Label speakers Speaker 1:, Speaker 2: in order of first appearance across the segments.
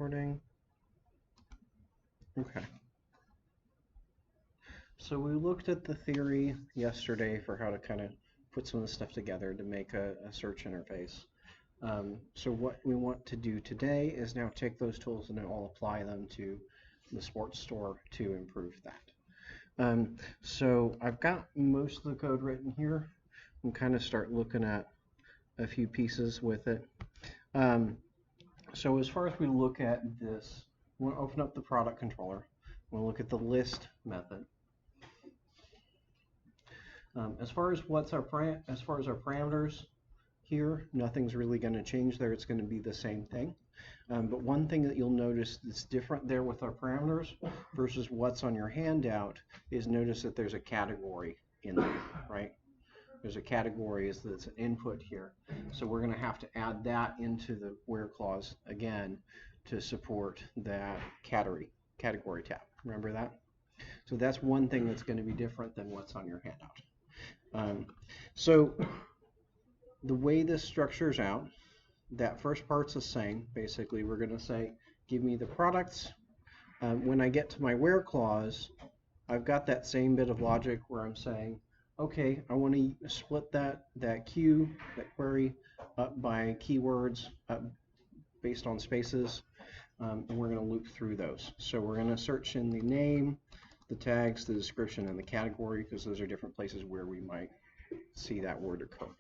Speaker 1: recording. Okay. So we looked at the theory yesterday for how to kind of put some of the stuff together to make a search interface. So what we want to do today is now take those tools and I'll apply them to the SportsStore to improve that. So I've got most of the code written here. We'll kind of start looking at a few pieces with it. So as far as we look at this, we'll open up the product controller. We'll look at the list method. As far as our parameters here, nothing's really going to change there. It's going to be the same thing. But one thing that you'll notice that's different there with our parameters versus what's on your handout is notice that there's a category in there, right? There's a category that's an input here. So we're going to have to add that into the where clause again to support that category tab. Remember that? So that's one thing that's going to be different than what's on your handout. So the way this structures out, that first part's the same. Basically, we're going to say, give me the products. When I get to my where clause, I've got that same bit of logic where I'm saying, okay, I want to split that query up by keywords based on spaces, and we're going to loop through those. So we're going to search in the name, the tags, the description, and the category, because those are different places where we might see that word occur.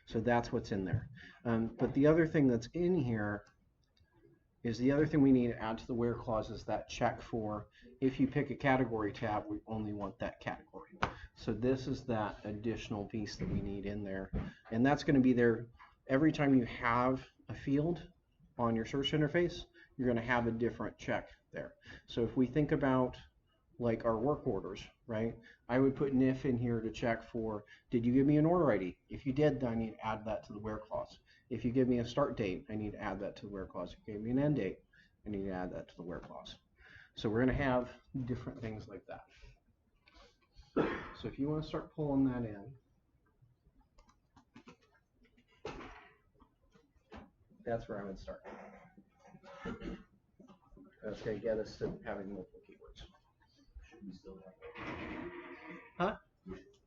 Speaker 1: So that's what's in there. But the other thing that's in here is the other thing we need to add to the where clause is that check for if you pick a category tab, we only want that category. So this is that additional piece that we need in there. And that's going to be there every time you have a field on your search interface, you're going to have a different check there. So if we think about like our work orders, right? I would put an if in here to check for, did you give me an order ID? If you did, then I need to add that to the where clause. If you give me a start date, I need to add that to the where clause. If you gave me an end date, I need to add that to the where clause. So we're going to have different things like that. So if you want to start pulling that in, that's where I would start. That's going to get us to having multiple keywords.
Speaker 2: Should we still have
Speaker 1: Huh?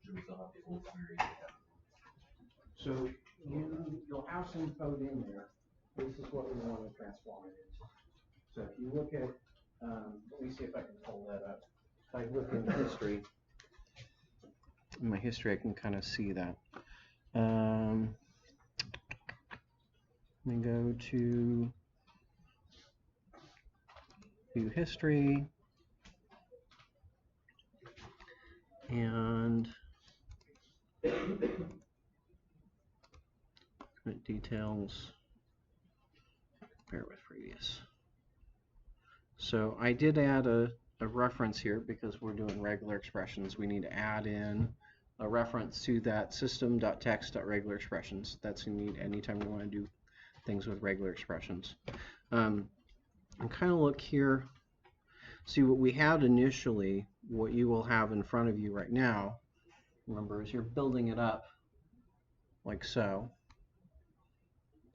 Speaker 2: Should we still have the old query?
Speaker 1: So you'll have some code in there. This is what we want to transform it into. So if you look at, let me see if I can pull that up. If I look in history, in my history I can kind of see that. Let me go to view history and details, bear with previous. So I did add a reference here because we're doing regular expressions. We need to add in a reference to that system.text.regular-expressions. That's what you need anytime you want to do things with regular expressions. And kind of look here, see what we had initially, what you will have in front of you right now, remember, is you're building it up like so,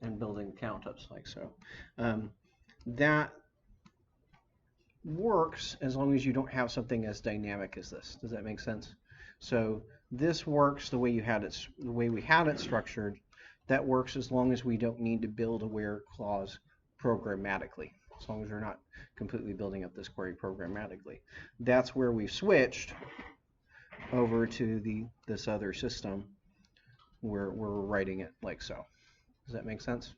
Speaker 1: and building count-ups like so. That works as long as you don't have something as dynamic as this. Does that make sense? So this works the way you had it, the way we had it structured. That works as long as we don't need to build a where clause programmatically. As long as we're not completely building up this query programmatically. That's where we've switched over to this other system where we're writing it like so. Does that make sense?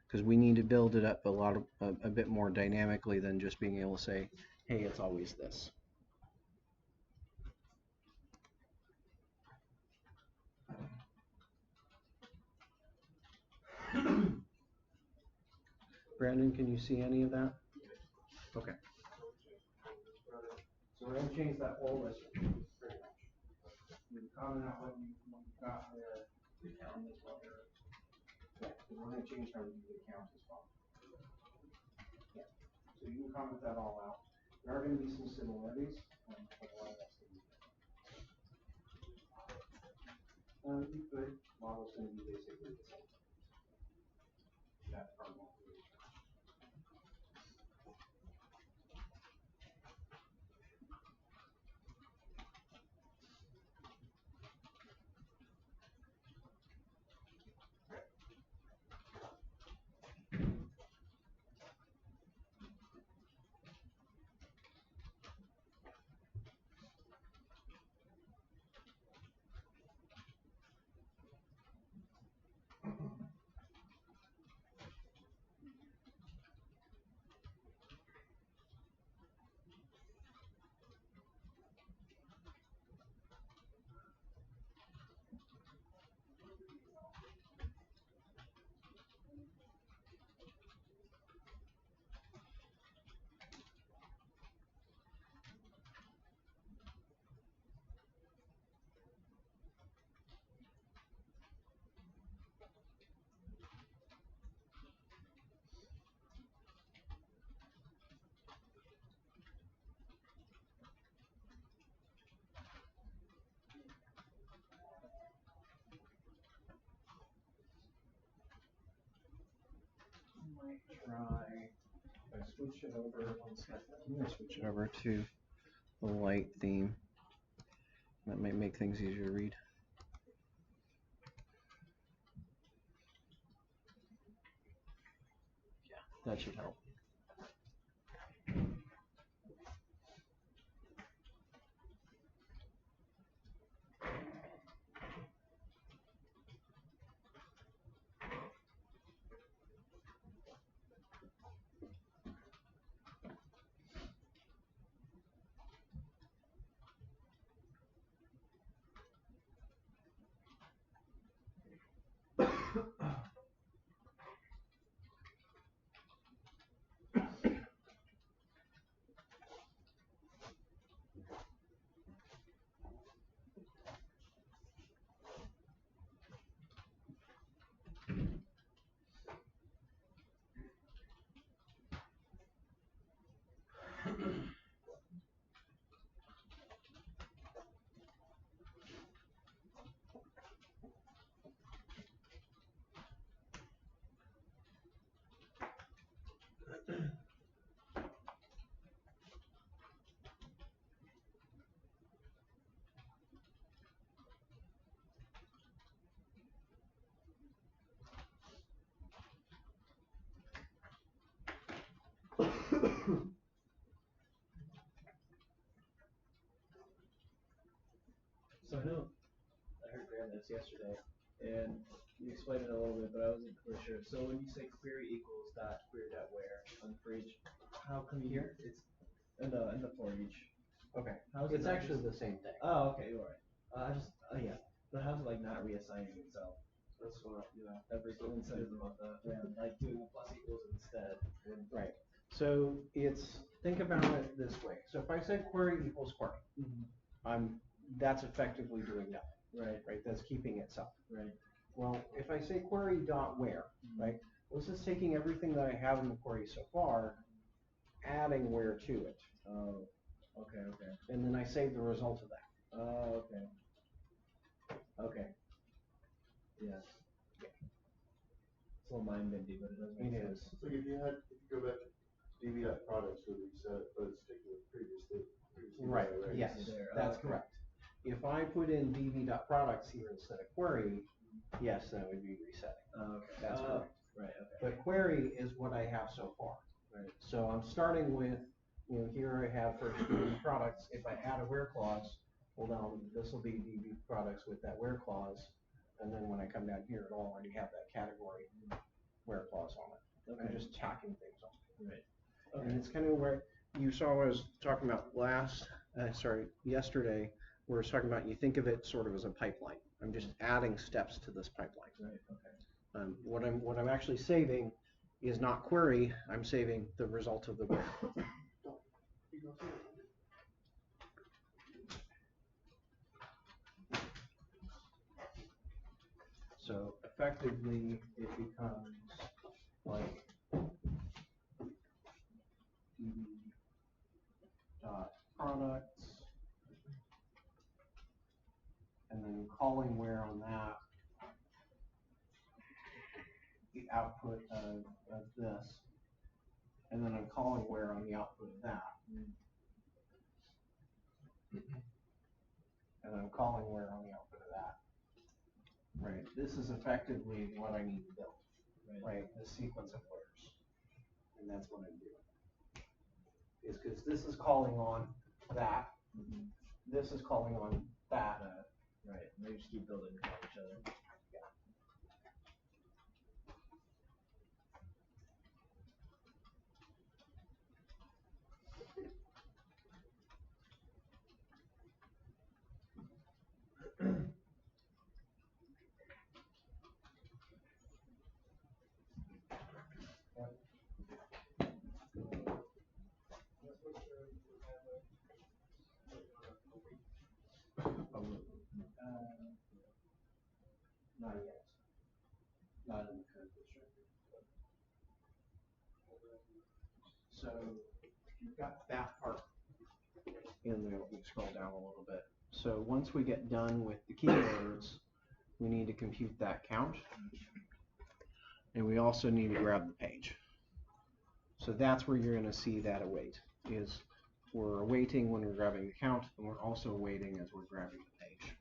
Speaker 1: Because we need to build it up a bit more dynamically than just being able to say, hey, it's always this. Brandon, can you see any of that? Okay. So we're going to change that whole list pretty much. You can comment out what you got there. The count as well. Yeah, we're going to change how we do the count as well. Yeah. So you can comment that all out. There are going to be some similarities. But a lot of that's going to be different. You could. Model's going to be basically the same. That part won't be. try, if I switch it over, one second, I'm going to switch it over to the light theme. That might make things easier to read. Yeah, that should help.
Speaker 3: So I know I heard Graham this yesterday, and you explained it a little bit, but I wasn't really sure. So when you say query equals dot query dot where on for each, how come you
Speaker 1: Here?
Speaker 3: it's in the for each?
Speaker 1: Okay,
Speaker 3: How is
Speaker 1: it's
Speaker 3: it not
Speaker 1: actually
Speaker 3: just-
Speaker 1: the same thing.
Speaker 3: Oh, okay, you're right. Yeah, but how's it like not reassigning itself?
Speaker 2: That's what, yeah.
Speaker 3: Everything says about that. Yeah, like doing a plus equals instead.
Speaker 1: Right. So it's, think about it this way. So if I said query equals query, that's effectively doing nothing.
Speaker 3: Right.
Speaker 1: Right, that's keeping itself.
Speaker 3: Right.
Speaker 1: Well, if I say query dot where, right, well, this is taking everything that I have in the query so far, adding where to it,
Speaker 3: Oh. Okay. Okay.
Speaker 1: and then I save the result of that.
Speaker 3: Oh. Okay. Okay. Yes.
Speaker 1: Yeah.
Speaker 3: It's a little mind bendy, but it does make
Speaker 1: It
Speaker 3: sense.
Speaker 1: is.
Speaker 4: It's like if you go back to db.products would reset, but it's taking the previous state.
Speaker 1: Right, yes,
Speaker 3: there.
Speaker 1: that's
Speaker 3: Okay.
Speaker 1: correct. If I put in db.products here instead of query, yes, that would be resetting.
Speaker 3: Okay.
Speaker 1: That's correct.
Speaker 3: Right. Okay.
Speaker 1: But query is what I have so far.
Speaker 3: Right.
Speaker 1: So I'm starting with, here I have first DB products. If I add a where clause, well, now this will be DB products with that where clause. And then when I come down here, it'll already have that category where clause on it.
Speaker 3: Okay.
Speaker 1: I'm just tacking things on.
Speaker 3: Right.
Speaker 1: And
Speaker 3: Okay.
Speaker 1: it's kind of where you saw what I was talking about yesterday, where I was talking about, you think of it sort of as a pipeline. I'm just adding steps to this pipeline.
Speaker 3: Right. Okay.
Speaker 1: What I'm actually saving is not query, I'm saving the result of the where. So effectively, it becomes like products, and then calling where on that, the output of this, and then I'm calling where on the output of that, and I'm calling where on the output of that. Right. This is effectively what I need to build. Right. The sequence of wheres, and that's what I'm doing. Is because this is calling on that, this is calling on that.
Speaker 3: Right. They just keep building on each other.
Speaker 1: Not yet. Not in the current constructor. So you've got that part in there. Let me scroll down a little bit. So once we get done with the keywords, we need to compute that count. And we also need to grab the page. So that's where you're going to see that await, is we're awaiting when we're grabbing the count, and we're also awaiting as we're grabbing the page.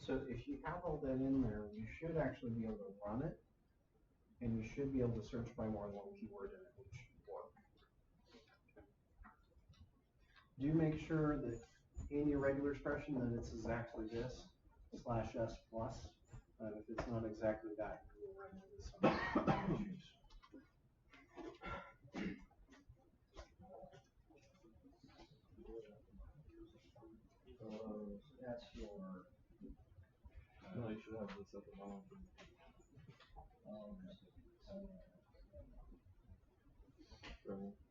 Speaker 1: So if you have all that in there, you should actually be able to run it, and you should be able to search by more than one keyword, and it should work. Do make sure that in your regular expression that it's exactly this, /s plus. If it's not exactly that, you will run into some issues. So that's your.
Speaker 2: No, you should have this at the bottom. Right.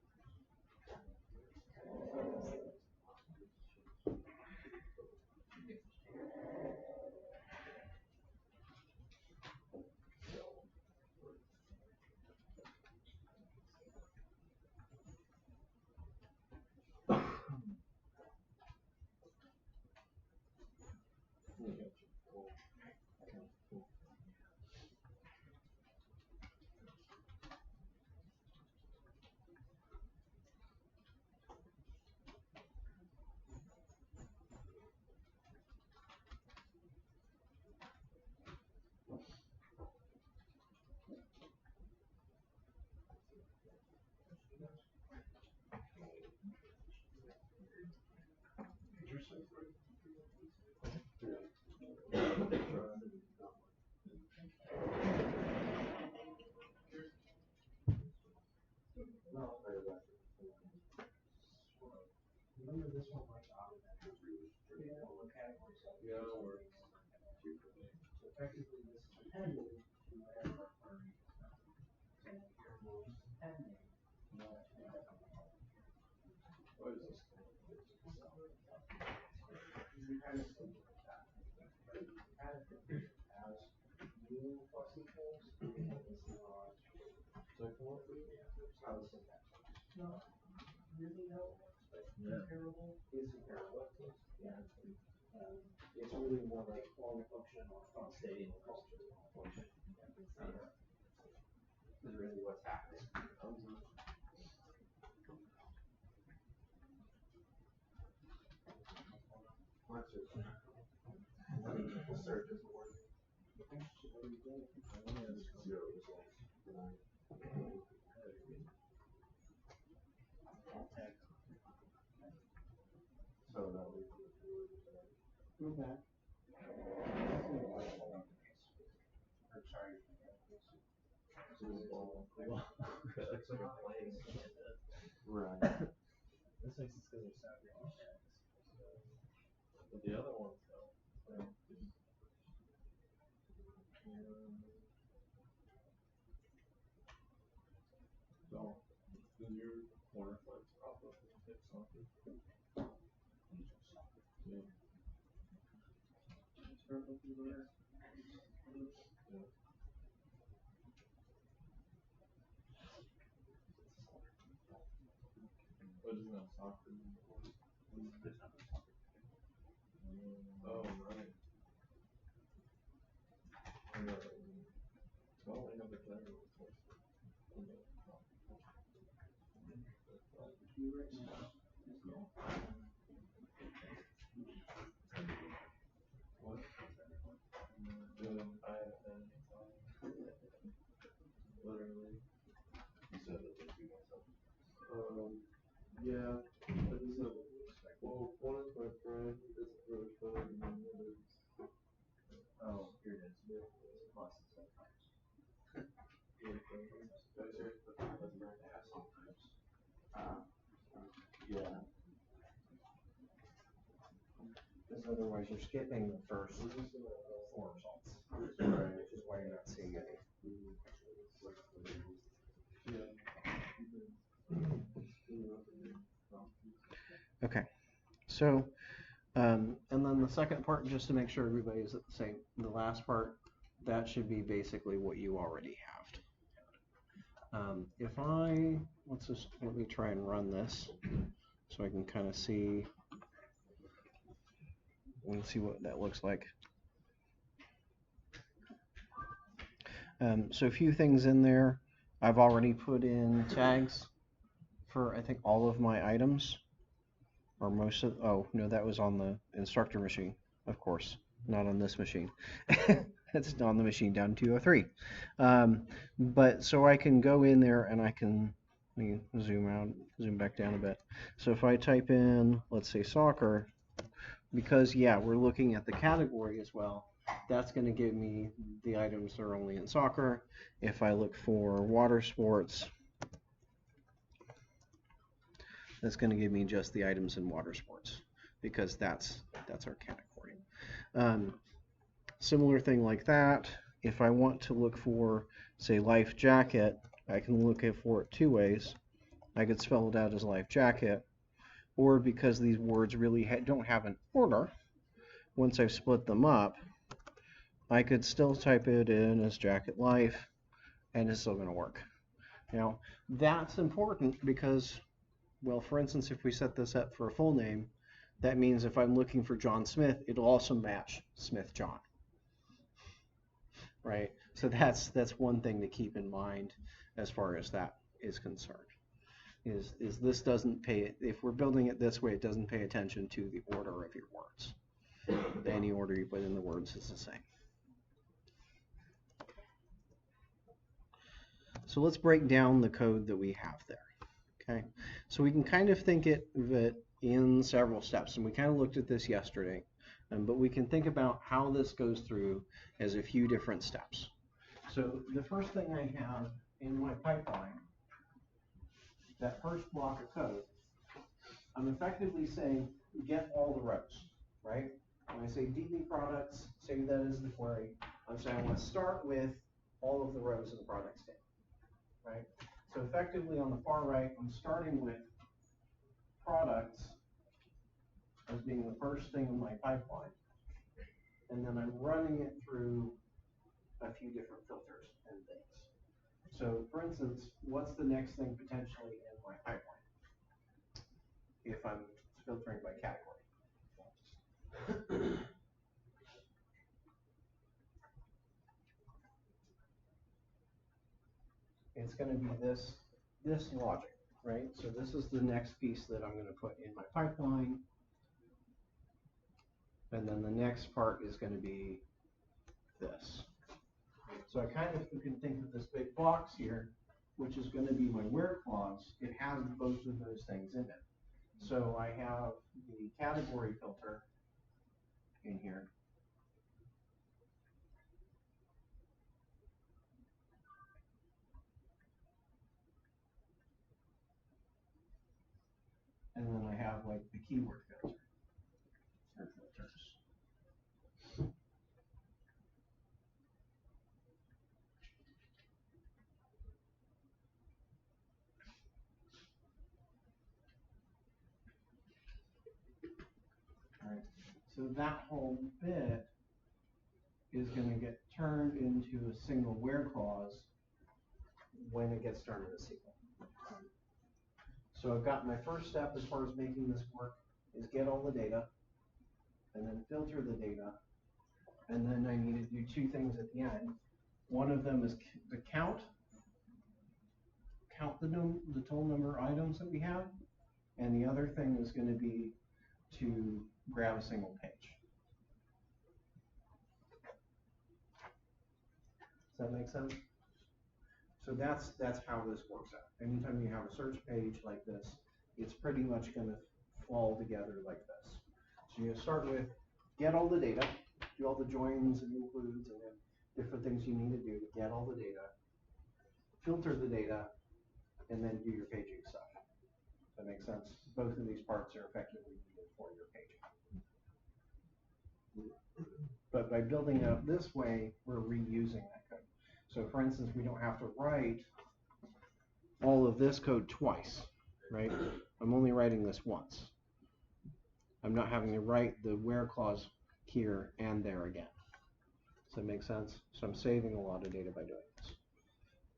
Speaker 1: remember this one like automatically what category so
Speaker 2: Yeah, or
Speaker 1: effectively this is dependent to whatever our query is. So here we'll depending.
Speaker 2: what is this?
Speaker 1: We kind of think like that. Right? We kind of think of it as new plus equals and this not.
Speaker 2: So what?
Speaker 1: How the syntax works. No, really no, but
Speaker 3: Yeah.
Speaker 1: comparable is comparable. Yeah. It's really more like on function on state and culture function. Is really what's happening.
Speaker 4: Search is the word. Zero results. So that would be.
Speaker 1: Okay. I'm sorry.
Speaker 3: It's like a plane.
Speaker 4: Right.
Speaker 3: This makes it because they're sacrificing. But the other ones though.
Speaker 2: So, is your corner flex off of hip socket? Yeah. But isn't that soccer? Oh, right. Well, I have a driver. What? I haven't done any time. Literally.
Speaker 4: You said that they do myself.
Speaker 2: Yeah, but this is well, one is my friend, he doesn't really fun, and then the other is.
Speaker 3: Oh, here it is. Plus sometimes.
Speaker 4: Yeah.
Speaker 1: Because otherwise you're skipping the first 4 results.
Speaker 4: Right.
Speaker 1: Which is why you're not seeing any. Okay. So, and then the second part, just to make sure everybody's at the same, the last part, that should be basically what you already have. If let me try and run this so I can kind of see, see what that looks like. So a few things in there. I've already put in tags for, I think, all of my items. Or most of, oh, no, that was on the instructor machine, of course, not on this machine. It's on the machine down 203. But so I can go in there and I can, let me zoom back down a bit. So if I type in, let's say soccer, because yeah, we're looking at the category as well, that's going to give me the items that are only in soccer. If I look for water sports, that's going to give me just the items in water sports because that's our category. Similar thing like that. If I want to look for, say, life jacket, I can look for it 2 ways. I could spell it out as life jacket, or because these words really don't have an order, once I've split them up, I could still type it in as jacket life, and it's still going to work. Now, that's important because, well, for instance, if we set this up for a full name, that means if I'm looking for John Smith, it'll also match Smith John. Right? So that's one thing to keep in mind as far as that is concerned. Is this doesn't pay, if we're building it this way, it doesn't pay attention to the order of your words. Any order you put in the words is the same. So let's break down the code that we have there. Okay, so we can kind of think of it in several steps, and we kind of looked at this yesterday, but we can think about how this goes through as a few different steps. So the first thing I have in my pipeline, that first block of code, I'm effectively saying get all the rows, right? When I say DB products, say that is the query. I'm saying I want to start with all of the rows in the products table, right? So effectively on the far right, I'm starting with products as being the first thing in my pipeline. And then I'm running it through a few different filters and things. So for instance, what's the next thing potentially in my pipeline if I'm filtering by category? It's going to be this logic, right? So this is the next piece that I'm going to put in my pipeline. And then the next part is going to be this. So I kind of can think of this big box here, which is going to be my where clause. It has both of those things in it. So I have the category filter in here. And then I have like the keyword filter or filters. All right. So that whole bit is going to get turned into a single where clause when it gets turned into SQL. So I've got my first step as far as making this work is get all the data and then filter the data. And then I need to do two things at the end. One of them is the count the total number of items that we have. And the other thing is going to be to grab a single page. Does that make sense? So that's how this works out. Anytime you have a search page like this, it's pretty much going to fall together like this. So you start with get all the data, do all the joins and includes and then different things you need to do to get all the data, filter the data, and then do your paging stuff. Does that make sense? Both of these parts are effectively needed for your paging. But by building out this way, we're reusing that code. So for instance, we don't have to write all of this code twice, right? I'm only writing this once. I'm not having to write the where clause here and there again. Does that make sense? So I'm saving a lot of data by doing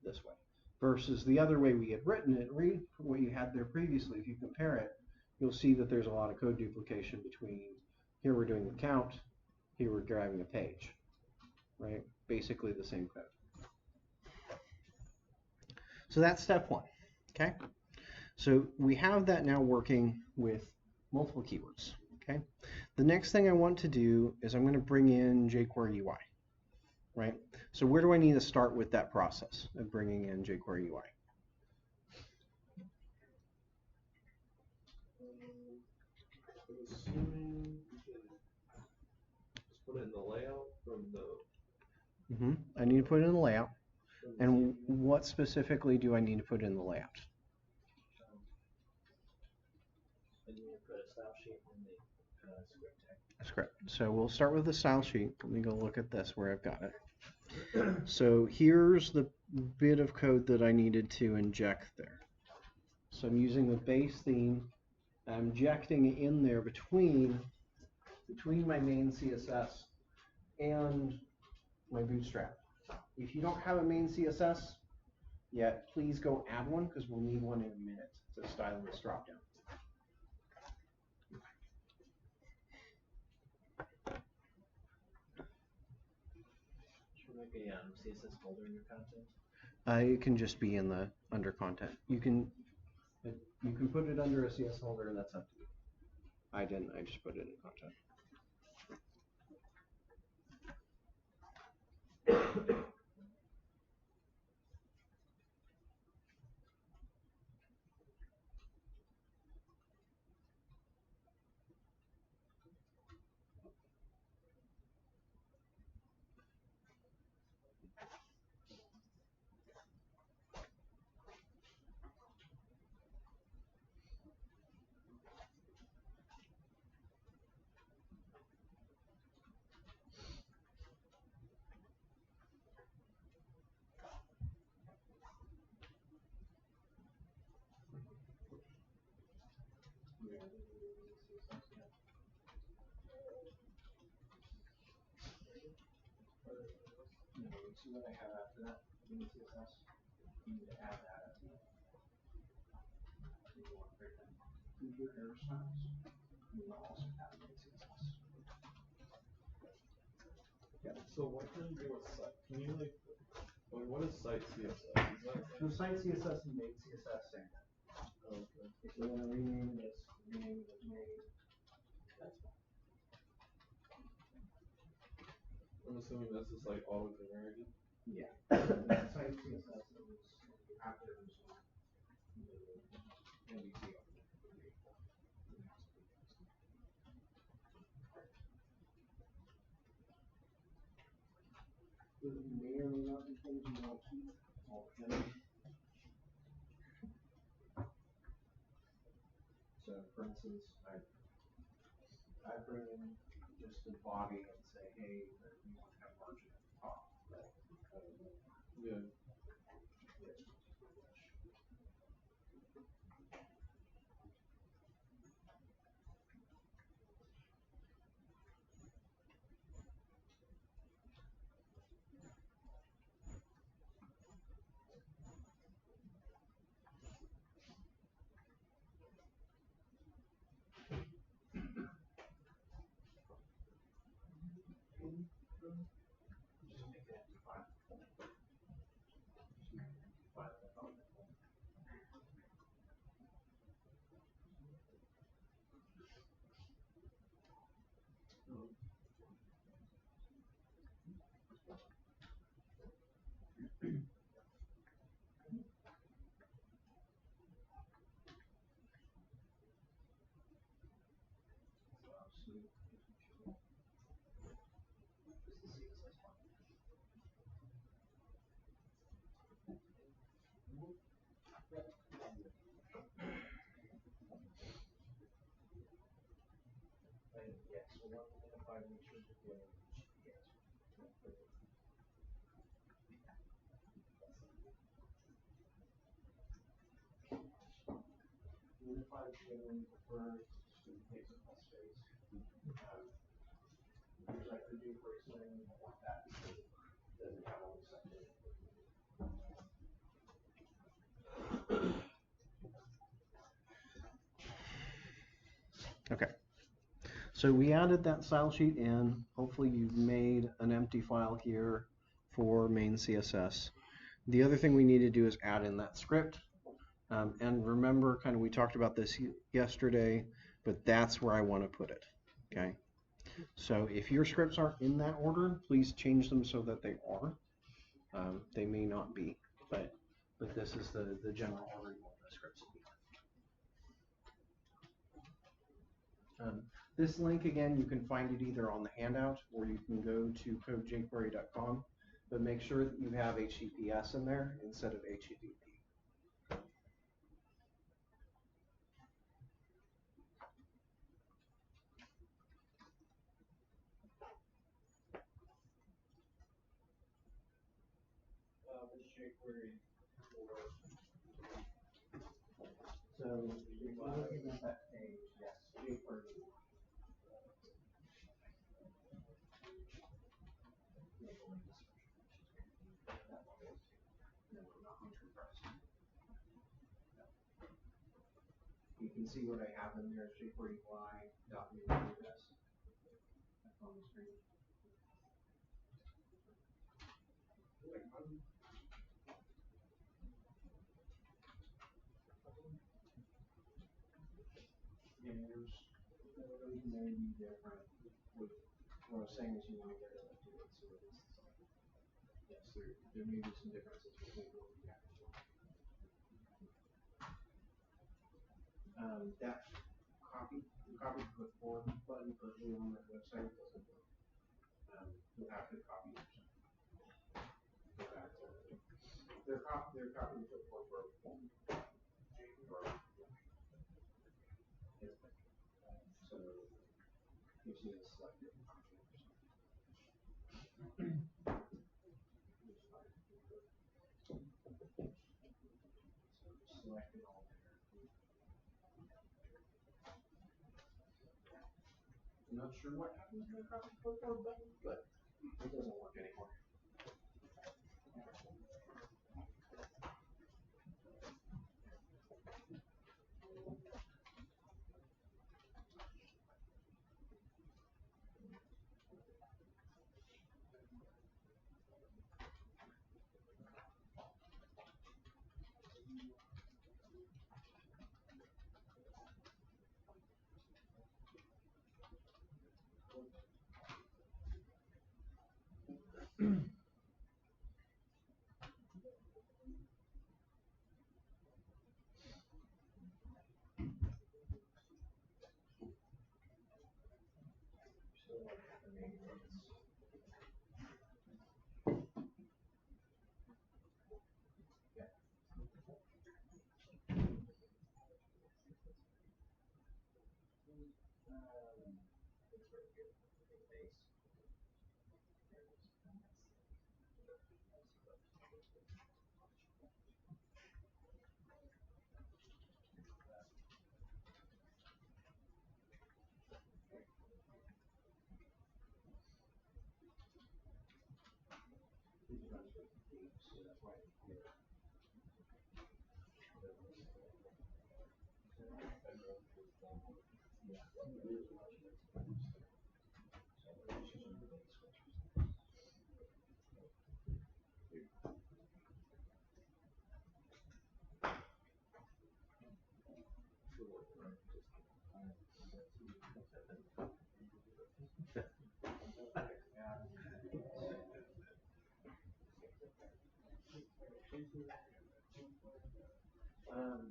Speaker 1: this way. Versus the other way we had written it, read what you had there previously. If you compare it, you'll see that there's a lot of code duplication between here we're doing the count, here we're driving a page, right? Basically the same code. So that's step one, okay? So we have that now working with multiple keywords, okay? The next thing I want to do is I'm going to bring in Jquery Ui, right? So where do I need to start with that process of bringing in Jquery Ui?
Speaker 2: I'm assuming you can just put it in the layout from the.
Speaker 1: I need to put it in the layout. And what specifically do I need to put in the layout?
Speaker 3: And you put a style sheet in the script tag.
Speaker 1: Script. So we'll start with the style sheet. Let me go look at this where I've got it. So here's the bit of code that I needed to inject there. So I'm using the base theme. I'm injecting it in there between my main CSS and my Bootstrap. If you don't have a main CSS yet, please go add one because we'll need one in a minute to style this dropdown.
Speaker 3: Should we make a CSS folder in your content?
Speaker 1: It can just be in the under content. You can put it under a CS folder, and that's up to you. I didn't. I just put it in content.
Speaker 3: see what I have after that in the CSS? You need to add that. You want to create them feature error styles. You will also add the CSS.
Speaker 2: Yeah. So what can you do with site? Can you like what is site CSS? Is that
Speaker 3: So site CSS and main CSS same thing.
Speaker 2: okay.
Speaker 3: If you want to rename this, rename it as main.
Speaker 2: I'm assuming this is like auto-generated.
Speaker 3: Yeah. Site CSS is after this one. And you see there may or may not be things you want to keep. So, for instance, I bring in just a body and say, hey, you want to have margin at the top.
Speaker 2: Yeah.
Speaker 3: Just make it empty file. Just make it empty file. Yes, so one identify make sure that the other yes. Unify together prefer just in case of less space. Here's like the Jquery string, I want that because it doesn't have all the stuff in it.
Speaker 1: Okay. So we added that style sheet in. Hopefully you've made an empty file here for main CSS. The other thing we need to do is add in that script. And remember, kind of we talked about this yesterday, but that's where I want to put it. Okay. So if your scripts aren't in that order, please change them so that they are. They may not be, but this is the general order you want the scripts to be. This link, again, you can find it either on the handout or you can go to codejquery.com, but make sure that you have HTTPS in there instead of HTTP.
Speaker 3: This jQuery so if you're looking at that page, yes, jQuery. You can see what I have in there, jQuery Ui.AWD. That's on the screen. And those may be different. What I was saying is you want to get it to it, so this is like, yes, there may be some differences between what we have. That copy clipboard button currently on that website doesn't work. You'll have to copy yourself. Go back to their copy clipboard broke. So you see it selected. Select it all there. I'm not sure what happens to the copy clipboard button, but it doesn't work anymore.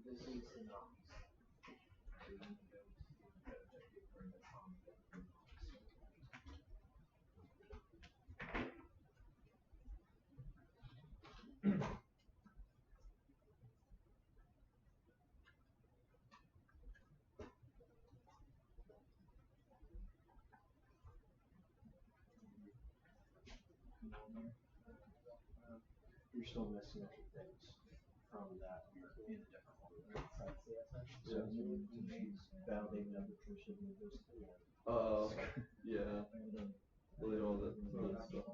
Speaker 1: Disease and you're still missing a few things from that in a different order. So you validate number should be those three.
Speaker 2: Yeah. Delete all that stuff.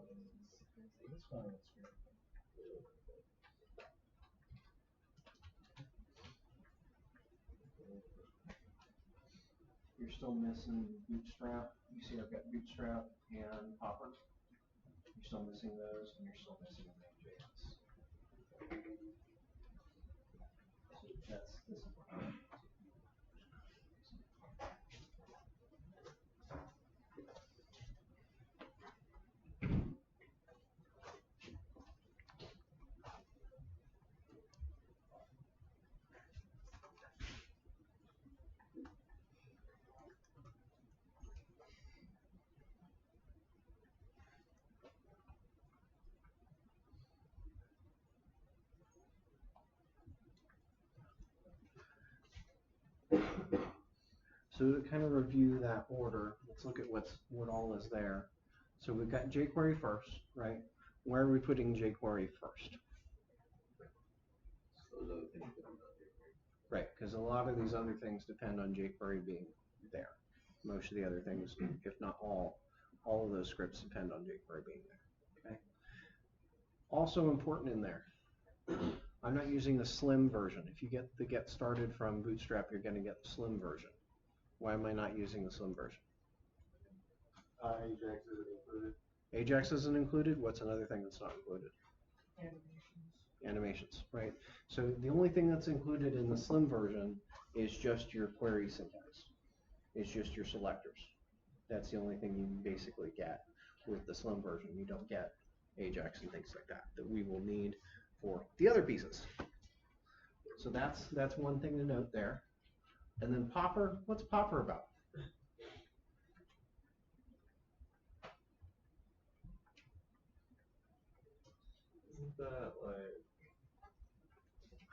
Speaker 1: You're still missing bootstrap. You see I've got bootstrap and popper. You're still missing those, and you're still missing main.js. So that's this is what I'm So to kind of review that order, let's look at what all is there. So we've got jQuery first, right? Where are we putting jQuery first? Right, because a lot of these other things depend on jQuery being there. Most of the other things, if not all of those scripts depend on jQuery being there. Okay. Also important in there, I'm not using the slim version. If you get the get started from Bootstrap, you're going to get the slim version. Why am I not using the slim version?
Speaker 4: Ajax isn't included.
Speaker 1: Ajax isn't included. What's another thing that's not included? Animations, right? So the only thing that's included in the slim version is just your query syntax. It's just your selectors. That's the only thing you basically get with the slim version. You don't get Ajax and things like that we will need for the other pieces. So that's one thing to note there. And then Popper, what's Popper about?
Speaker 2: Isn't that like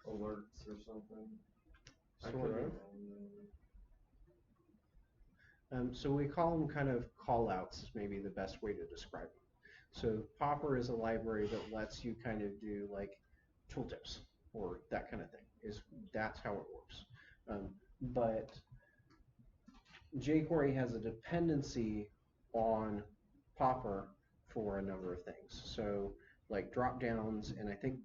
Speaker 2: alerts or something?
Speaker 1: Sort of. So we call them kind of callouts is maybe the best way to describe them. So Popper is a library that lets you kind of do like tooltips or that kind of thing. That's how it works. But jQuery has a dependency on Popper for a number of things. So like drop downs and I think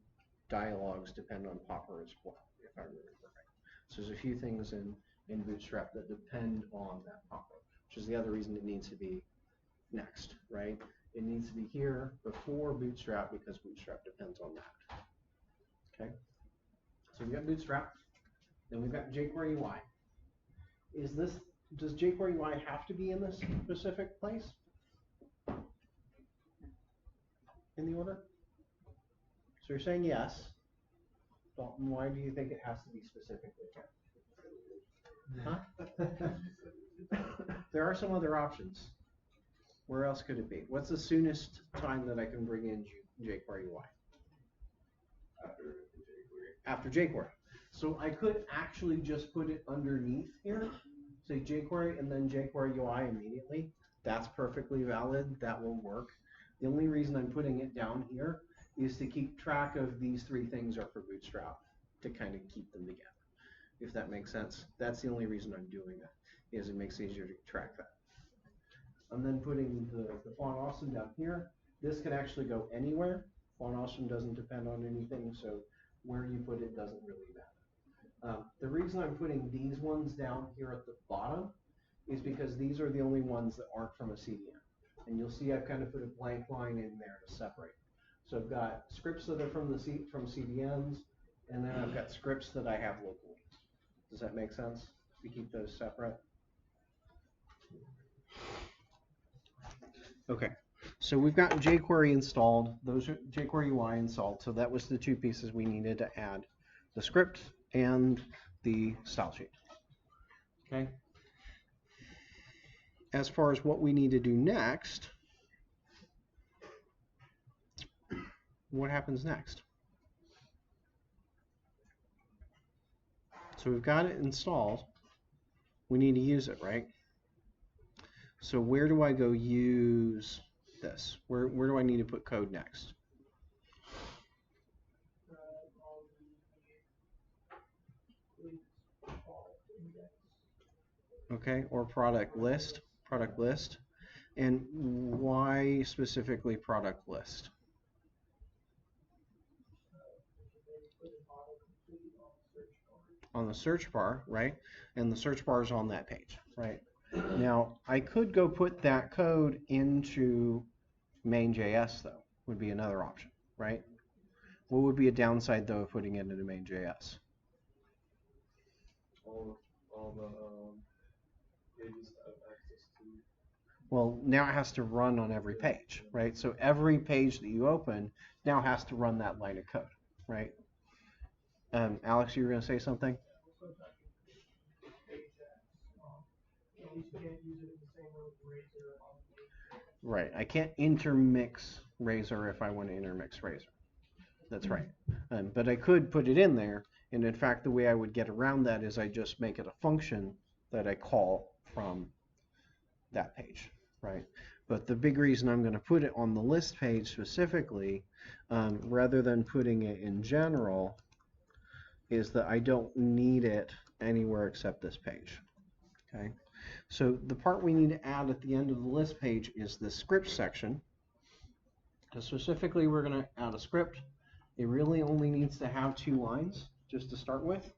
Speaker 1: dialogues depend on Popper as well, if I remember right. So there's a few things in Bootstrap that depend on that Popper, which is the other reason it needs to be next, right? It needs to be here before Bootstrap because Bootstrap depends on that. Okay? So we've got Bootstrap, then we've got jQuery Ui. Does jQuery Ui have to be in this specific place in the order? So you're saying yes. Dalton, why do you think it has to be specifically here? Huh? There are some other options. Where else could it be? What's the soonest time that I can bring in jQuery Ui? After jQuery. So I could actually just put it underneath here, say jQuery and then jQuery UI immediately. That's perfectly valid. That will work. The only reason I'm putting it down here is to keep track of these three things are for Bootstrap, to kind of keep them together, if that makes sense. That's the only reason I'm doing that, is it makes it easier to track that. I'm then putting the font awesome down here. This can actually go anywhere. Font awesome doesn't depend on anything, so where you put it doesn't really matter. The reason I'm putting these ones down here at the bottom is because these are the only ones that aren't from a CDN. And you'll see I've kind of put a blank line in there to separate. So I've got scripts that are from CDNs, and then I've got scripts that I have locally. Does that make sense? We keep those separate. Okay, so we've got jQuery installed. Those are jQuery UI installed. So that was the two pieces we needed to add: the script and the style sheet. Okay. As far as what we need to do next, what happens next? So we've got it installed. We need to use it, right? So where do I go use this? Where do I need to put code next? Okay, or product list. And why specifically product list? On the search bar, right? And the search bar is on that page, right? Now, I could go put that code into main.js, though, would be another option, right? What would be a downside, though, of putting it into main.js?
Speaker 2: All the pages have access to.
Speaker 1: Well, now it has to run on every page, right? So every page that you open now has to run that line of code, right? Alex, you were going to say something? Right, I can't intermix Razor if I want to intermix Razor. That's right. But I could put it in there, and in fact, the way I would get around that is I just make it a function that I call from that page, right? But the big reason I'm going to put it on the list page specifically, rather than putting it in general, is that I don't need it anywhere except this page, okay? So the part we need to add at the end of the list page is the script section. So specifically, we're going to add a script. It really only needs to have 2 lines just to start with.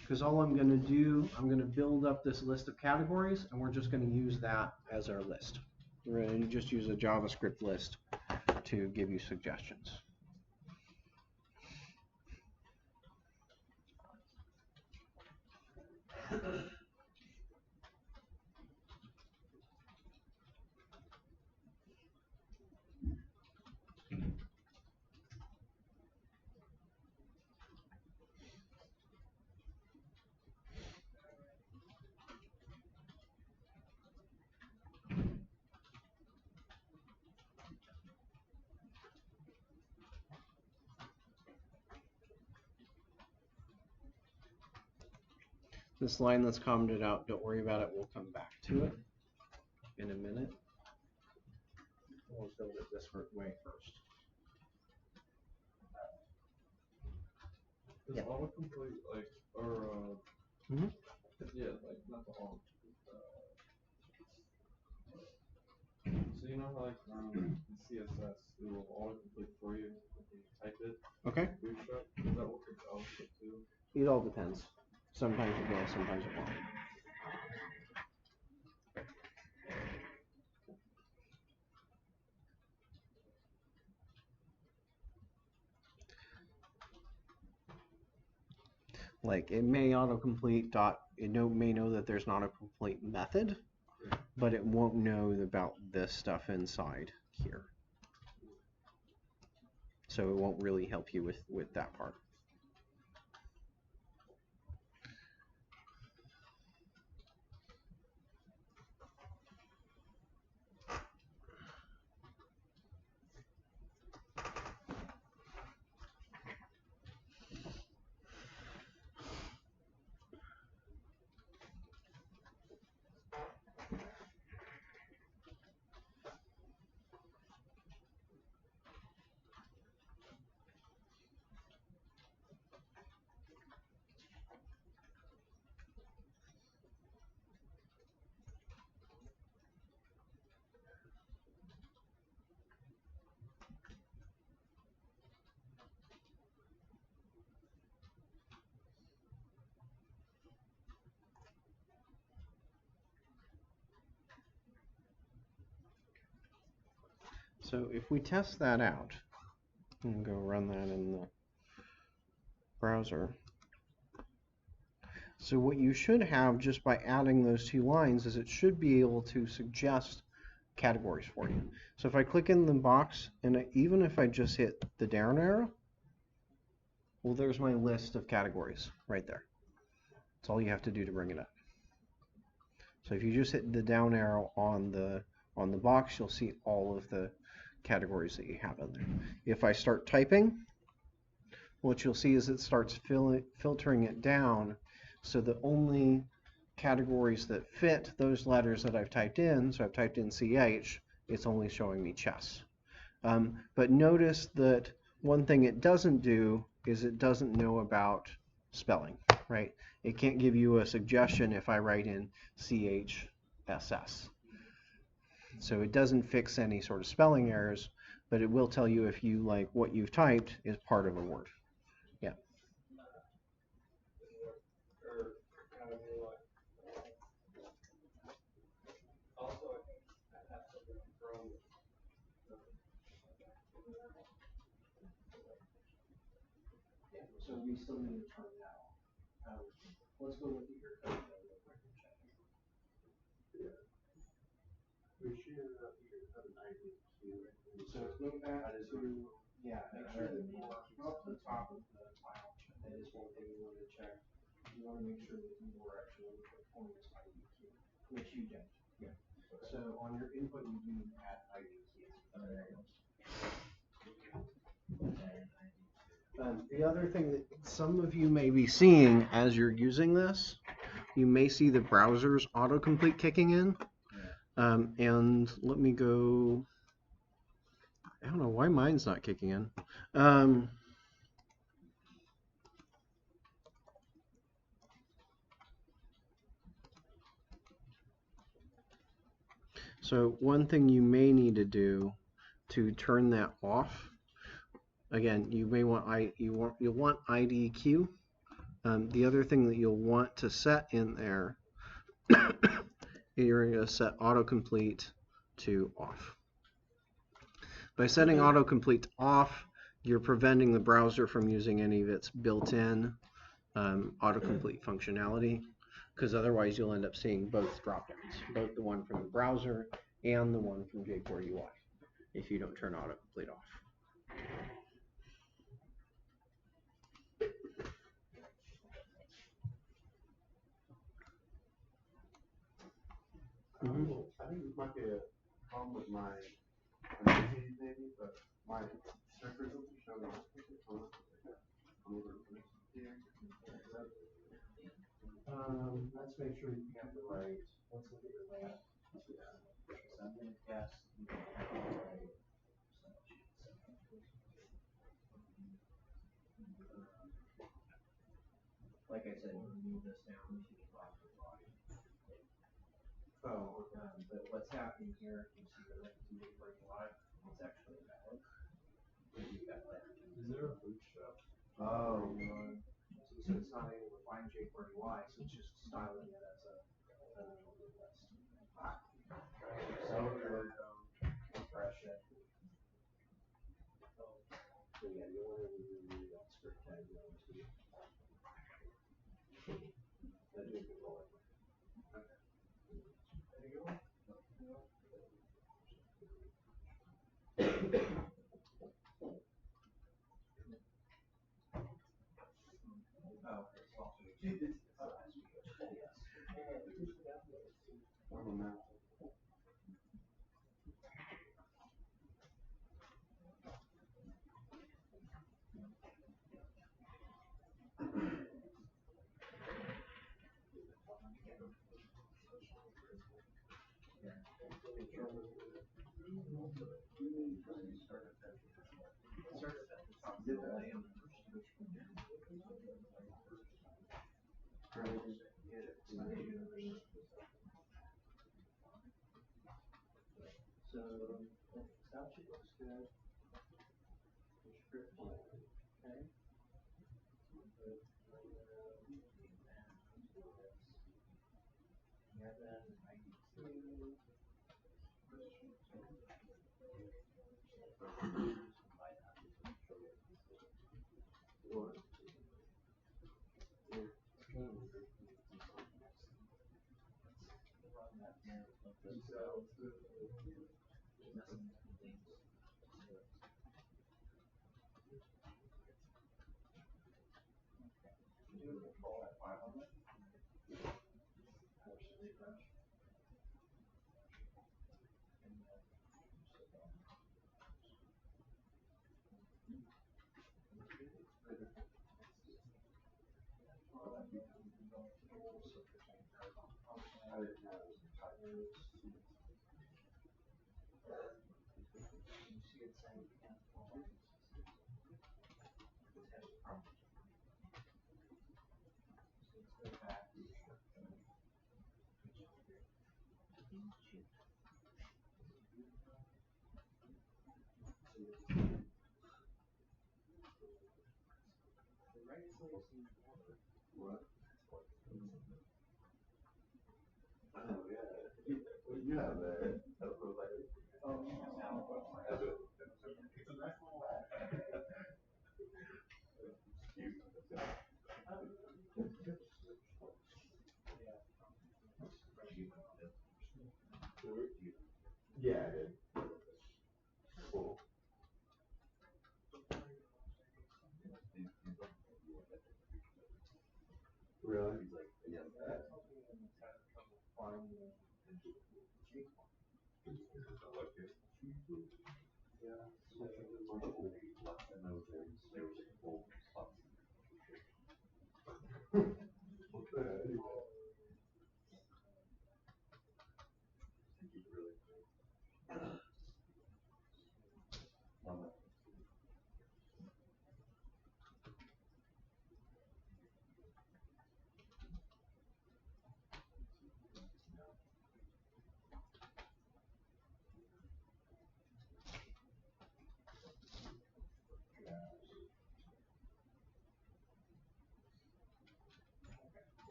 Speaker 1: Because all I'm going to do, I'm going to build up this list of categories, and we're just going to use that as our list. We're going to just use a JavaScript list to give you suggestions. This line that's commented out, don't worry about it, we'll come back to it in a minute. We'll build it this way first.
Speaker 2: Does
Speaker 1: Yeah.
Speaker 2: autocomplete, like, or,
Speaker 1: Mhm.
Speaker 2: yeah, like, not the all. So you know how, like, in CSS, it will autocomplete for you when you type it?
Speaker 1: Okay.
Speaker 2: Bootstrap, does that work with JavaScript too?
Speaker 1: It all depends. Sometimes it will, sometimes it won't. Like it may autocomplete it may know that there's not a complete method, but it won't know about this stuff inside here. So it won't really help you with that part. So if we test that out, and go run that in the browser. So what you should have just by adding those two lines is it should be able to suggest categories for you. So if I click in the box, and even if I just hit the down arrow, well, there's my list of categories right there. That's all you have to do to bring it up. So if you just hit the down arrow on the box, you'll see all of the categories that you have in there. If I start typing, what you'll see is it starts filtering it down, so the only categories that fit those letters that I've typed in, so I've typed in CH, it's only showing me chess. But notice that one thing it doesn't do is it doesn't know about spelling, right? It can't give you a suggestion if I write in CHSS. So it doesn't fix any sort of spelling errors, but it will tell you if you like what you've typed is part of a word. Yeah. So we still need to turn that on. Let's go look at your code real quick and check it.
Speaker 4: We should have an ID queue.
Speaker 1: So go back to, yeah, make sure that you are up to the top of the file. That is one thing you want to check. You want to make sure that you are actually performing this ID key, which you did. Yeah. So on your input, you do need to add ID keys. The other thing that some of you may be seeing as you're using this, you may see the browser's autocomplete kicking in. And let me go, I don't know why mine's not kicking in. So one thing you may need to do to turn that off, again, you may want you'll want IDQ. The other thing that you'll want to set in there, you're going to set autocomplete to off. By setting autocomplete to off, you're preventing the browser from using any of its built-in autocomplete functionality, because otherwise you'll end up seeing both drop-downs, both the one from the browser and the one from Jquery Ui, if you don't turn autocomplete off.
Speaker 4: I think this might be a problem with my PC maybe, but my search results are showing up.
Speaker 1: Let's make sure you have the right, let's look at your layout. So I'm going to guess you have the right. Like I said, when you move this down to the bottom of the body. But what's happening here, you see the link to Jquery Ui, it's actually valid. You've got that.
Speaker 2: Is there a bootstrap?
Speaker 1: Oh. So it's not able to find Jquery Ui, so it's just styling it as a list. So refresh it. So yeah, you want to remove that script tag down to that new controller. Okay. There you go. So Stop sheet looks good. Script plan, okay.
Speaker 4: What? Oh, yeah. You have that. That's what like. Yeah, I did. Cool. Really? He's like, yeah.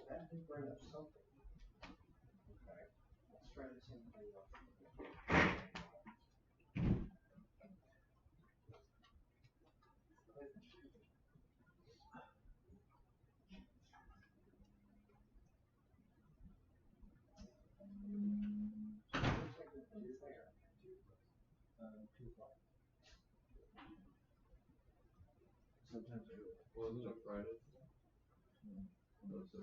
Speaker 1: That did bring up something. Okay, let's try the same thing.
Speaker 2: Sometimes I do. Well, is it a Friday? No, so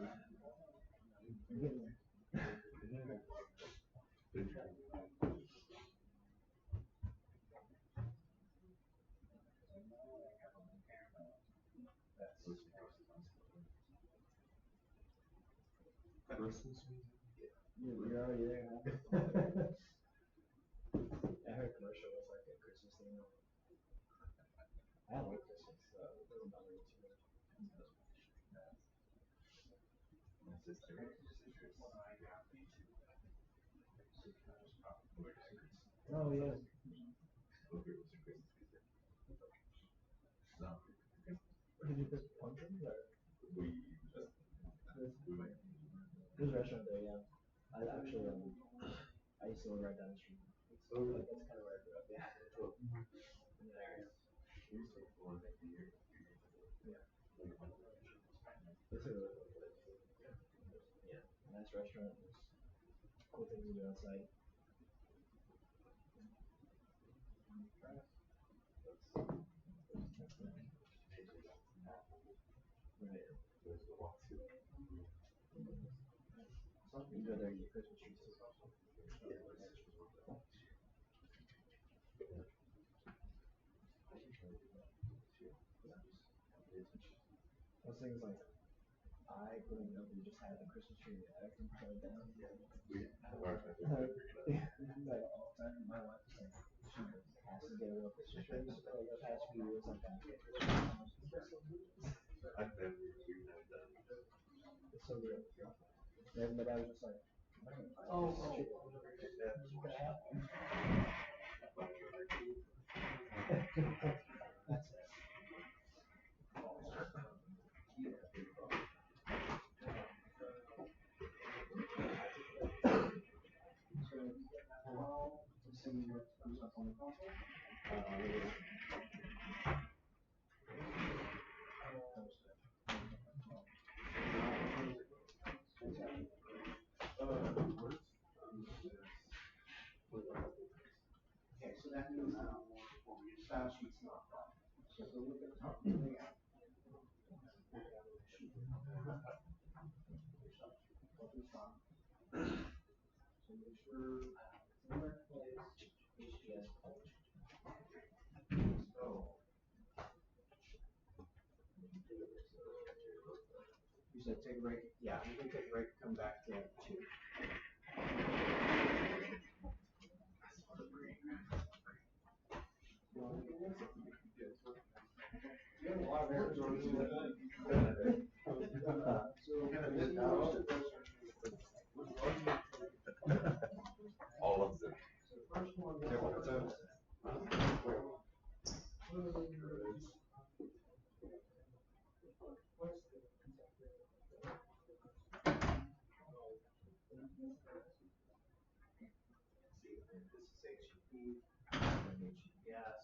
Speaker 2: Christmas music?
Speaker 5: You're already there, huh? I heard commercial was like a Christmas thing. I don't like Christmas, so it doesn't bother me too much.
Speaker 2: My sister.
Speaker 5: Oh yeah.
Speaker 2: No.
Speaker 5: Did you put pumpkins or?
Speaker 2: We went.
Speaker 5: There's a restaurant there, yeah. I actually, I used to live right down the street. So like, that's kind of where I grew up, yeah. In that area.
Speaker 2: We used to go on like a year.
Speaker 5: Yeah. It's a really cool place. Yeah. Nice restaurant. Cool things to do outside. Right. You go there and get Christmas trees too. Those things like, I couldn't know we just had a Christmas tree in the attic and brought it down.
Speaker 2: We
Speaker 5: Like all the time, my wife is like, she has to get a real Christmas tree. So like the past few years, like that.
Speaker 2: I've never we've never done it.
Speaker 5: It's so good. And my dad was just like, oh, tree. That's it. So, let's see what comes up on the console.
Speaker 3: that means that your style sheet's not right. So if we look at the top of the layout, so make sure
Speaker 5: correct place, HTS college.
Speaker 3: so you said take a break. Yeah, you can take a break. Come back to 2. You have a lot of errors on this one.
Speaker 2: All of them.
Speaker 3: So the first one
Speaker 2: Is that what it says?
Speaker 3: This is HTTP, HTTPS.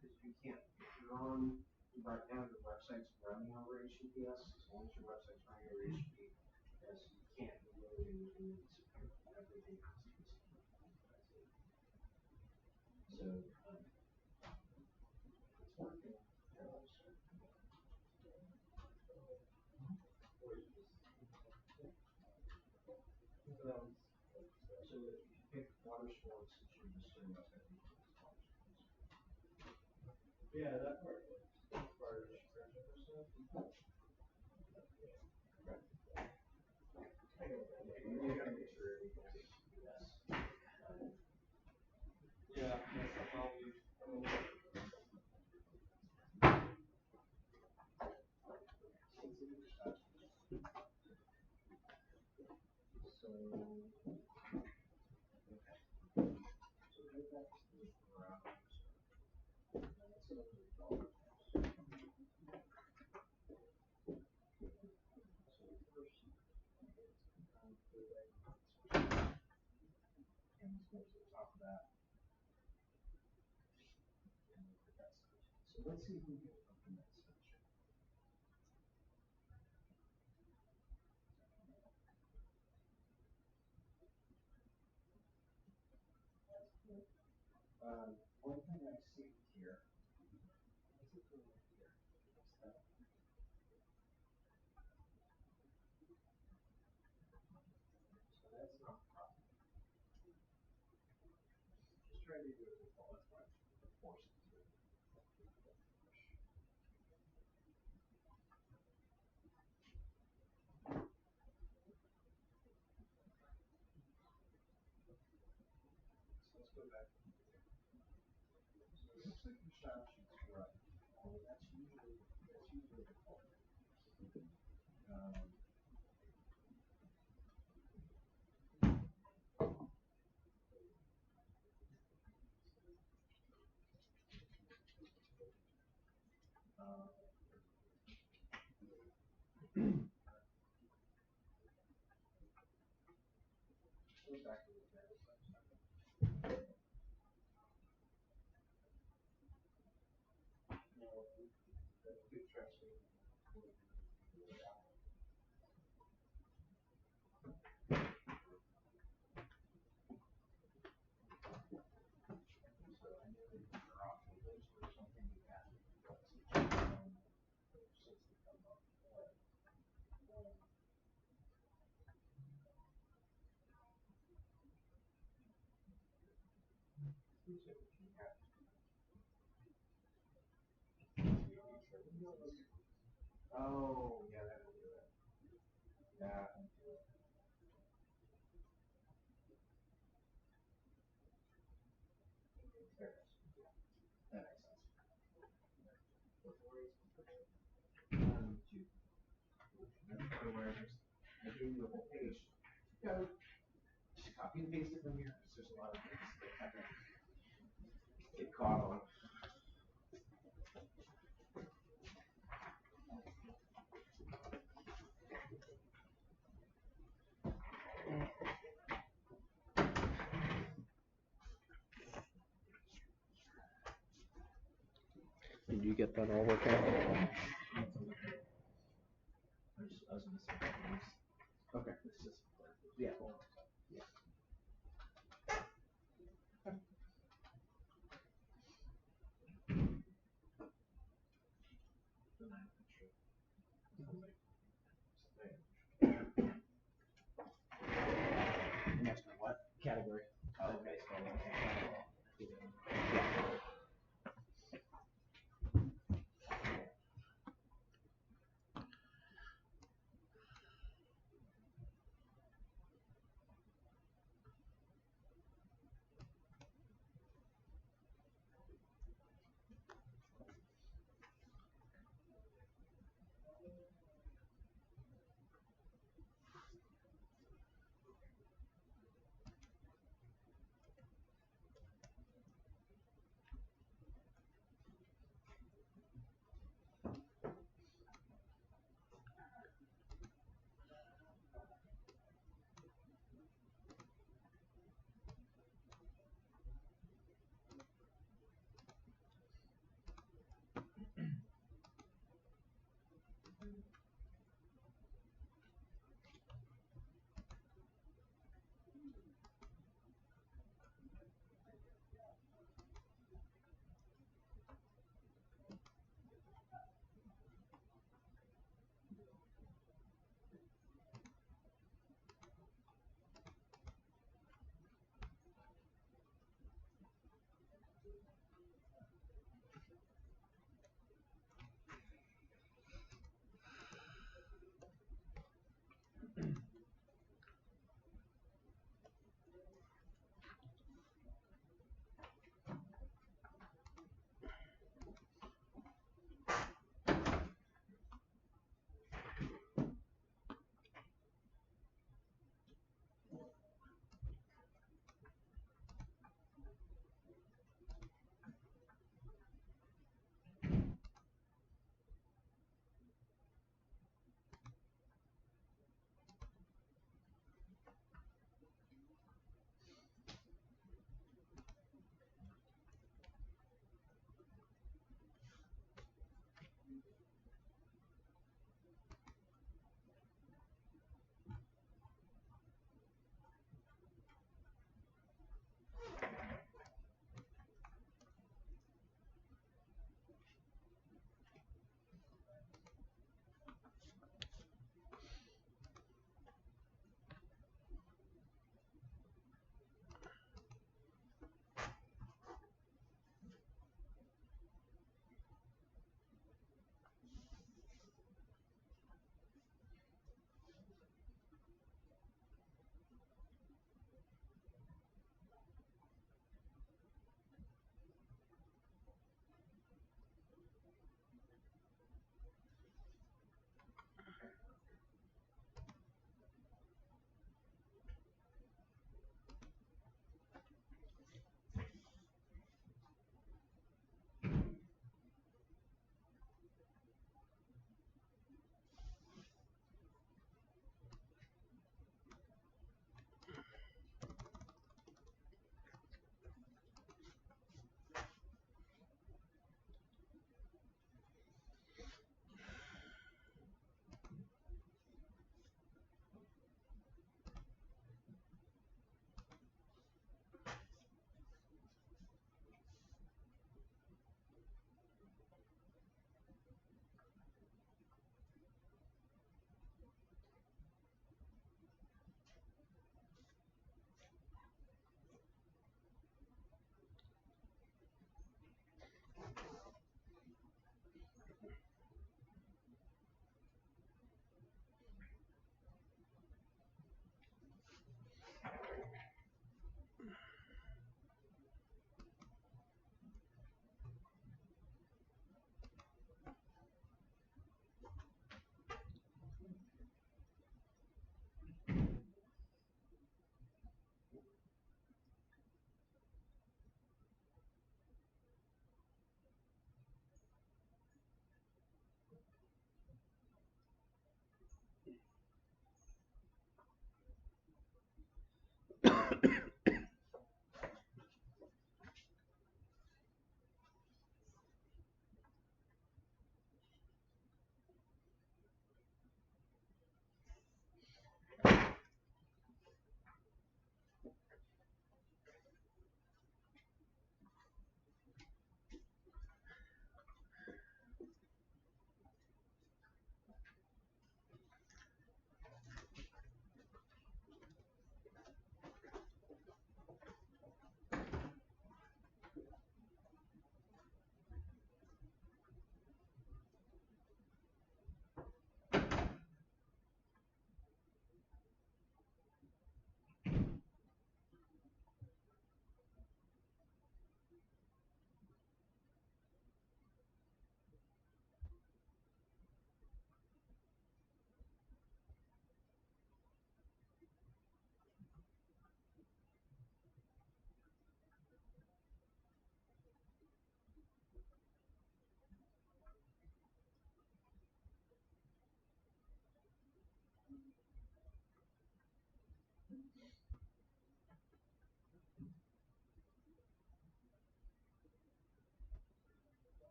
Speaker 3: Because you can't, if you're on, right now the website's running over HTTPS, as long as your website's running over HTTPS, you can't load anything that's secure. Everything has to be secure. So, it's working. So if you pick water sports, it should just show up at the water sports.
Speaker 5: Yeah, that part works. As far as expression or stuff.
Speaker 3: You gotta make sure everything's HTTPS.
Speaker 5: Yeah, that's the problem.
Speaker 3: So, okay. So go back to the browser. That's what we call it. So first, and let's go to the top of that. And look at that section. So let's see if we can open that section. One thing I see here, what's it doing here? What's that? So that's not proper. Just try to do it with all that's right. Force it to it. So let's go back. So it looks like the style sheet's right. That's usually the fault. Go back to the data section. No, good trust me. So I know that you're off the list or something you have to do. Since they come up. Oh, yeah, that will do it. That will do it. There it is. That makes sense. Two. Awareness. I gave you a whole page. Go. Just copy and paste it from here because there's a lot of things that I can get caught on.
Speaker 1: Did you get that all working?
Speaker 3: I was missing things. Okay, this is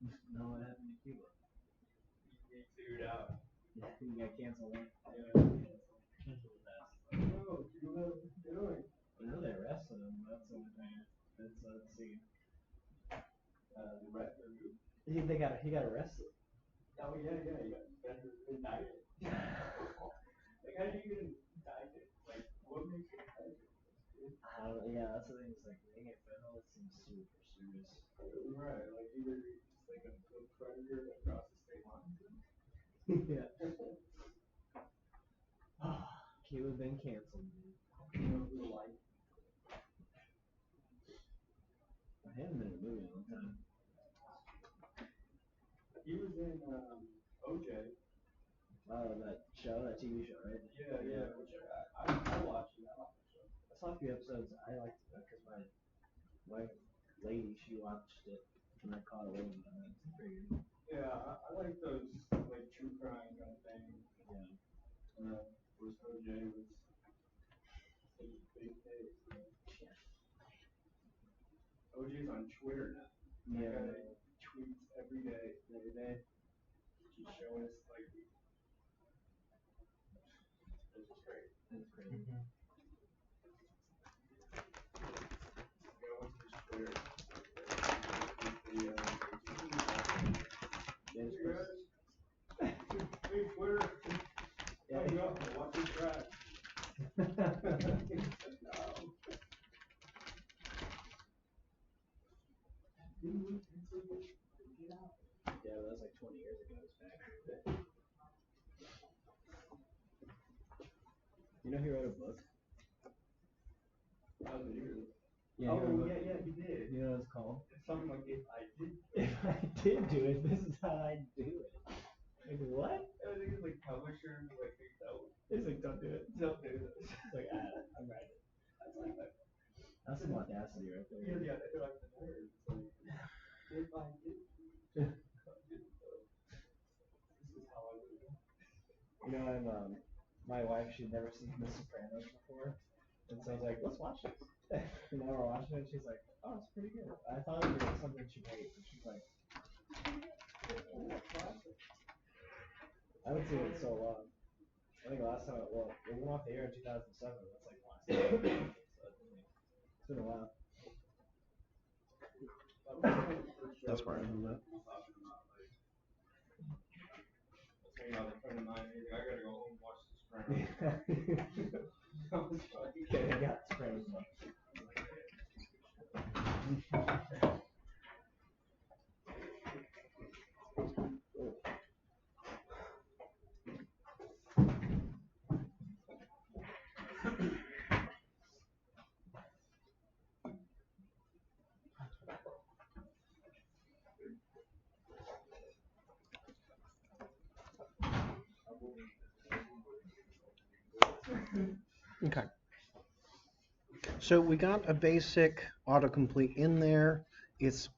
Speaker 5: No, what happened to Cuba?
Speaker 2: He figured out.
Speaker 5: Yeah, he got canceled. Cancel the test.
Speaker 2: Oh, Cuba, what are you doing?
Speaker 5: I know they arrested him. That's the only thing. Let's see. He got arrested.
Speaker 2: Oh yeah, he got indicted. Like how do you get indicted? Like what makes you indicted?
Speaker 5: I don't know. Yeah, that's the thing. It's like being a federal seems super serious.
Speaker 2: Right, like either it's like a predator that crosses state lines.
Speaker 5: Yeah. Cuba been canceled, dude. I haven't been in a movie in a long time.
Speaker 2: He was in OJ.
Speaker 5: Oh, that show, that TV show, right?
Speaker 2: Yeah. Which I watched it. I
Speaker 5: I saw a few episodes. I liked it because my wife, lady, she watched it, and I caught a little bit of it. It's pretty good.
Speaker 2: Yeah, I like those like true crime kind of thing.
Speaker 5: Yeah.
Speaker 2: Was OJ was such a big case. OJ's on Twitter now.
Speaker 5: Yeah.
Speaker 2: That guy tweets every day. Just showing us like this is great.
Speaker 5: That's crazy.
Speaker 2: Go into his Twitter. Hey Twitter. Come up and watch your trash.
Speaker 5: Yeah, that was like 20 years ago. It's back. You know he wrote a book?
Speaker 2: How did he really?
Speaker 5: Yeah,
Speaker 2: He did.
Speaker 5: You know what it's called?
Speaker 2: It's something like if I did.
Speaker 5: If I did do it, this is how I do it. Like, what?
Speaker 2: I think it's like publisher, like no.
Speaker 5: It's like, don't do it.
Speaker 2: Don't do this.
Speaker 5: It's like, I'm writing.
Speaker 2: That's like that.
Speaker 5: That's some audacity right there.
Speaker 2: Yeah, they're like the nerds. Like, if I did. This is how I would do.
Speaker 5: You know, my wife, she'd never seen The Sopranos before. And so I was like, let's watch this. And now we're watching it, and she's like, oh, it's pretty good. I thought it was something she'd hate, but she's like, I haven't seen it in so long. I think last time, it went off the air in 2007. That's like last time. So it's been a while.
Speaker 1: That's where I moved up.
Speaker 2: Hanging out with a friend of mine, I gotta go home and watch this round.
Speaker 5: Okay, I got Sopranos.
Speaker 1: Okay. So we got a basic autocomplete in there. It's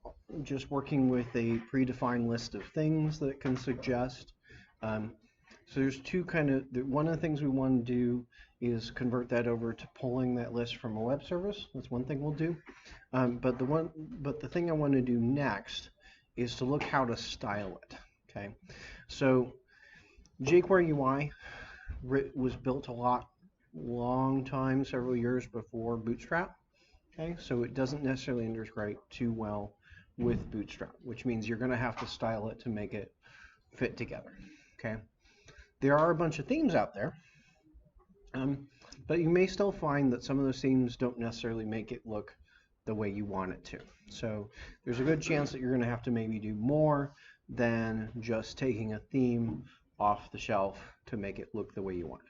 Speaker 1: just working with a predefined list of things that it can suggest. So there's two one of the things we want to do is convert that over to pulling that list from a web service. That's one thing we'll do. But the thing I want to do next is to look how to style it. Okay. So Jquery Ui was built long time, several years before Bootstrap. Okay, so it doesn't necessarily integrate too well with Bootstrap, which means you're going to have to style it to make it fit together. Okay, there are a bunch of themes out there, but you may still find that some of those themes don't necessarily make it look the way you want it to. So there's a good chance that you're going to have to maybe do more than just taking a theme off the shelf to make it look the way you want it.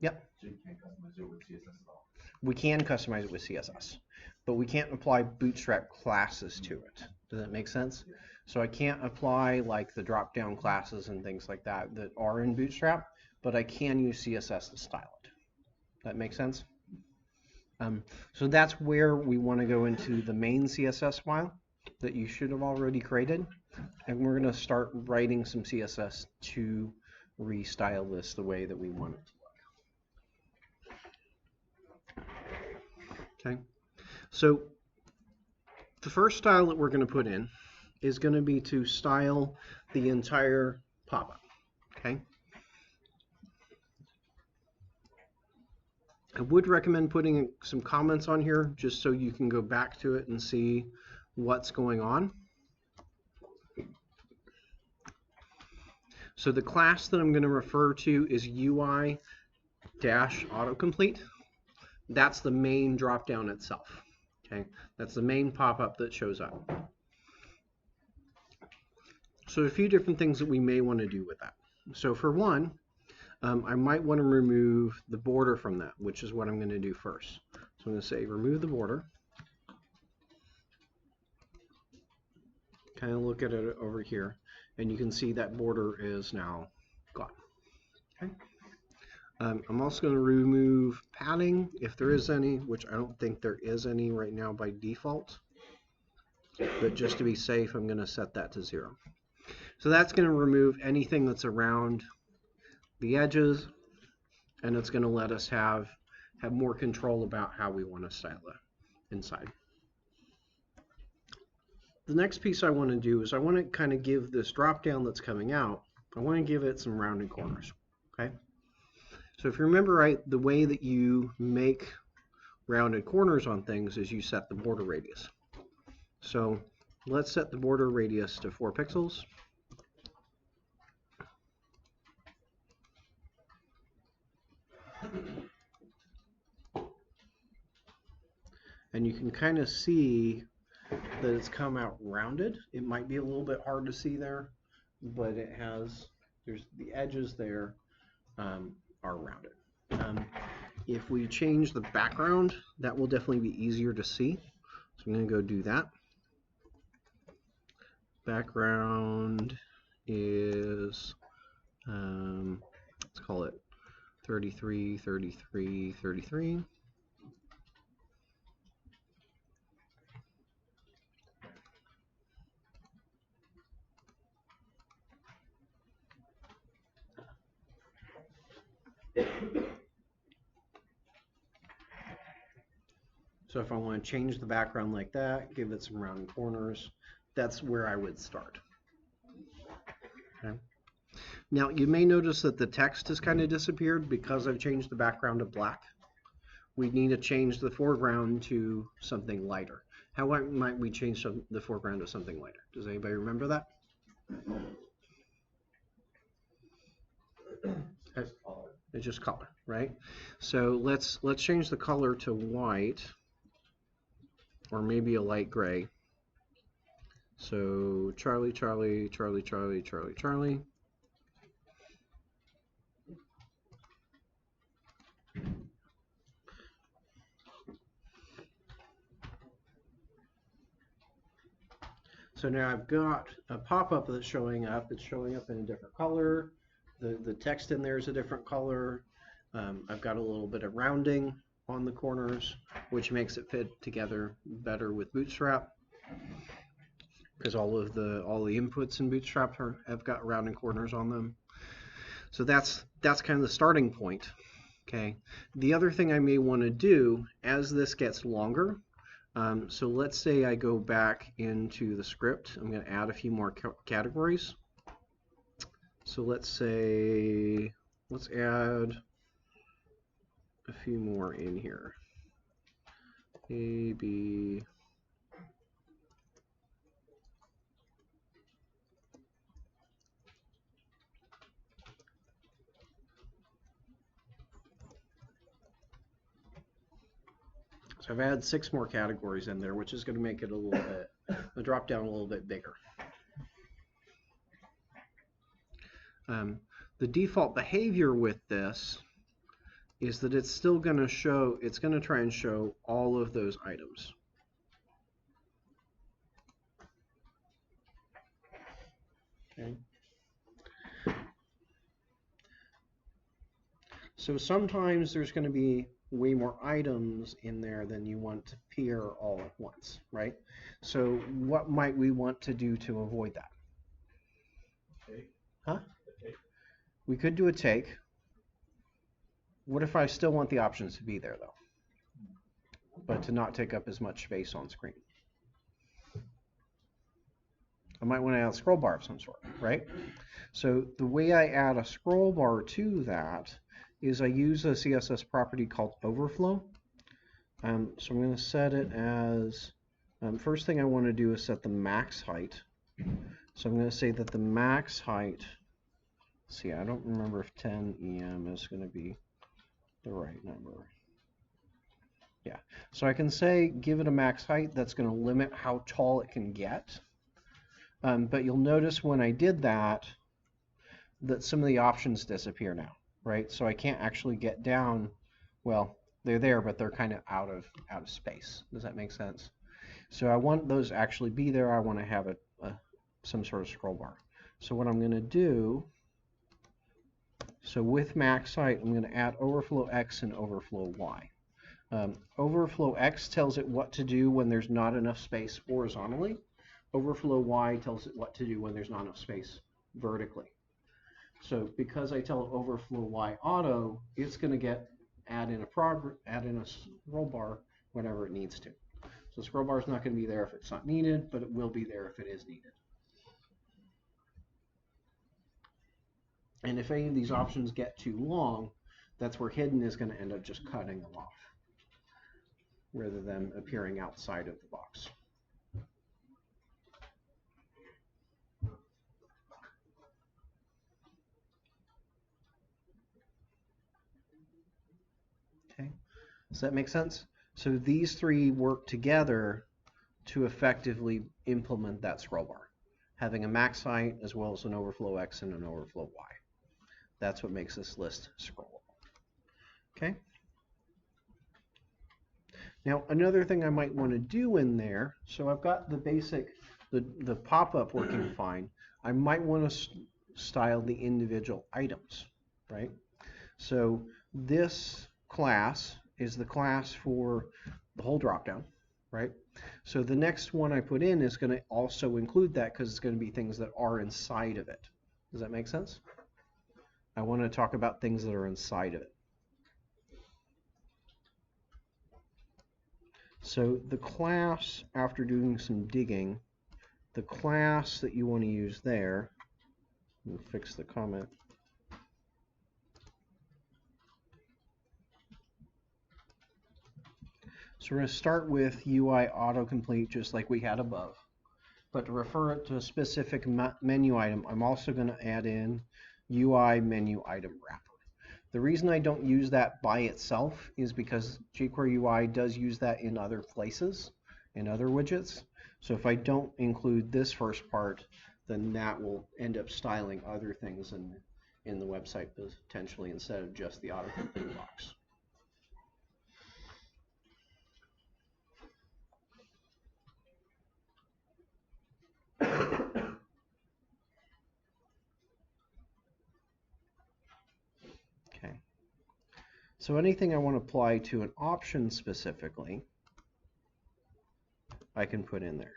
Speaker 1: Yep.
Speaker 4: So you can't customize it with CSS at all.
Speaker 1: We can customize it with CSS, but we can't apply Bootstrap classes to it. Does that make sense?
Speaker 4: Yeah.
Speaker 1: So I can't apply like the drop-down classes and things like that that are in Bootstrap, but I can use CSS to style it. That make sense? So that's where we want to go into the main CSS file that you should have already created, and we're going to start writing some CSS to restyle this the way that we want it to look. Okay, so the first style that we're going to put in is going to be to style the entire pop-up. Okay. I would recommend putting some comments on here just so you can go back to it and see what's going on. So the class that I'm going to refer to is Ui-Autocomplete. That's the main drop-down itself. Okay, that's the main pop-up that shows up. So a few different things that we may want to do with that. So for one, I might want to remove the border from that, which is what I'm going to do first. So I'm going to say remove the border. Kind of look at it over here, and you can see that border is now gone. Okay. I'm also going to remove padding if there is any, which I don't think there is any right now by default. But just to be safe, I'm going to set that to 0. So that's going to remove anything that's around the edges, and it's going to let us have more control about how we want to style it inside. The next piece I want to do is I want to kind of give this drop down that's coming out, I want to give it some rounded corners. Okay. So if you remember right, the way that you make rounded corners on things is you set the border radius. So let's set the border radius to 4 pixels. And you can kind of see that it's come out rounded. It might be a little bit hard to see there, but it has, there's the edges there are rounded. If we change the background, that will definitely be easier to see. So I'm going to go do that. Background is, let's call it 33, 33, 33. So if I want to change the background like that, give it some rounded corners, that's where I would start. Okay. Now you may notice that the text has kind of disappeared because I've changed the background to black. We need to change the foreground to something lighter. How might we change the foreground to something lighter? Does anybody remember that? It's just color, right? So let's change the color to white, or maybe a light gray. So Charlie, Charlie, Charlie, Charlie, Charlie, Charlie. So now I've got a pop-up that's showing up. It's showing up in a different color. The text in there is a different color. I've got a little bit of rounding on the corners, which makes it fit together better with Bootstrap, because all the inputs in Bootstrap have got rounded corners on them. So that's kind of the starting point. Okay. The other thing I may want to do as this gets longer. So let's say I go back into the script. I'm going to add a few more categories. So let's add a few more in here. A, B. So I've added 6 more categories in there, which is going to make it a little bit, the drop down a little bit bigger. The default behavior with this is that it's still going to show, it's going to try and show all of those items. Okay. So sometimes there's going to be way more items in there than you want to appear all at once, right? So what might we want to do to avoid that?
Speaker 5: Take.
Speaker 1: Huh? We could do a take. What if I still want the options to be there though, but to not take up as much space on screen? I might want to add a scroll bar of some sort, right? So the way I add a scroll bar to that is I use a CSS property called overflow. So I'm going to set it as, first thing I want to do is set the max height. So I'm going to say that the max height, see, I don't remember if 10 EM is going to be the right number. Yeah, so I can say give it a max height that's going to limit how tall it can get. But you'll notice when I did that some of the options disappear now, right? So I can't actually get down, well, they're there, but they're kind of out of space. Does that make sense? So I want those to actually be there. I want to have some sort of scroll bar. So what I'm going to do, so with max height, I'm going to add overflow X and overflow Y. Overflow X tells it what to do when there's not enough space horizontally. Overflow Y tells it what to do when there's not enough space vertically. So because I tell it overflow Y auto, it's going to add in a scroll bar whenever it needs to. So scroll bar is not going to be there if it's not needed, but it will be there if it is needed. And if any of these options get too long, that's where hidden is going to end up just cutting them off rather than appearing outside of the box. Okay, does that make sense? So these three work together to effectively implement that scroll bar, having a max height as well as an overflow X and an overflow Y. That's what makes this list scrollable. Okay. Now another thing I might want to do in there, so I've got the basic, the pop-up working fine. I might want to style the individual items, right? So this class is the class for the whole dropdown, right? So the next one I put in is going to also include that because it's going to be things that are inside of it. Does that make sense? I want to talk about things that are inside of it. So the class, after doing some digging, the class that you want to use there, we'll fix the comment. So we're going to start with Ui-Autocomplete just like we had above. But to refer it to a specific menu item, I'm also going to add in UI menu item wrapper. The reason I don't use that by itself is because Jquery Ui does use that in other places, in other widgets. So if I don't include this first part, then that will end up styling other things in the website potentially instead of just the autocomplete box. Okay. So anything I want to apply to an option specifically, I can put in there.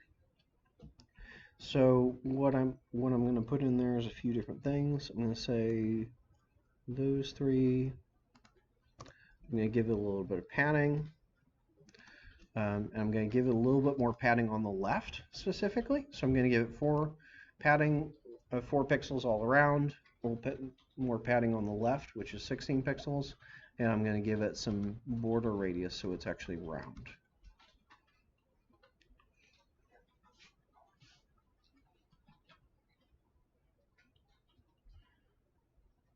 Speaker 1: So what I'm going to put in there is a few different things. I'm going to say those three. I'm going to give it a little bit of padding. And I'm going to give it a little bit more padding on the left specifically. So I'm going to give it 4 pixels all around, a little bit more padding on the left, which is 16 pixels. And I'm going to give it some border radius so it's actually round.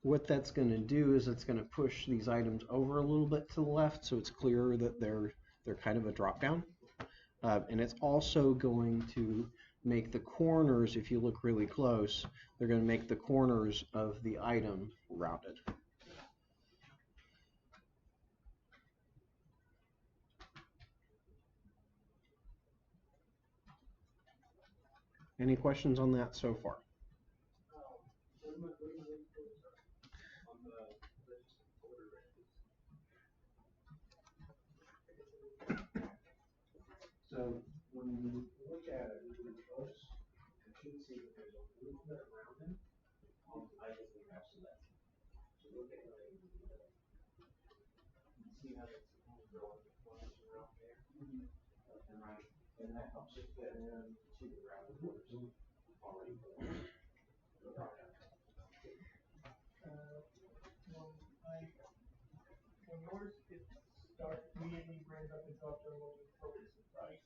Speaker 1: What that's going to do is it's going to push these items over a little bit to the left so it's clearer that they're kind of a drop down. And it's also going to make the corners, if you look really close, they're going to make the corners of the item rounded. Any questions on that so far? So when you look at it really close, you should see that there's a little bit of rounding on the items we have selected. So look at it. You see how it's going around there? And that helps it fit in to the rounded corners.
Speaker 3: already.
Speaker 2: When yours it immediately brings up the drop down mode and focuses, right?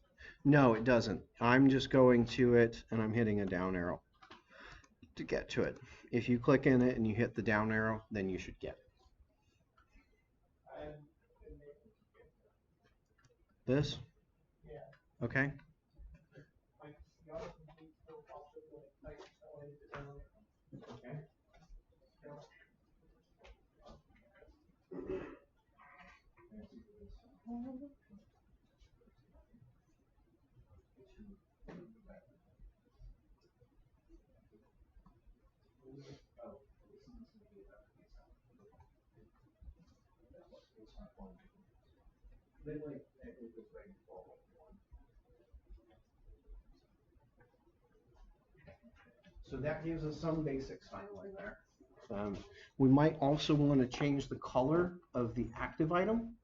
Speaker 1: No, it doesn't. I'm just going to it and I'm hitting a down arrow to get to it. If you click in it and you hit the down arrow, then you should get it. This?
Speaker 2: Yeah.
Speaker 1: Okay.
Speaker 2: Like the autocomplete still pops up when it types, so I hit the down arrow.
Speaker 1: Okay. So that gives us some basic styling there. We might also want to change the color of the active item.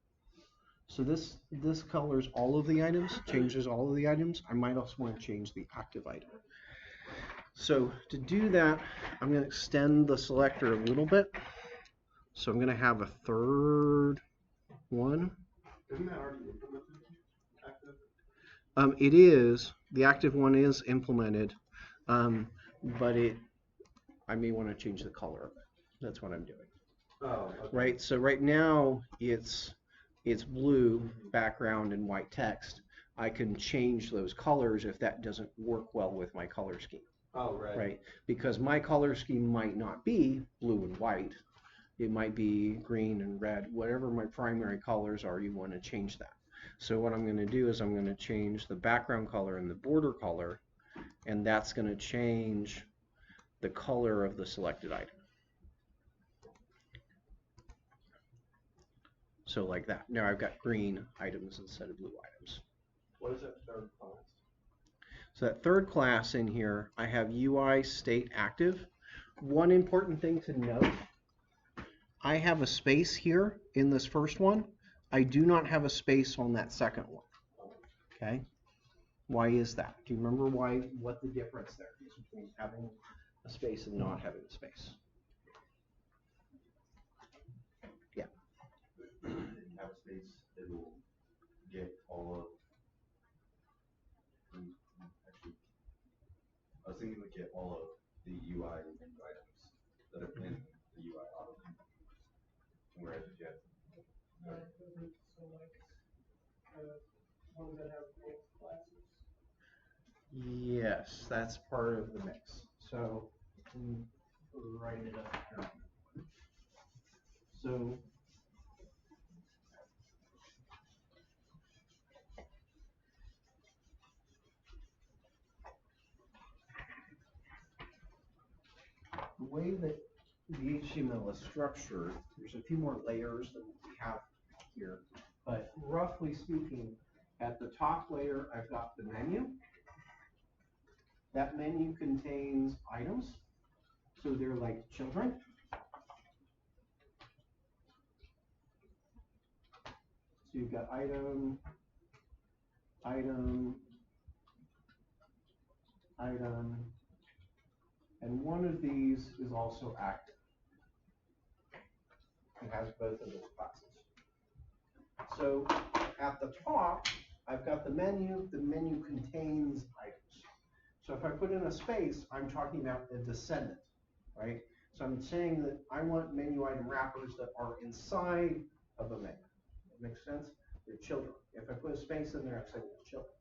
Speaker 1: So this colors all of the items, changes all of the items. I might also want to change the active item. So to do that, I'm going to extend the selector a little bit. So I'm going to have a third one.
Speaker 4: Isn't that already implemented? Active?
Speaker 1: It is. The active one is implemented, but I may want to change the color of it. That's what I'm doing.
Speaker 4: Oh, okay.
Speaker 1: Right. So right now it's blue background and white text. I can change those colors if that doesn't work well with my color scheme.
Speaker 4: Oh, right.
Speaker 1: Right. Because my color scheme might not be blue and white. It might be green and red. Whatever my primary colors are, you want to change that. So what I'm going to do is I'm going to change the background color and the border color, and that's going to change the color of the selected item. So like that. Now I've got green items instead of blue items.
Speaker 4: What is that third class?
Speaker 1: So that third class in here, I have UI state active. One important thing to note, I have a space here in this first one. I do not have a space on that second one. Okay? Why is that? Do you remember what the difference there is between having a space and not having a space? Yeah.
Speaker 4: Have a space, it will get all of. Actually, I was thinking to get all of the UI menu items that are in the UI autocomplete. Whereas if you have
Speaker 2: So like, ones that have both classes.
Speaker 1: Yes, that's part of the mix. So write it up here. So the way that the HTML is structured, there's a few more layers than we have here, but roughly speaking, at the top layer, I've got the menu. That menu contains items, so they're like children. So you've got item, item, item, and one of these is also active. It has both of those classes. So at the top, I've got the menu contains items. So if I put in a space, I'm talking about a descendant, right? So I'm saying that I want menu item wrappers that are inside of a menu. That makes sense? They're children. If I put a space in there, I'm saying they're children.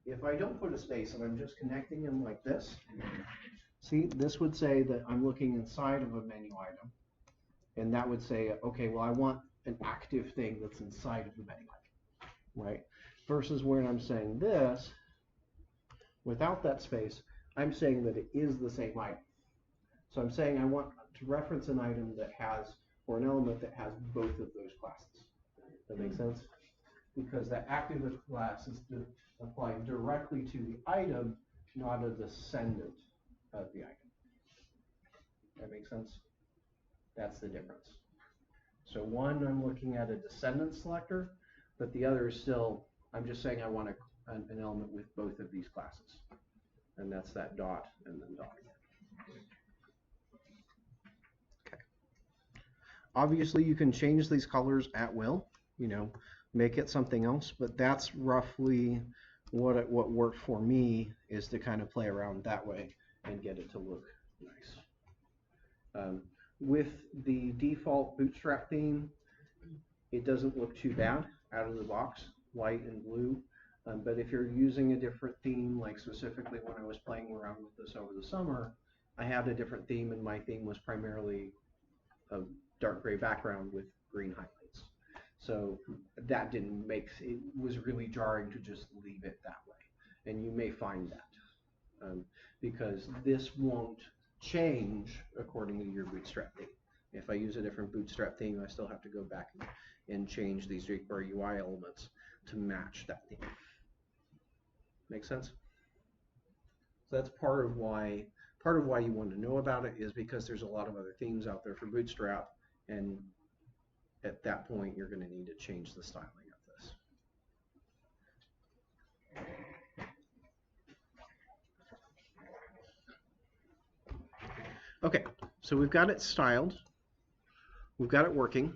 Speaker 1: If I don't put a space and I'm just connecting them like this, see, this would say that I'm looking inside of a menu item. And that would say, okay, well, I want an active thing that's inside of the menu item, right? Versus when I'm saying this, without that space, I'm saying that it is the same item. So I'm saying I want to reference an item that has, or an element that has both of those classes. That makes sense? Because that active class is applied directly to the item, not a descendant of the item. That makes sense? That's the difference. So one, I'm looking at a descendant selector, but the other is still, I'm just saying I want an element with both of these classes. and that's that dot and then dot. Okay. Obviously, you can change these colors at will, you know, make it something else, but that's roughly what worked for me, is to kind of play around that way and get it to look nice. With the default Bootstrap theme, it doesn't look too bad out of the box, white and blue. But if you're using a different theme, like specifically when I was playing around with this over the summer, I had a different theme, and my theme was primarily a dark gray background with green highlights. So that didn't make, it was really jarring to just leave it that way. And you may find that because this won't change according to your Bootstrap theme. If I use a different Bootstrap theme, I still have to go back and change these Jquery Ui elements to match that theme. Make sense? So that's part of why you want to know about it, is because there's a lot of other themes out there for Bootstrap, and at that point you're going to need to change the styling of this. Okay, so we've got it styled. We've got it working.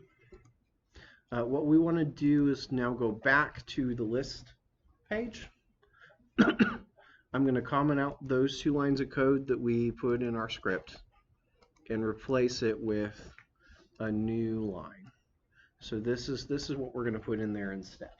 Speaker 1: What we want to do is now go back to the list page. I'm going to comment out those 2 lines of code that we put in our script and replace it with a new line. So this is what we're going to put in there instead.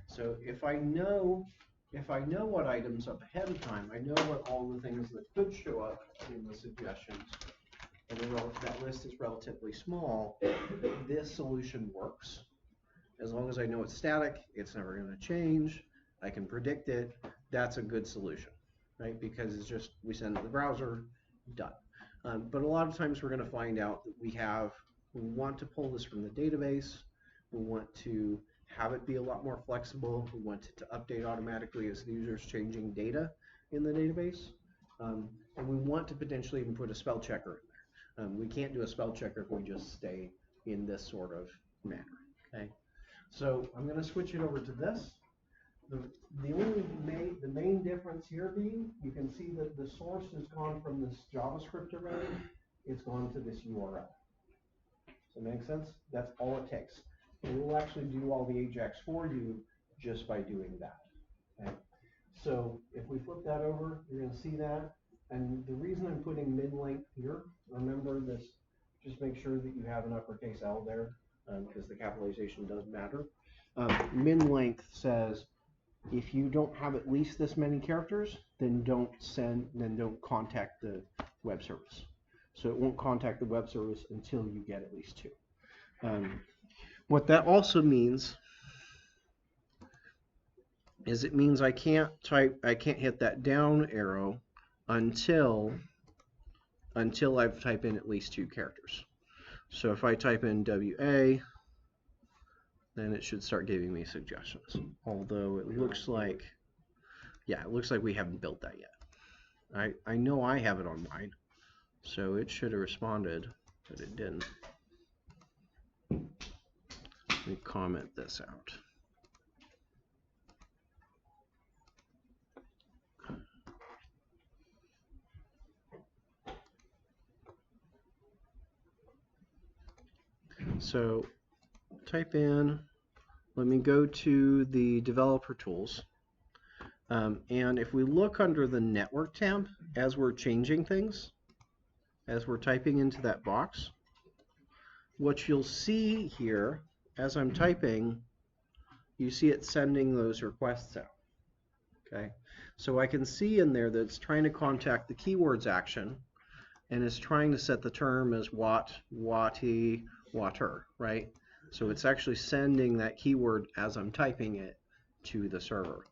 Speaker 1: So if I know what items up ahead of time, I know what all the things that could show up in the suggestions, and that list is relatively small, this solution works. As long as I know it's static, it's never going to change, I can predict it, that's a good solution, right? Because it's just, we send it to the browser, done. But a lot of times we're going to find out that we want to pull this from the database, we want to have it be a lot more flexible, we want it to update automatically as the user's changing data in the database, and we want to potentially even put a spell checker in there. We can't do a spell checker if we just stay in this sort of manner, okay? So I'm going to switch it over to this. The main difference here being, you can see that the source has gone from this JavaScript array, it's gone to this URL. Does that make sense? That's all it takes. It will actually do all the Ajax for you just by doing that. Okay? So if we flip that over, you're going to see that. And the reason I'm putting mid-length here, remember this, just make sure that you have an uppercase L there, because the capitalization does matter. Min-length says, if you don't have at least this many characters, then don't contact the web service. So it won't contact the web service until you get at least 2. What that also means is it means I can't hit that down arrow until I've typed in at least 2 characters. So if I type in WA, then it should start giving me suggestions. Although it looks like, yeah, it looks like we haven't built that yet. I know I have it on mine, so it should have responded, but it didn't. Let me comment this out. So type in, let me go to the developer tools. And if we look under the network tab, as we're changing things, as we're typing into that box, what you'll see here, as I'm typing, you see it sending those requests out. Okay, so I can see in there that it's trying to contact the keywords action, and it's trying to set the term as watt, watty, water, right? So it's actually sending that keyword as I'm typing it to the server.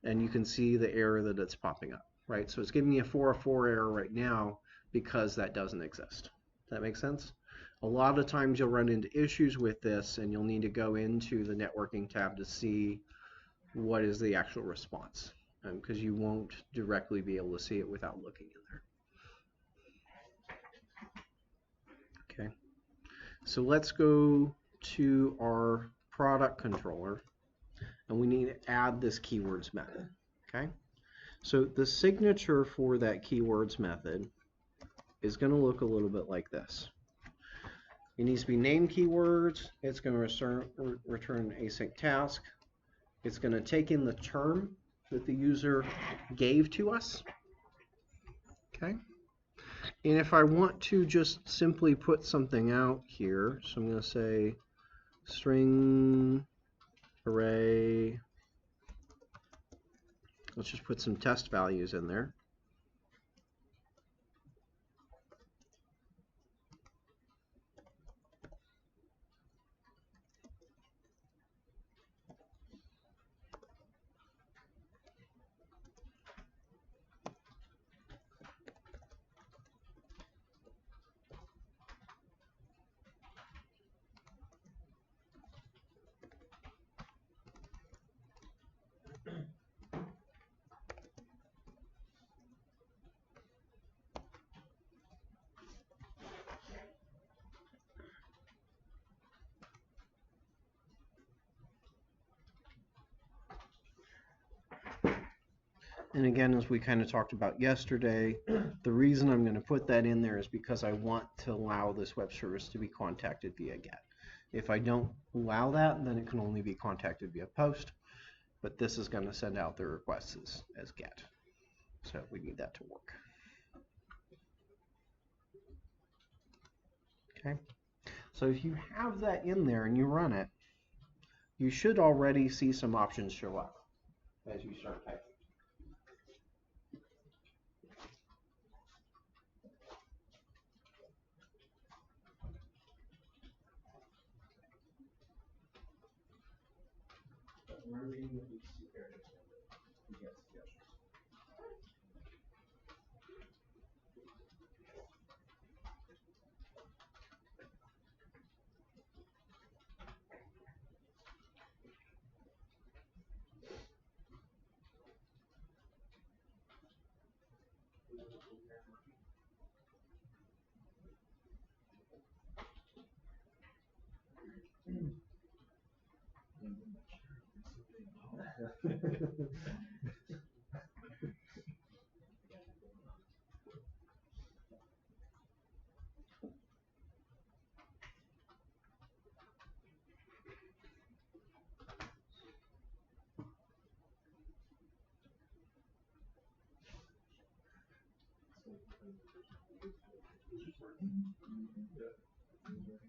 Speaker 1: And you can see the error that it's popping up, right? So it's giving me a 404 error right now because that doesn't exist. Does that make sense? A lot of times you'll run into issues with this, and you'll need to go into the networking tab to see what is the actual response, because you won't directly be able to see it without looking in there. Okay, so let's go to our product controller, and we need to add this keywords method. Okay, so the signature for that keywords method is going to look a little bit like this. It needs to be named keywords. It's going to return async task. It's going to take in the term that the user gave to us. Okay. And if I want to just simply put something out here, so I'm going to say string array. Let's just put some test values in there. And again, as we kind of talked about yesterday, the reason I'm going to put that in there is because I want to allow this web service to be contacted via GET. If I don't allow that, then it can only be contacted via POST, but this is going to send out the requests as GET. So we need that to work. Okay. So if you have that in there and you run it, you should already see some options show up as you start typing.
Speaker 5: We're reading the these two characters and we get suggestions.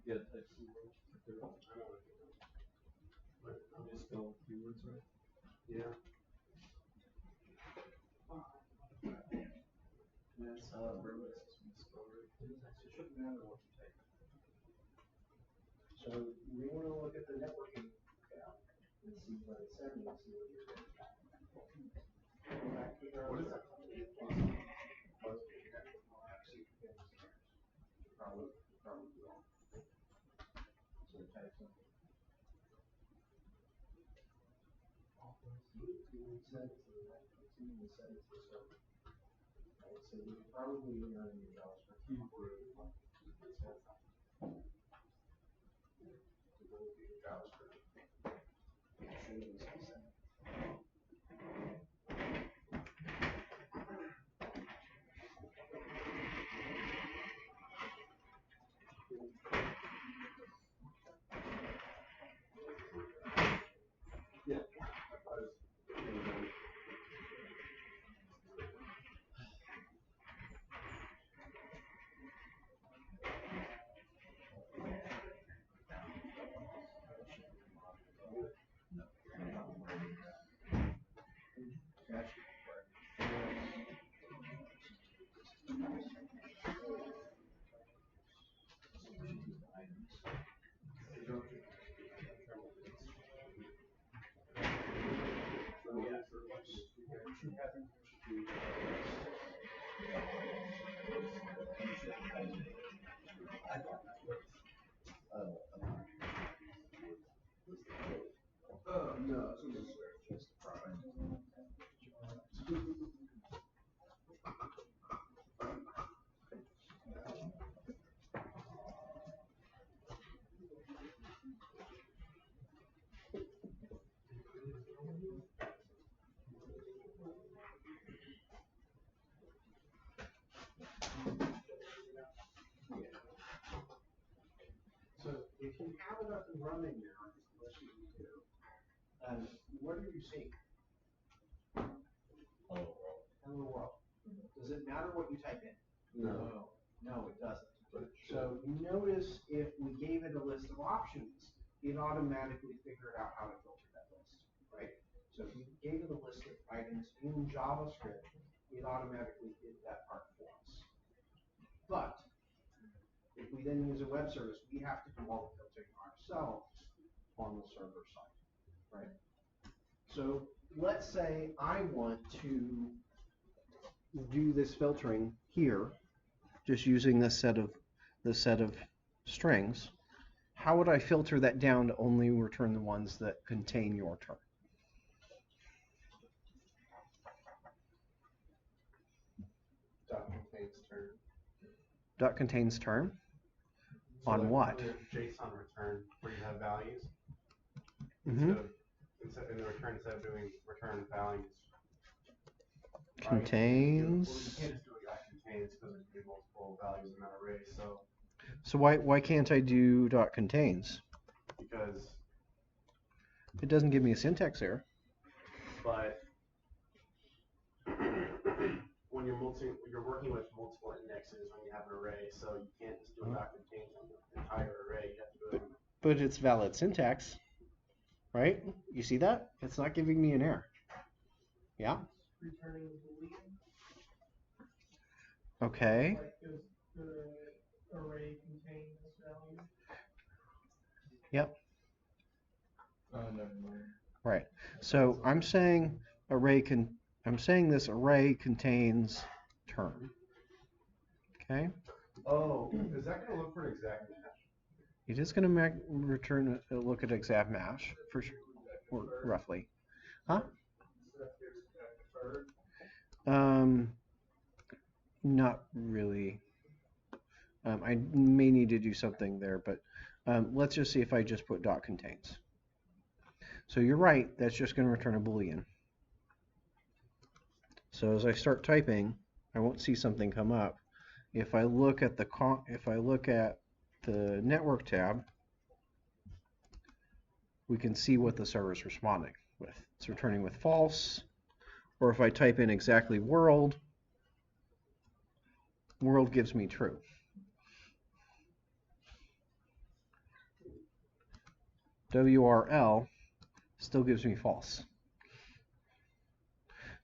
Speaker 2: Yeah, type keywords. Just spell keywords right.
Speaker 3: Yeah.
Speaker 5: That's verbose is when you spell right. It shouldn't matter what you type.
Speaker 1: So we want to look at the networking tab and see what it's sending and see what you're getting back.
Speaker 4: What is that?
Speaker 3: Probably wrong.
Speaker 5: So type something.
Speaker 1: So you probably run your JavaScript.
Speaker 3: No, it's just a product. So if you have it up and running now, what should you do? What are you seeing?
Speaker 4: Hello world.
Speaker 3: Hello world. Does it matter what you type in?
Speaker 4: No.
Speaker 3: No, it doesn't.
Speaker 4: But
Speaker 3: So you notice if we gave it a list of options, it automatically figured out how to filter that list, right? So if we gave it a list of items in JavaScript, it automatically did that part for us. But if we then use a web service, we have to do all the filtering ourselves on the server side, right? So let's say I want to do this filtering here, just using this set of strings. How would I filter that down to only return the ones that contain your term? Dot contains term.
Speaker 1: Dot contains term?
Speaker 3: So
Speaker 1: On
Speaker 3: like
Speaker 1: what?
Speaker 3: JSON return where you have values.
Speaker 1: Mm-hmm.
Speaker 3: Instead in the return, instead of doing return values.
Speaker 1: Contains.
Speaker 3: Well, you can't just do it dot contains because there can be multiple values in that array.
Speaker 1: So why can't I do dot contains?
Speaker 3: Because
Speaker 1: It doesn't give me a syntax error.
Speaker 3: but when you're working with multiple indexes when you have an array, so you can't just do a dot contains on the entire array. You have to do it.
Speaker 1: But it's valid syntax, right? You see that? It's not giving me an error. Yeah?
Speaker 2: Returning Boolean.
Speaker 1: Okay.
Speaker 2: Like, does the array contain this value?
Speaker 1: Yep.
Speaker 5: Oh, never mind.
Speaker 1: Right. So I'm saying this array contains term. Okay?
Speaker 3: Oh, is that going to look for an exact match?
Speaker 1: It is going to return a look at exact match for sure, or roughly. Huh? Not really. I may need to do something there, but let's just see if I just put dot contains. So you're right, that's just going to return a Boolean. So as I start typing, I won't see something come up. If I look at the network tab, we can see what the server is responding with. It's returning with false, or if I type in exactly world gives me true. WRL still gives me false.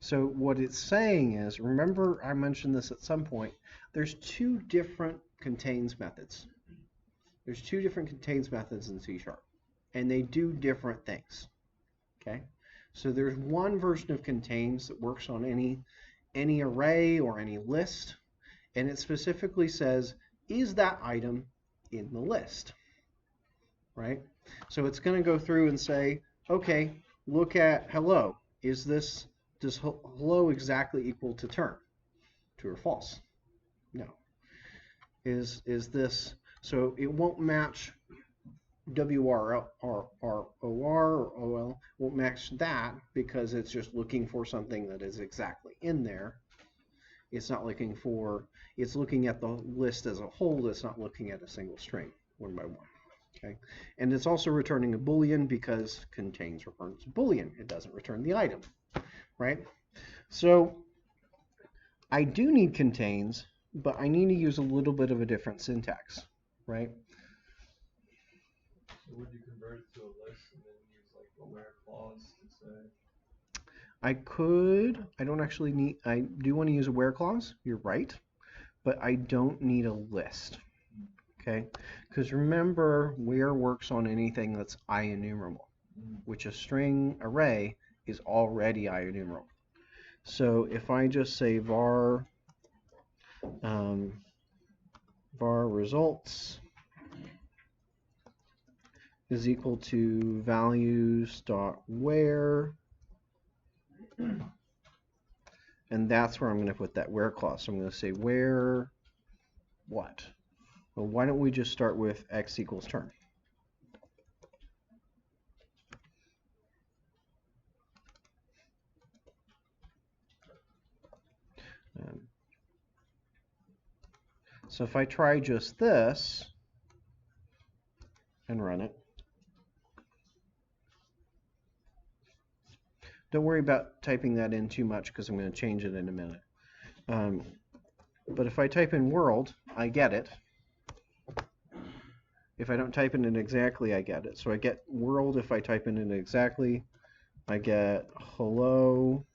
Speaker 1: So what it's saying is, remember I mentioned this at some point, there's two different contains methods. There's two different contains methods in C#, and they do different things. Okay? So there's one version of contains that works on any array or any list, and it specifically says, is that item in the list? Right? So it's going to go through and say, okay, look at hello. Does hello exactly equal to term? True or false? No. Is this, so it won't match WRL or OR or OL, won't match that because it's just looking for something that is exactly in there. It's not looking for, it's looking at the list as a whole, it's not looking at a single string one by one. Okay, and it's also returning a Boolean because contains returns a Boolean. It doesn't return the item, right? So I do need contains, but I need to use a little bit of a different syntax, right?
Speaker 5: So would you convert it to a list and then use like a where clause to say?
Speaker 1: I could. I don't actually need. I do want to use a where clause. You're right, but I don't need a list. Okay, because remember, where works on anything that's IEnumerable, which a string array is already IEnumerable. So if I just say var var results is equal to values dot where, and that's where I'm going to put that where clause. So I'm going to say where what? Well, why don't we just start with x equals term? So if I try just this and run it, don't worry about typing that in too much because I'm going to change it in a minute. But if I type in world, I get it. If I don't type it in exactly, I get it. So I get world if I type it in exactly. I get hello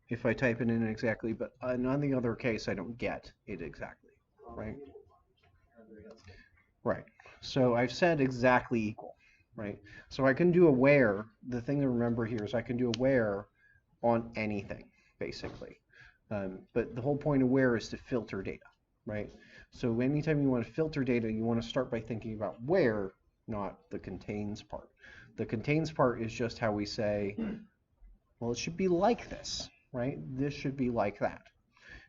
Speaker 1: if I type it in exactly, but on the other case, I don't get it exactly, right? Right. So I've said exactly equal, right? So I can do a where. The thing to remember here is I can do a where on anything, basically. But the whole point of where is to filter data, right? So anytime you want to filter data, you want to start by thinking about where, not the contains part. The contains part is just how we say, well, it should be like this, right? This should be like that.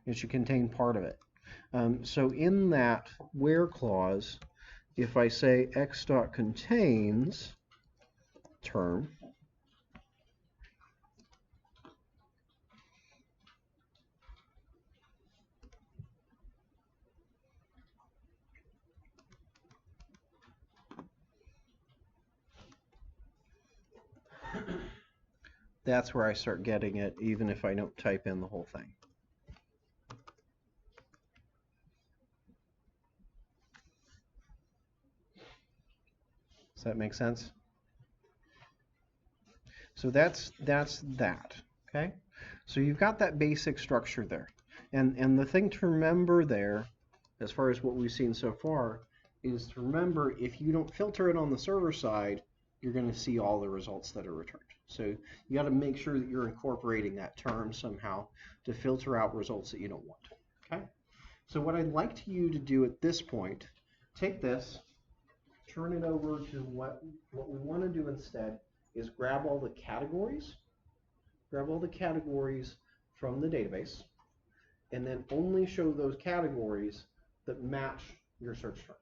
Speaker 1: It should contain part of it. So in that where clause, if I say x dot contains term, that's where I start getting it, even if I don't type in the whole thing. Does that make sense? So that's that, okay? So you've got that basic structure there. And the thing to remember there, as far as what we've seen so far, is to remember if you don't filter it on the server side, you're going to see all the results that are returned. So you got to make sure that you're incorporating that term somehow to filter out results that you don't want, okay? So what I'd like you to do at this point, take this, turn it over to what we want to do instead is grab all the categories from the database, and then only show those categories that match your search term.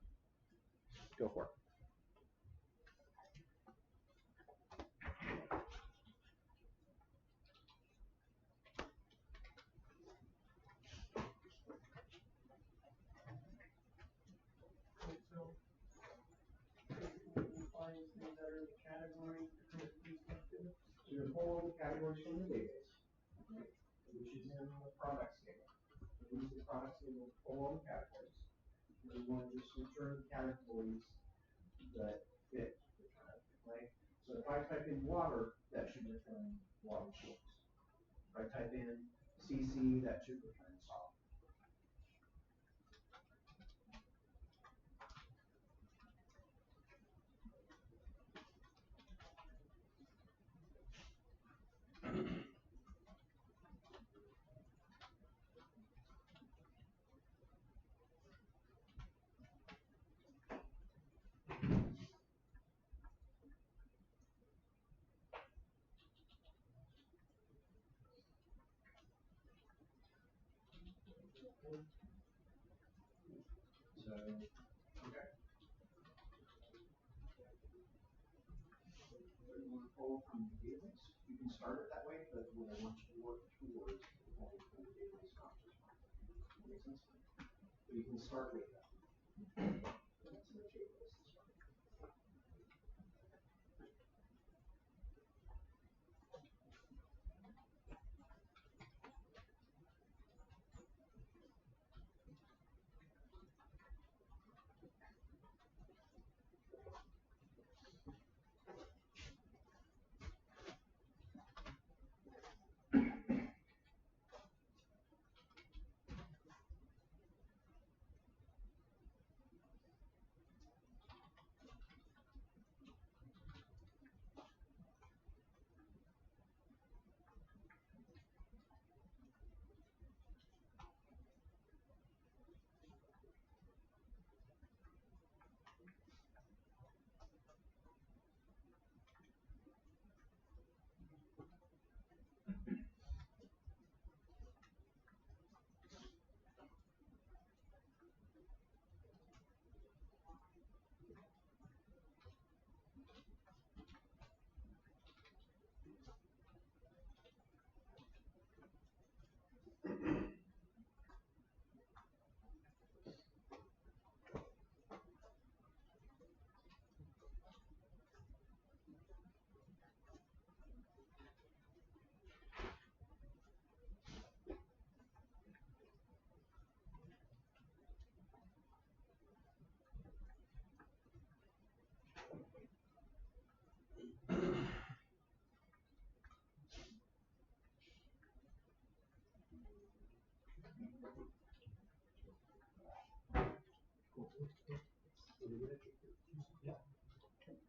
Speaker 1: Go for it. So you're pulling the categories from the database, which is in the products table. So use the products table to pull all the categories. And you want to just return categories that fit the term, right? So if I type in water, that should return water source. If I type in CC, that should return solid. So, okay. So you want to pull from the database. You can start it that way, but what I want you to work towards is pulling from the database, not just one. Make sense? But you can start with that. That's an okay place to start.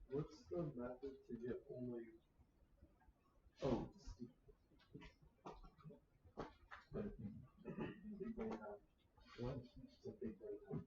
Speaker 2: What's the method to get only? Oh, but big brain have what? It's a big brain have.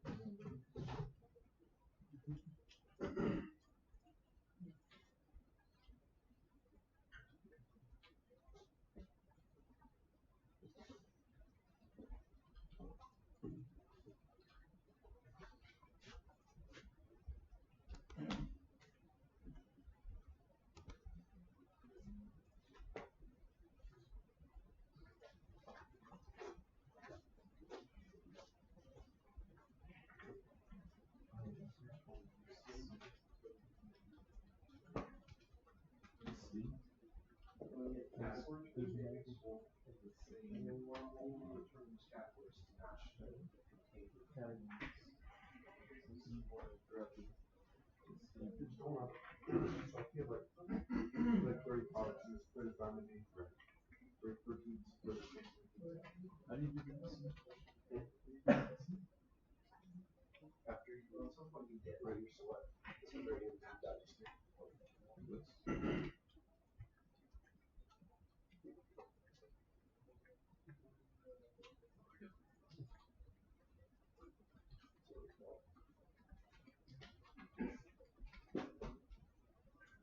Speaker 2: There's multiple of the same. And then one only returns catalyst to match the container. This is more directed. It's going up. I feel like very positive, very family, very proteins, very I need to do this. After you run something, you get ready, so what? This is very important.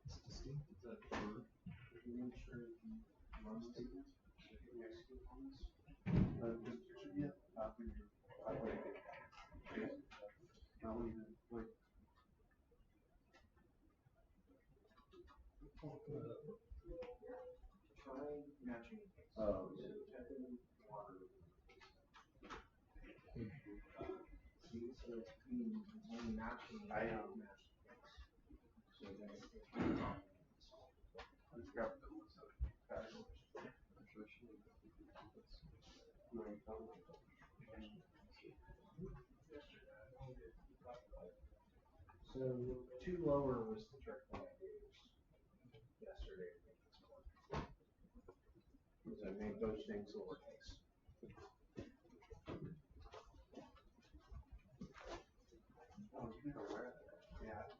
Speaker 2: It's distinct, is that true? If you make sure you run statement, if you execute on this, it should be after you not even like try matching things. Oh, yeah. Type in water. See, so it's being only matching. I matching things. So then it's let's grab the list of categories. So two lower was the trick that I used yesterday to make this work. Because I made those things lowercase. Oh, you know where? Yeah.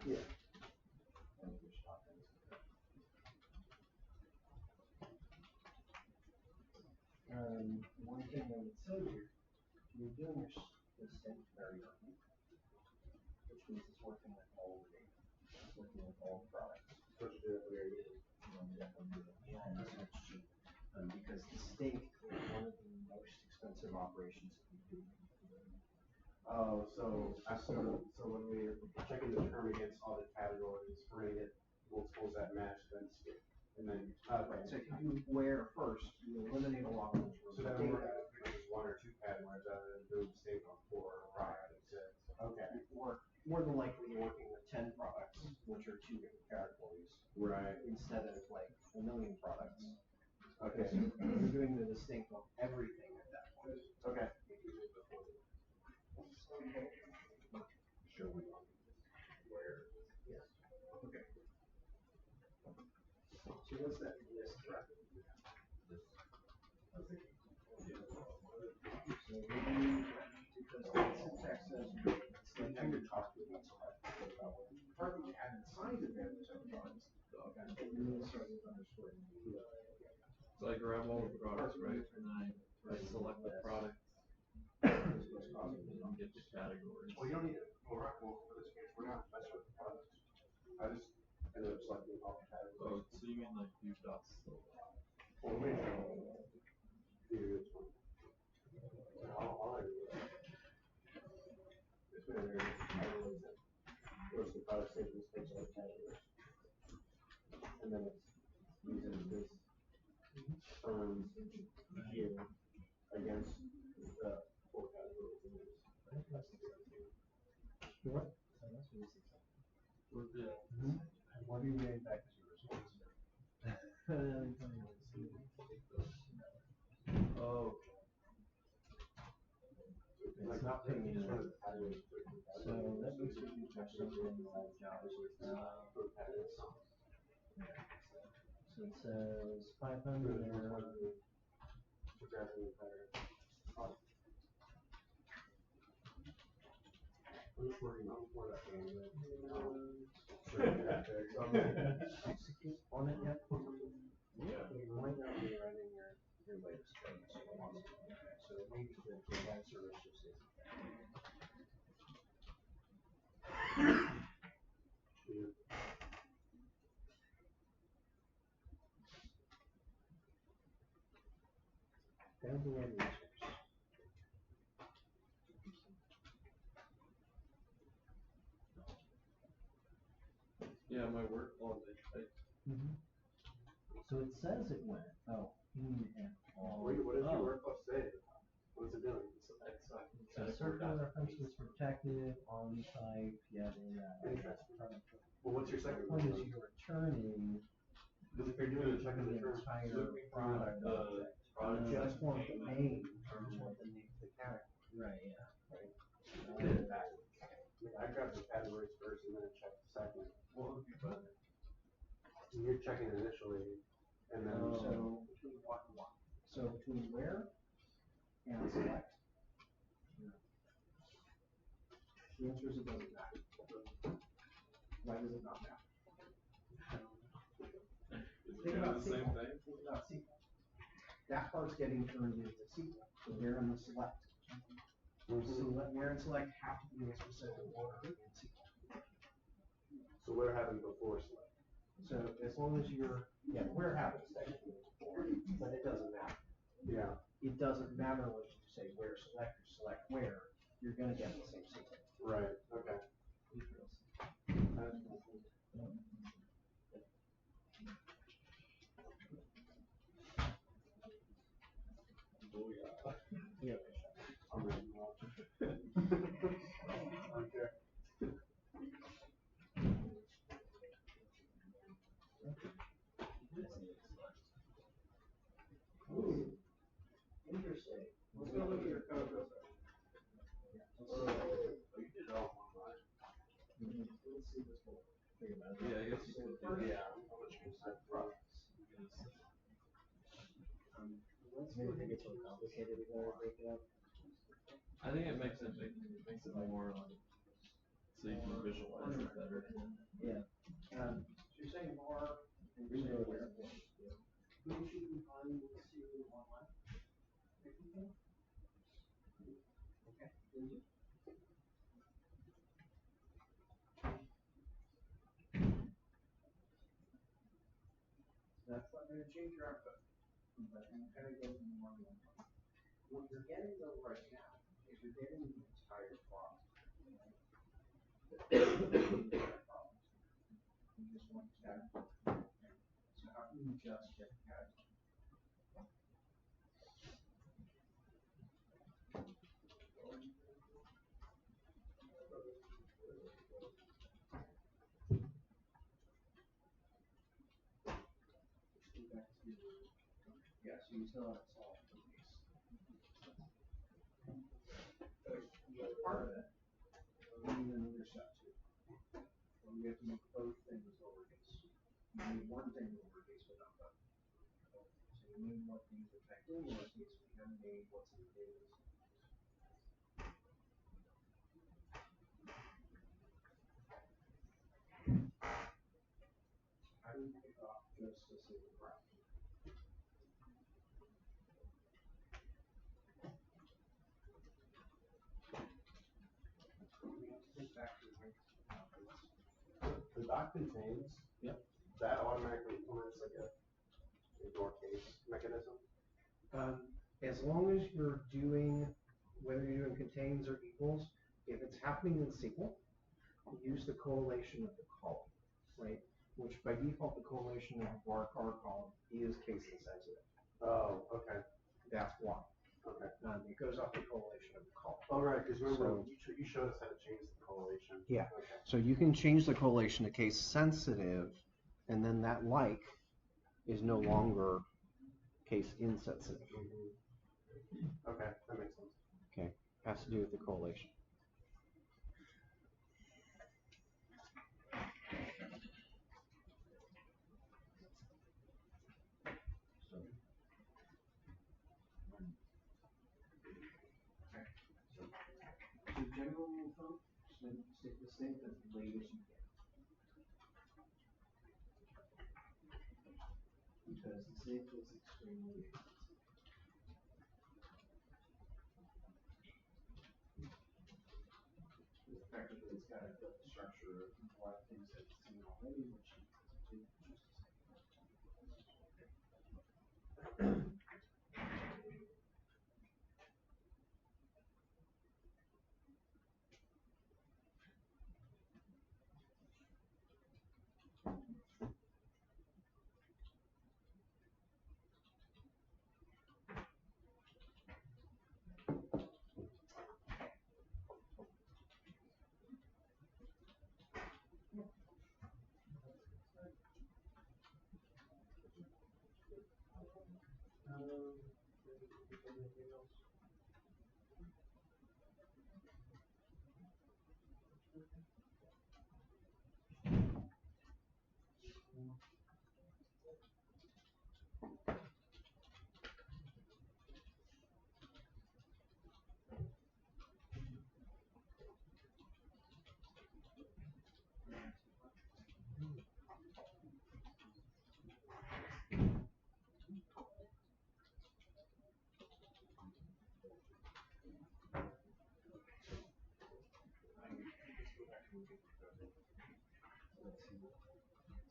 Speaker 2: Yeah. One thing I would say here, you're doing this thing very early, which means it's working with all the data, it's working with all the products. What you do at the very end, yeah, and this is cheap, because the stake is one of the most expensive operations that we do. Oh, so when we're checking the term against all the categories, running it multiples that match, then stick. And then, right, so if you do where first, you eliminate a lot of those. So then we're doing one or two categories rather than doing stake on 4 or 5 or 6. Okay. Or more than likely you're working with 10 products, which are 2 different categories. Right. Instead of like a million products. Okay. So you're doing the distinct on everything at that point. Okay. Show me where. Yes. Okay. So what's that list bracket? So because the syntax says it's like how you're talking about part which had inside of it was everybody's. And then started underscoring.
Speaker 6: So I grab all of the products, right? And then I select the product and get the categories.
Speaker 3: Well, you don't need it. Well, for this case, we're not messing with the products. I just ended up selecting all the categories.
Speaker 6: Oh, so you mean like use dots?
Speaker 3: Well, wait. Here, this one. All I do is it's been there. Goes to the product statement, takes all the categories. And then it's using
Speaker 2: terms here against the four categories in this.
Speaker 5: What? So that's really successful.
Speaker 2: And what are you getting back as your response?
Speaker 5: Oh.
Speaker 2: Like not putting each one of the categories.
Speaker 5: So that makes you do something like JavaScript. So it says 500 there.
Speaker 2: I'm just working on for that game.
Speaker 5: Execute on it yet?
Speaker 2: Yeah. You might not be running your latest thing. So maybe the web service just isn't there.
Speaker 5: Down to web resource.
Speaker 6: Yeah, my work log,
Speaker 5: So it says it went. Oh, you mean it.
Speaker 2: Wait, what does your workflow say? What's it doing?
Speaker 5: So circular reference was protected on site, yada yada.
Speaker 2: Interesting. Well, what's your second
Speaker 5: What
Speaker 2: one?
Speaker 5: is you returning
Speaker 2: Because if you're doing a check
Speaker 5: the
Speaker 2: in the terms,
Speaker 5: entire product object? You just want the name, you just want the name of the category. Right, yeah.
Speaker 2: right? Did it backwards. I grabbed the categories first and then I checked the second.
Speaker 6: what would be better?
Speaker 2: You're checking initially, and then
Speaker 5: So between what and what? So between where and select? The answer is it doesn't matter. Why does it not matter?
Speaker 6: Is it
Speaker 5: Think
Speaker 6: doing
Speaker 5: about
Speaker 6: the same
Speaker 5: SQL.
Speaker 6: thing?
Speaker 5: Think about SQL. That part's getting turned into SQL. So where in the select? Select, where and select have to be in a specific order in SQL.
Speaker 2: so where happened before select?
Speaker 5: So as long as you're, yeah, where happens technically before, but it doesn't matter.
Speaker 2: Yeah.
Speaker 5: It doesn't matter whether you say where select or select where, you're gonna get the same SQL.
Speaker 2: Right. Okay.
Speaker 5: Yeah.
Speaker 2: I'm ready to watch. Okay.
Speaker 5: Ooh, interesting. Let's go look at your code real quick.
Speaker 2: You did it all online.
Speaker 5: Let's see this one. Think about it.
Speaker 6: Yeah, I guess you could do
Speaker 2: Yeah. How much you said products?
Speaker 5: Maybe think it's more complicated if I break it up.
Speaker 6: I think it makes it more like, so you can visualize it better.
Speaker 5: Yeah.
Speaker 1: So you're saying bar, and you're saying where? Who should you find this to online? Okay. That's not going to change your output. But I'm kind of getting more and more. What you're getting though right now is you're getting the entire problem. You just want category. So how can you just get category? Yeah, so you still have to solve the case. But part of it, we need another step too. We have to make both things lowercase. You need one thing lowercase, but not both. So you need what things affect in lowercase, we haven't made what's in the database. How do you pick off just a single graph? We have to think back to the
Speaker 2: The doc contains.
Speaker 5: Yep.
Speaker 2: That automatically implements like a ignore case mechanism.
Speaker 1: As long as you're doing, whether you're doing contains or equals, if it's happening in SQL, use the correlation of the column, right? Which by default, the correlation of the var column is case insensitive.
Speaker 3: Oh, okay,
Speaker 2: That's why.
Speaker 3: okay.
Speaker 2: It goes off the correlation of the call.
Speaker 3: All right, because remember,
Speaker 1: So-
Speaker 3: you showed us how to change the correlation.
Speaker 2: Yeah.
Speaker 3: Okay.
Speaker 1: So you can change the correlation to case sensitive, and then that like is no longer case insensitive.
Speaker 3: Okay, that makes sense.
Speaker 1: Okay, has to do with the correlation.
Speaker 2: So general info, stick the same as the latest you get. Because the safe is extremely expensive. Effectively, it's got a built structure of a lot of things that it's seen already, which is just anything else? Let's see.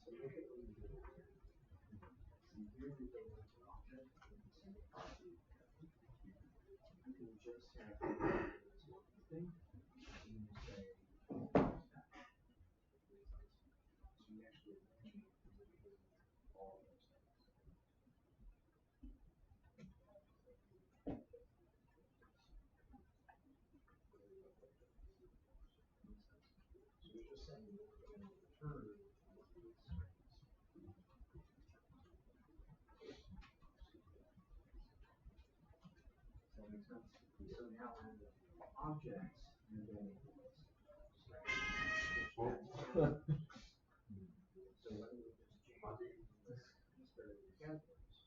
Speaker 2: So look at what we did here. So here we go with an object and the same property. You can just have this one thing, and you say, that. So you actually eliminate all of those things. So you're just saying what we're going to return these strings. Does that make sense? So now in the objects, you're getting this strings. So let me just change this instead of the categories.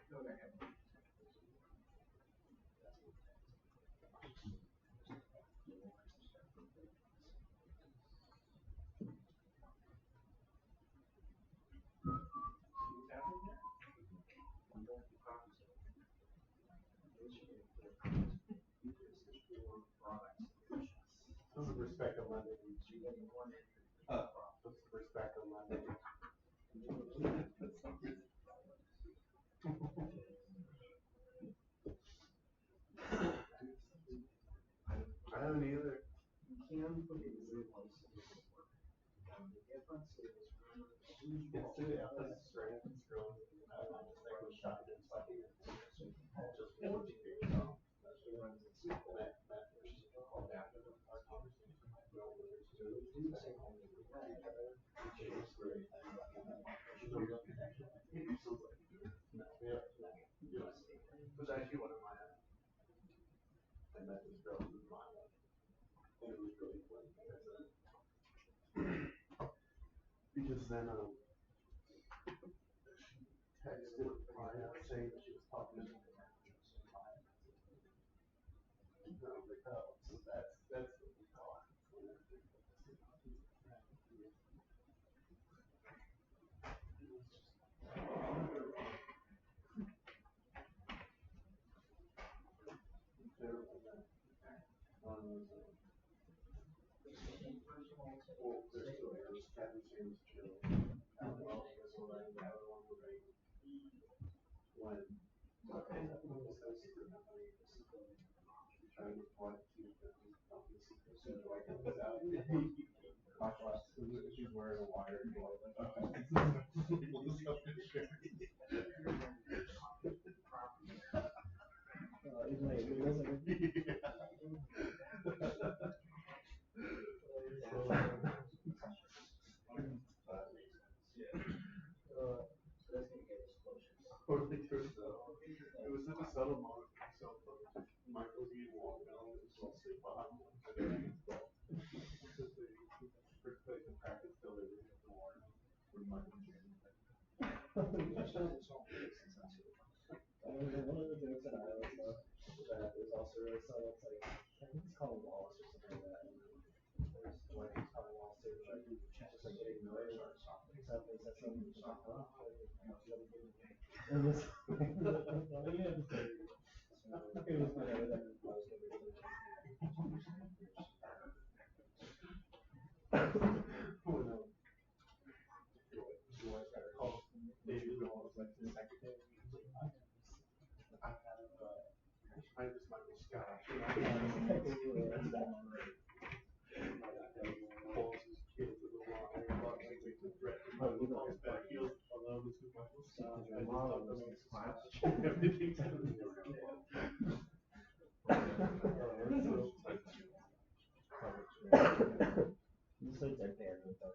Speaker 2: Go ahead. What's happening there? I'm going to copy something. This is for products.
Speaker 3: What's the respect of Monday?
Speaker 2: So you're getting one entry for each product.
Speaker 3: What's the respect of Monday? I haven't either.
Speaker 2: You can put it in real place and it will work. The difference is remember who's
Speaker 3: It's the opposite strength. It's growing. I don't know, it's like a shot. It's like
Speaker 2: so you can call
Speaker 3: just
Speaker 2: it
Speaker 3: 40 years old.
Speaker 2: it runs in SQL. Call that with our conversation. So we do the same thing with that. Which is great.
Speaker 3: It was actually one of my, I met this girl through my life. And it was really funny because then, she texted Maya saying that she was talking to me. And I was like, oh, so that's what we call it. Well, there's still errors. Kathy James Chill.
Speaker 2: She's wearing a wire. It was such a subtle moment for myself. Michael was being walked down and just all sit behind him. First place in practice till they were the water when Michael was doing it.
Speaker 5: One of the jokes that I always love that is also really subtle. It's like, I think it's called Wallace or something like that. And there's like it's called Wallace too. Like just like getting annoyed or something. Except they said something just like, oh, and this, what do you have to say? It was funny. I was like,
Speaker 2: David Wallace, like the secretary. I just Michael Scott. Pulls his kids to the wall and walks like the threat. He calls back. He goes, hello, this is Michael Scott. I just thought that was class. Everything's going to
Speaker 5: you so deadpan with that.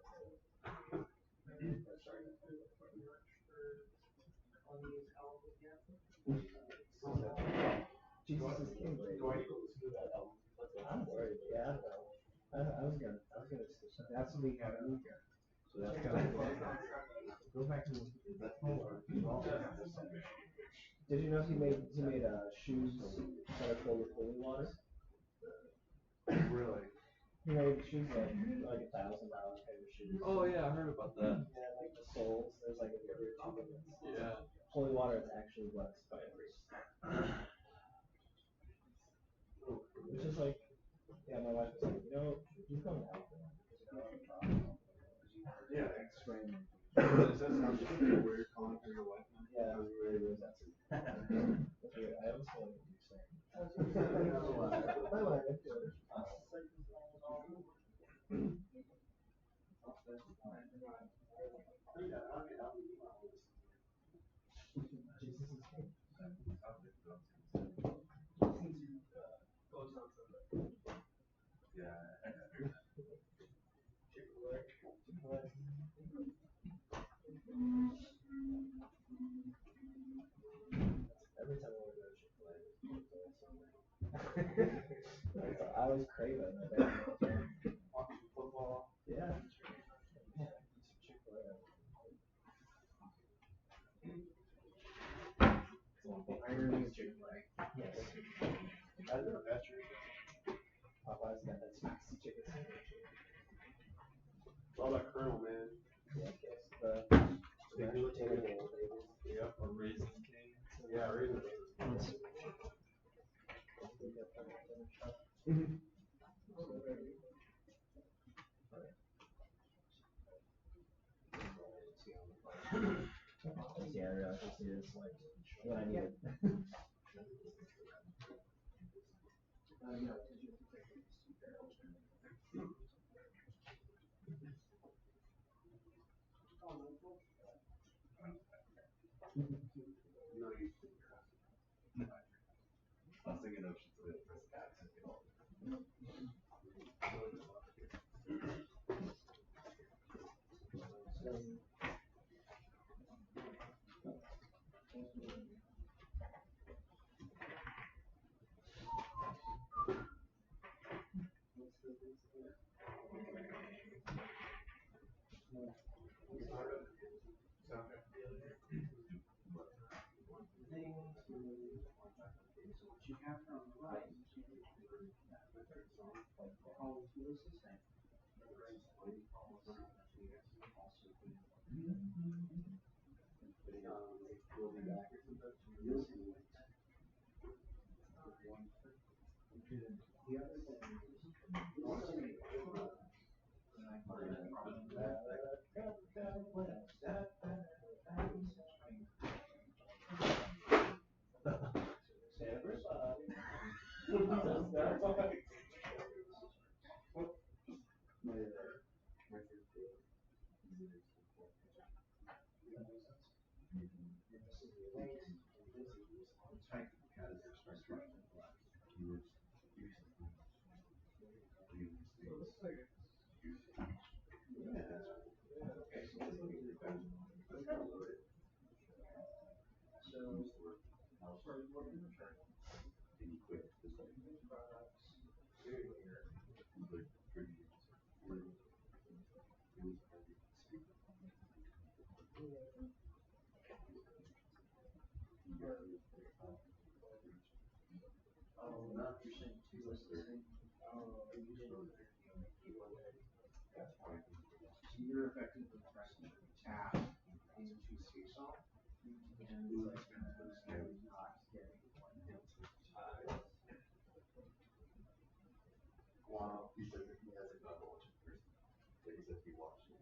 Speaker 5: Jesus is king.
Speaker 2: Do I need to listen to that album?
Speaker 5: I'm worried. Yeah, I don't know. I was gonna. That's the week out of the weekend. So that's kind of go back to that polar. Did you know he made shoes that are filled with holy water?
Speaker 2: Really?
Speaker 5: He made shoes like $1,000 pair of shoes.
Speaker 6: Oh yeah, I heard about that.
Speaker 5: Yeah, like the soles. There's like a different
Speaker 6: Yeah.
Speaker 5: holy water is actually blessed by a priest. Which is like, yeah, my wife was like, you go to Alabama because you know I'm from.
Speaker 2: Yeah, extremely. Does that sound just like a weird calling for your wife?
Speaker 5: Yeah,
Speaker 2: That's weird.
Speaker 5: that's weird. I always feel like you're saying. My wife, I feel it. Jesus is king. Every time I want to go to Chick-fil-A, I always crave it.
Speaker 2: Watching football.
Speaker 5: Yeah. Chick-fil-A. Irony of Chick-fil-A. Yes.
Speaker 2: I know that's true.
Speaker 5: Popeye's got that spicy chicken sandwich.
Speaker 2: It's all that Colonel, man.
Speaker 5: Yeah, I guess the
Speaker 2: Mashed potato
Speaker 5: bowl,
Speaker 2: baby. Yep.
Speaker 6: Or Raisin King.
Speaker 2: Yeah, raisin.
Speaker 5: Yeah, I just need it like when I need it.
Speaker 4: No, you. I was thinking of the first accent.
Speaker 3: So you're effectively pressing the tab into CSOL, and it's going to not getting one into
Speaker 4: Wow, he said that he hasn't done a bunch of person. But he said he watched it.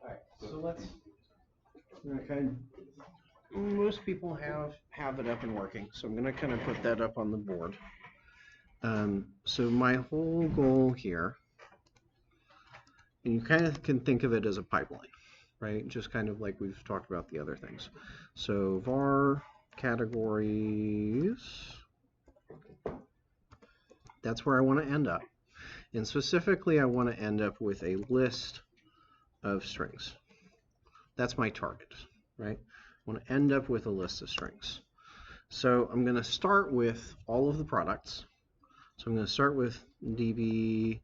Speaker 1: Alright, so let's, okay, most people have it up and working, so I'm going to kind of put that up on the board. So my whole goal here, and you kind of can think of it as a pipeline, right? Just kind of like we've talked about the other things. So var categories, that's where I want to end up. And specifically, I want to end up with a list of strings. That's my target, right? I want to end up with a list of strings. So I'm going to start with all of the products. So I'm going to start with db.products.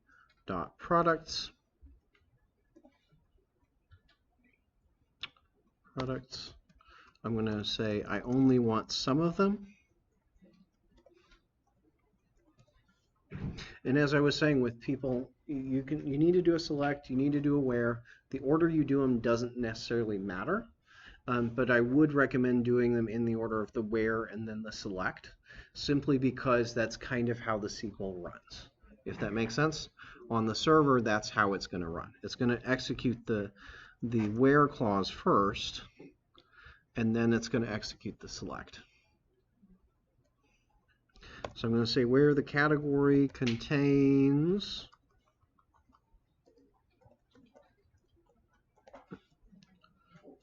Speaker 1: Products. I'm going to say I only want some of them. And as I was saying with people, you need to do a select, you need to do a where. The order you do them doesn't necessarily matter, but I would recommend doing them in the order of the where and then the select, simply because that's kind of how the SQL runs, if that makes sense. On the server, that's how it's going to run. It's going to execute the where clause first, and then it's going to execute the select. So I'm going to say where the category contains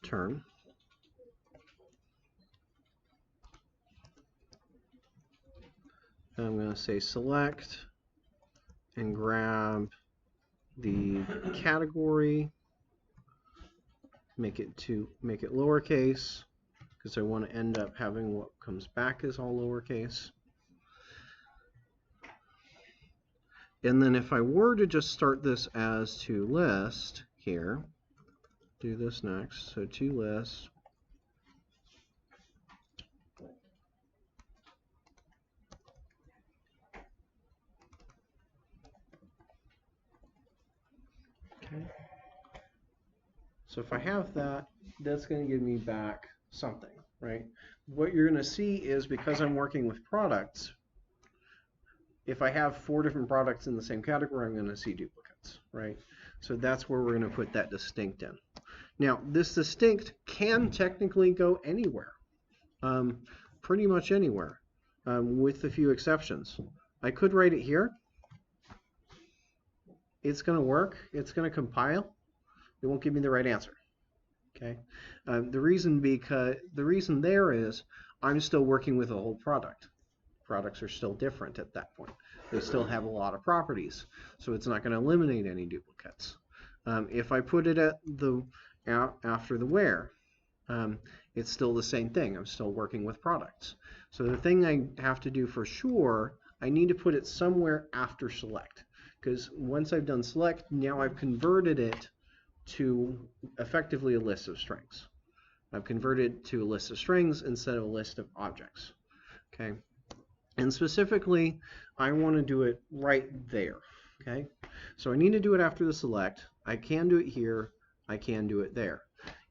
Speaker 1: term. I'm going to say select and grab the category, make it lowercase, because I want to end up having what comes back is all lowercase. And then if I were to just start this as to list here, do this next, so to list, okay. So if I have that, that's going to give me back something, right? What you're going to see is, because I'm working with products, if I have 4 different products in the same category, I'm going to see duplicates, right? So that's where we're going to put that distinct in. Now, this distinct can technically go anywhere, pretty much anywhere, with a few exceptions. I could write it here. It's going to work. It's going to compile. It won't give me the right answer. Okay. The reason there is I'm still working with a whole product. Products are still different at that point. They still have a lot of properties, so it's not going to eliminate any duplicates. If I put it at the after the where, it's still the same thing. I'm still working with products. So the thing I have to do for sure, I need to put it somewhere after select, because once I've done select, now I've converted it to effectively a list of strings. I've converted to a list of strings instead of a list of objects. Okay. And specifically, I want to do it right there. Okay. So I need to do it after the select. I can do it here. I can do it there.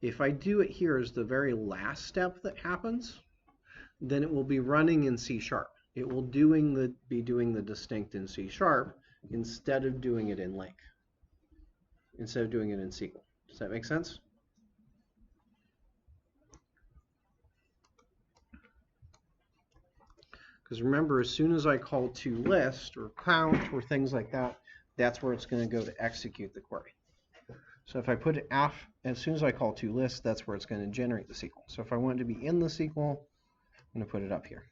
Speaker 1: If I do it here as the very last step that happens, then it will be running in C#. It will be doing the distinct in C# instead of doing it in LINQ, instead of doing it in SQL. Does that make sense? Because remember, as soon as I call toList or count or things like that, that's where it's going to go to execute the query. So if I put it as soon as I call toList, that's where it's going to generate the SQL. So if I want it to be in the SQL, I'm going to put it up here.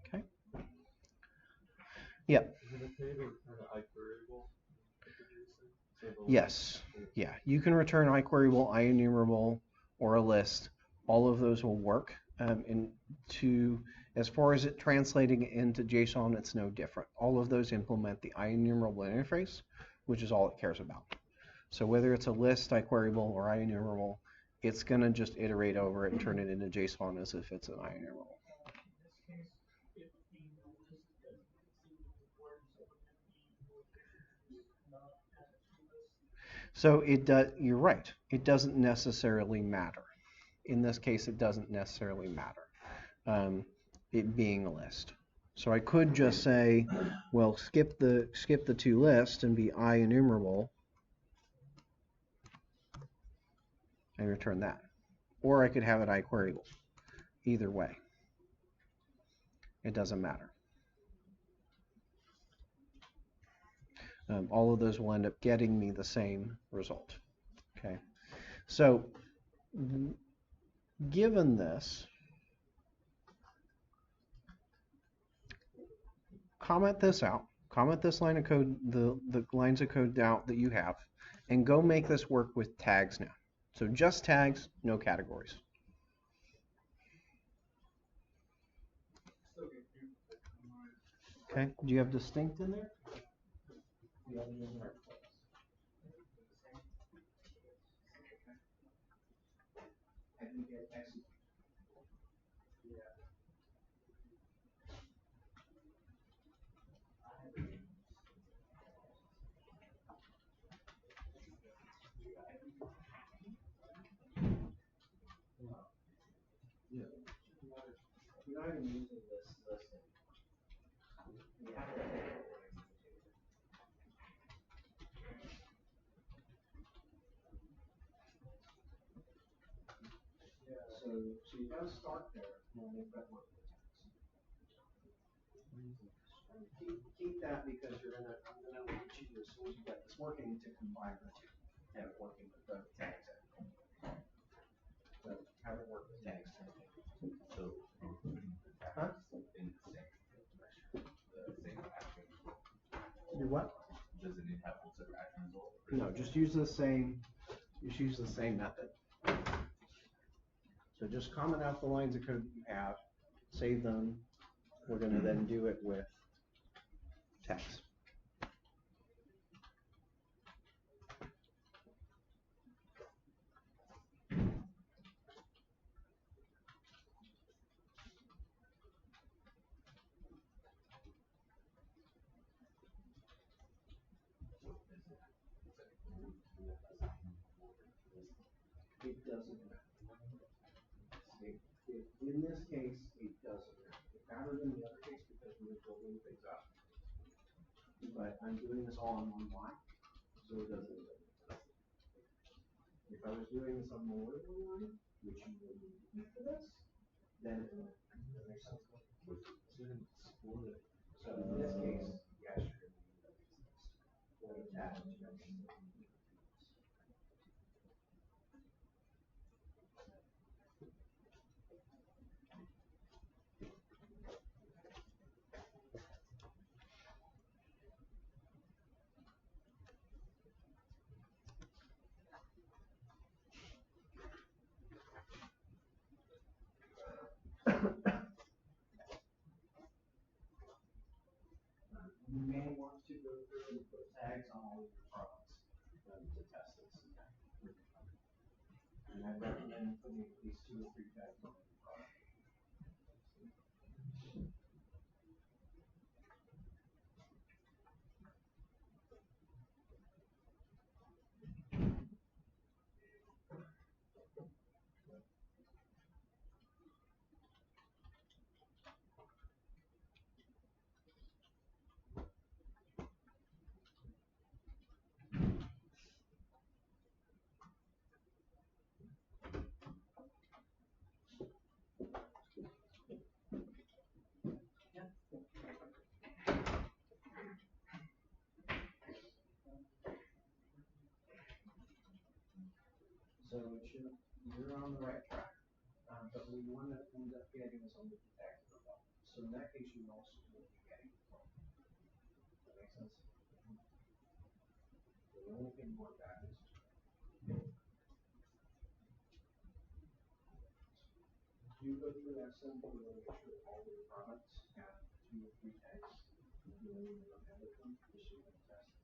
Speaker 1: Okay. Yep. Yes. Yeah. You can return iQueryable, IEnumerable, or a list. All of those will work. As far as it translating into JSON, it's no different. All of those implement the IEnumerable interface, which is all it cares about. So whether it's a list, iQueryable, or IEnumerable, it's going to just iterate over it and turn it into JSON as if it's an IEnumerable. So it does. You're right. It doesn't necessarily matter. In this case, it doesn't necessarily matter. It being a list. So I could just say, well, skip the toList and be IEnumerable and return that. Or I could have it iQueryable. Either way, it doesn't matter. All of those will end up getting me the same result. Okay, so given this, comment this out. Comment this line of code, the lines of code out that you have, and go make this work with tags now. So just tags, no categories. Okay, do you have distinct in there?
Speaker 2: You're not even using this listing. You have to take it. So you got to start there and make that work with tags. Keep that because I'm gonna look at you as soon as you get this working to combine the two. Have it working with both tags. So have it work with tags.
Speaker 4: So,
Speaker 2: Huh?
Speaker 4: in the same action,
Speaker 1: Do what?
Speaker 4: doesn't it have also action result?
Speaker 1: No, just use the same. Just use the same method. So just comment out the lines of code you have, save them. We're going to then do it with text. It doesn't matter. In this case, it doesn't matter. It mattered in the other case because we were building things up. But I'm doing this all on one line, so it doesn't matter. If I was doing this on more than one line, which you would need for this, then it would make sense. So in this case, yes, you're going to add it to everything. You may want to go through and put tags on all of your products to test this. And I recommend putting at least 2 or 3 tags on every product.
Speaker 2: So it should, you're on the right track. But we want to end up getting is on the detector level. So in that case, you also will be getting it from. Does that make sense? The only thing more bad is you go through that sample, you want to make sure all the products have 2 or 3 tags. If you don't even have them, you should test.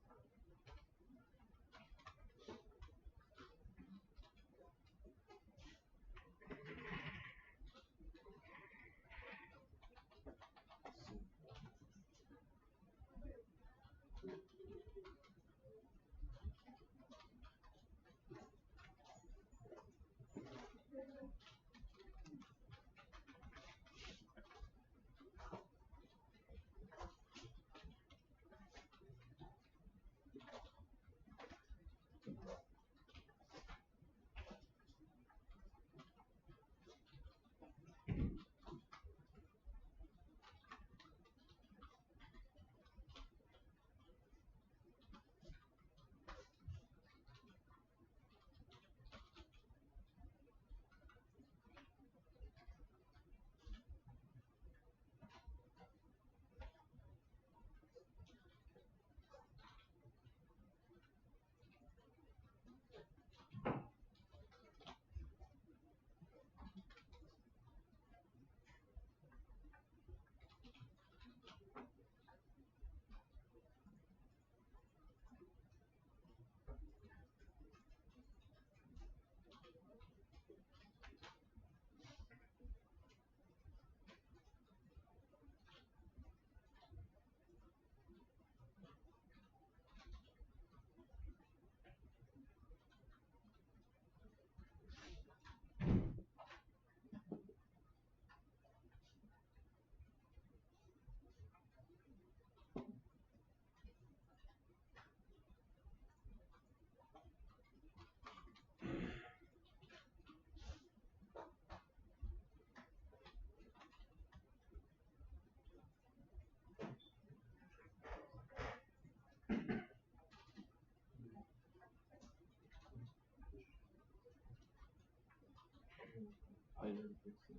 Speaker 6: I didn't fix it.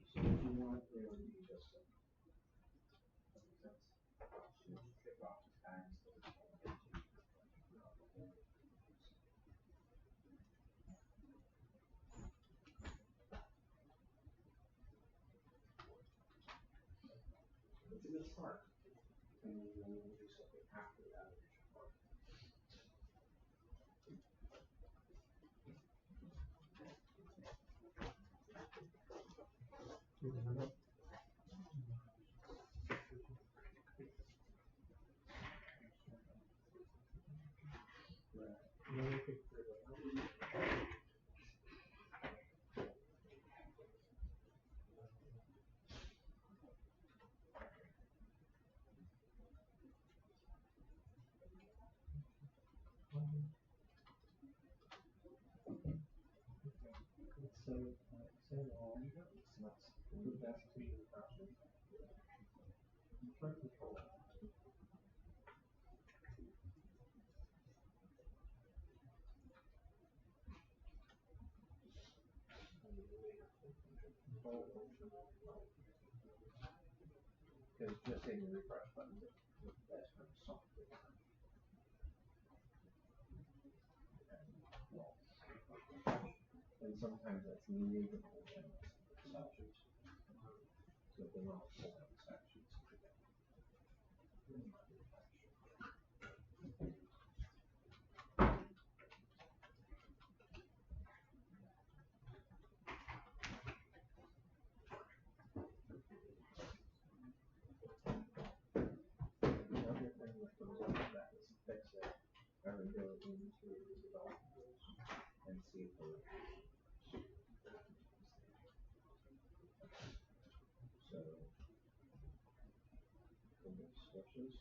Speaker 2: So if you want, there would be just a, that makes sense? Take off the tags. It's a good start. And then we'll do something after that. So, it's not the best to be the problem. You try to control it. Because just hitting the refresh button, that's kind of soft. And sometimes that's needed in the statutes. So they're not full on statutes. The other thing that goes on with that is fix it, or go into the development and see if we're switches.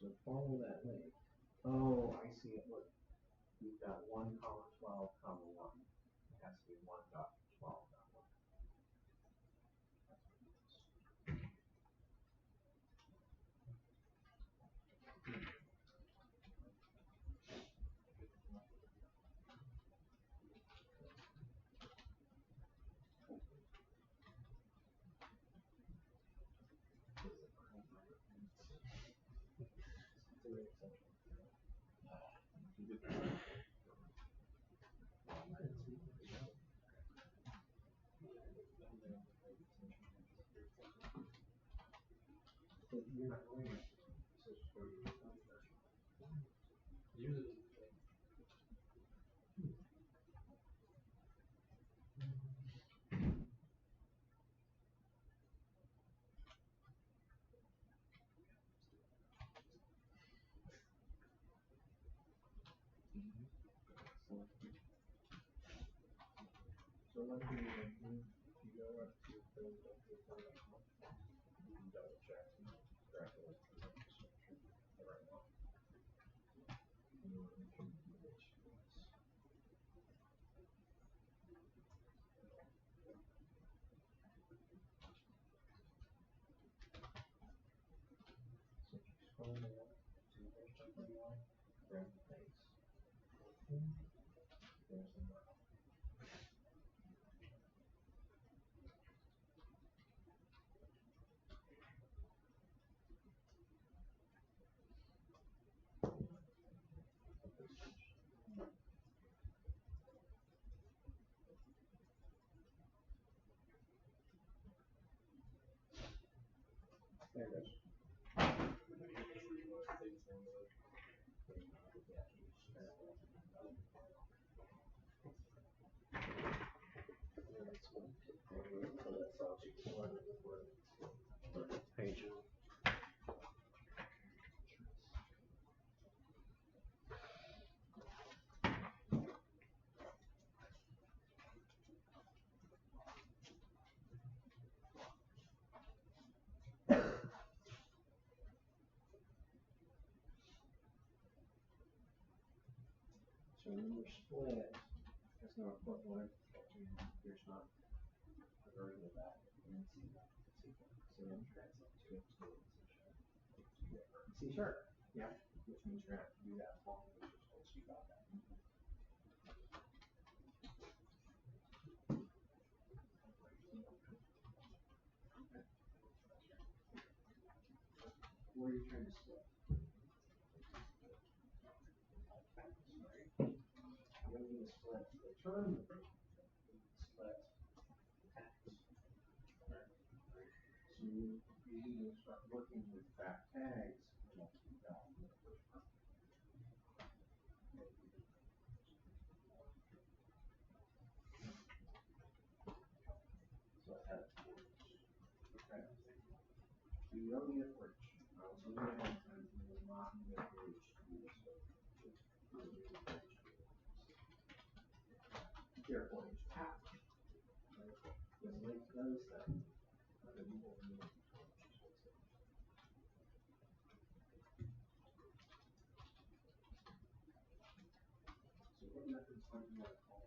Speaker 2: So follow that link. Oh, I see it. Look, you've got 1, 12, 1. It has to be 1.12.1. You're not going to switch for your
Speaker 6: Usually,
Speaker 2: So one thing you can do, if you go up to those.com, you can double check correctly the description the right one. And you want to make sure you do which ones. So if you scroll down to Jquery Ui, grab the face. There's the mouth. There it is. Page. So remember, split is not equivalent to there's not a version of that in C. So then translate to C sharp. Yeah, which means you're going to have to do that long as once you got that. Where are you trying to split? You don't need to split the term, you need to split tags. Right. So you need to start working with back tags once you got the first term. So that okay. So you don't need a bridge. So we have times you will not need a bridge to do this. Therefore, it's packed. Just like those things. So what methods might you want to call?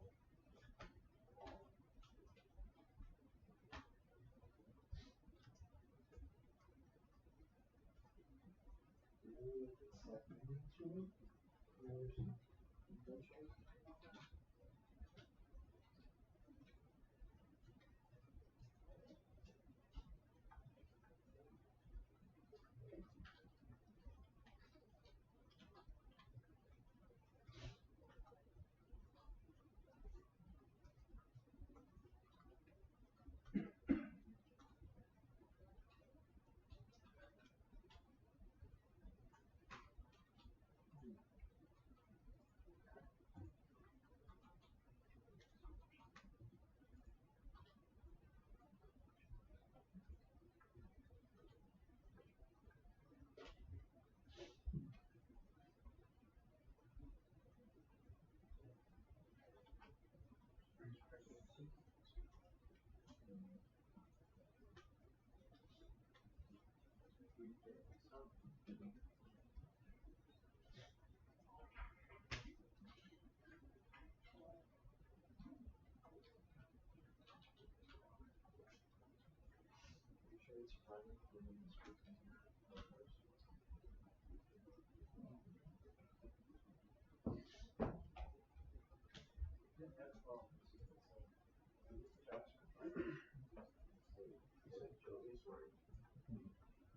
Speaker 5: sure it's running for the next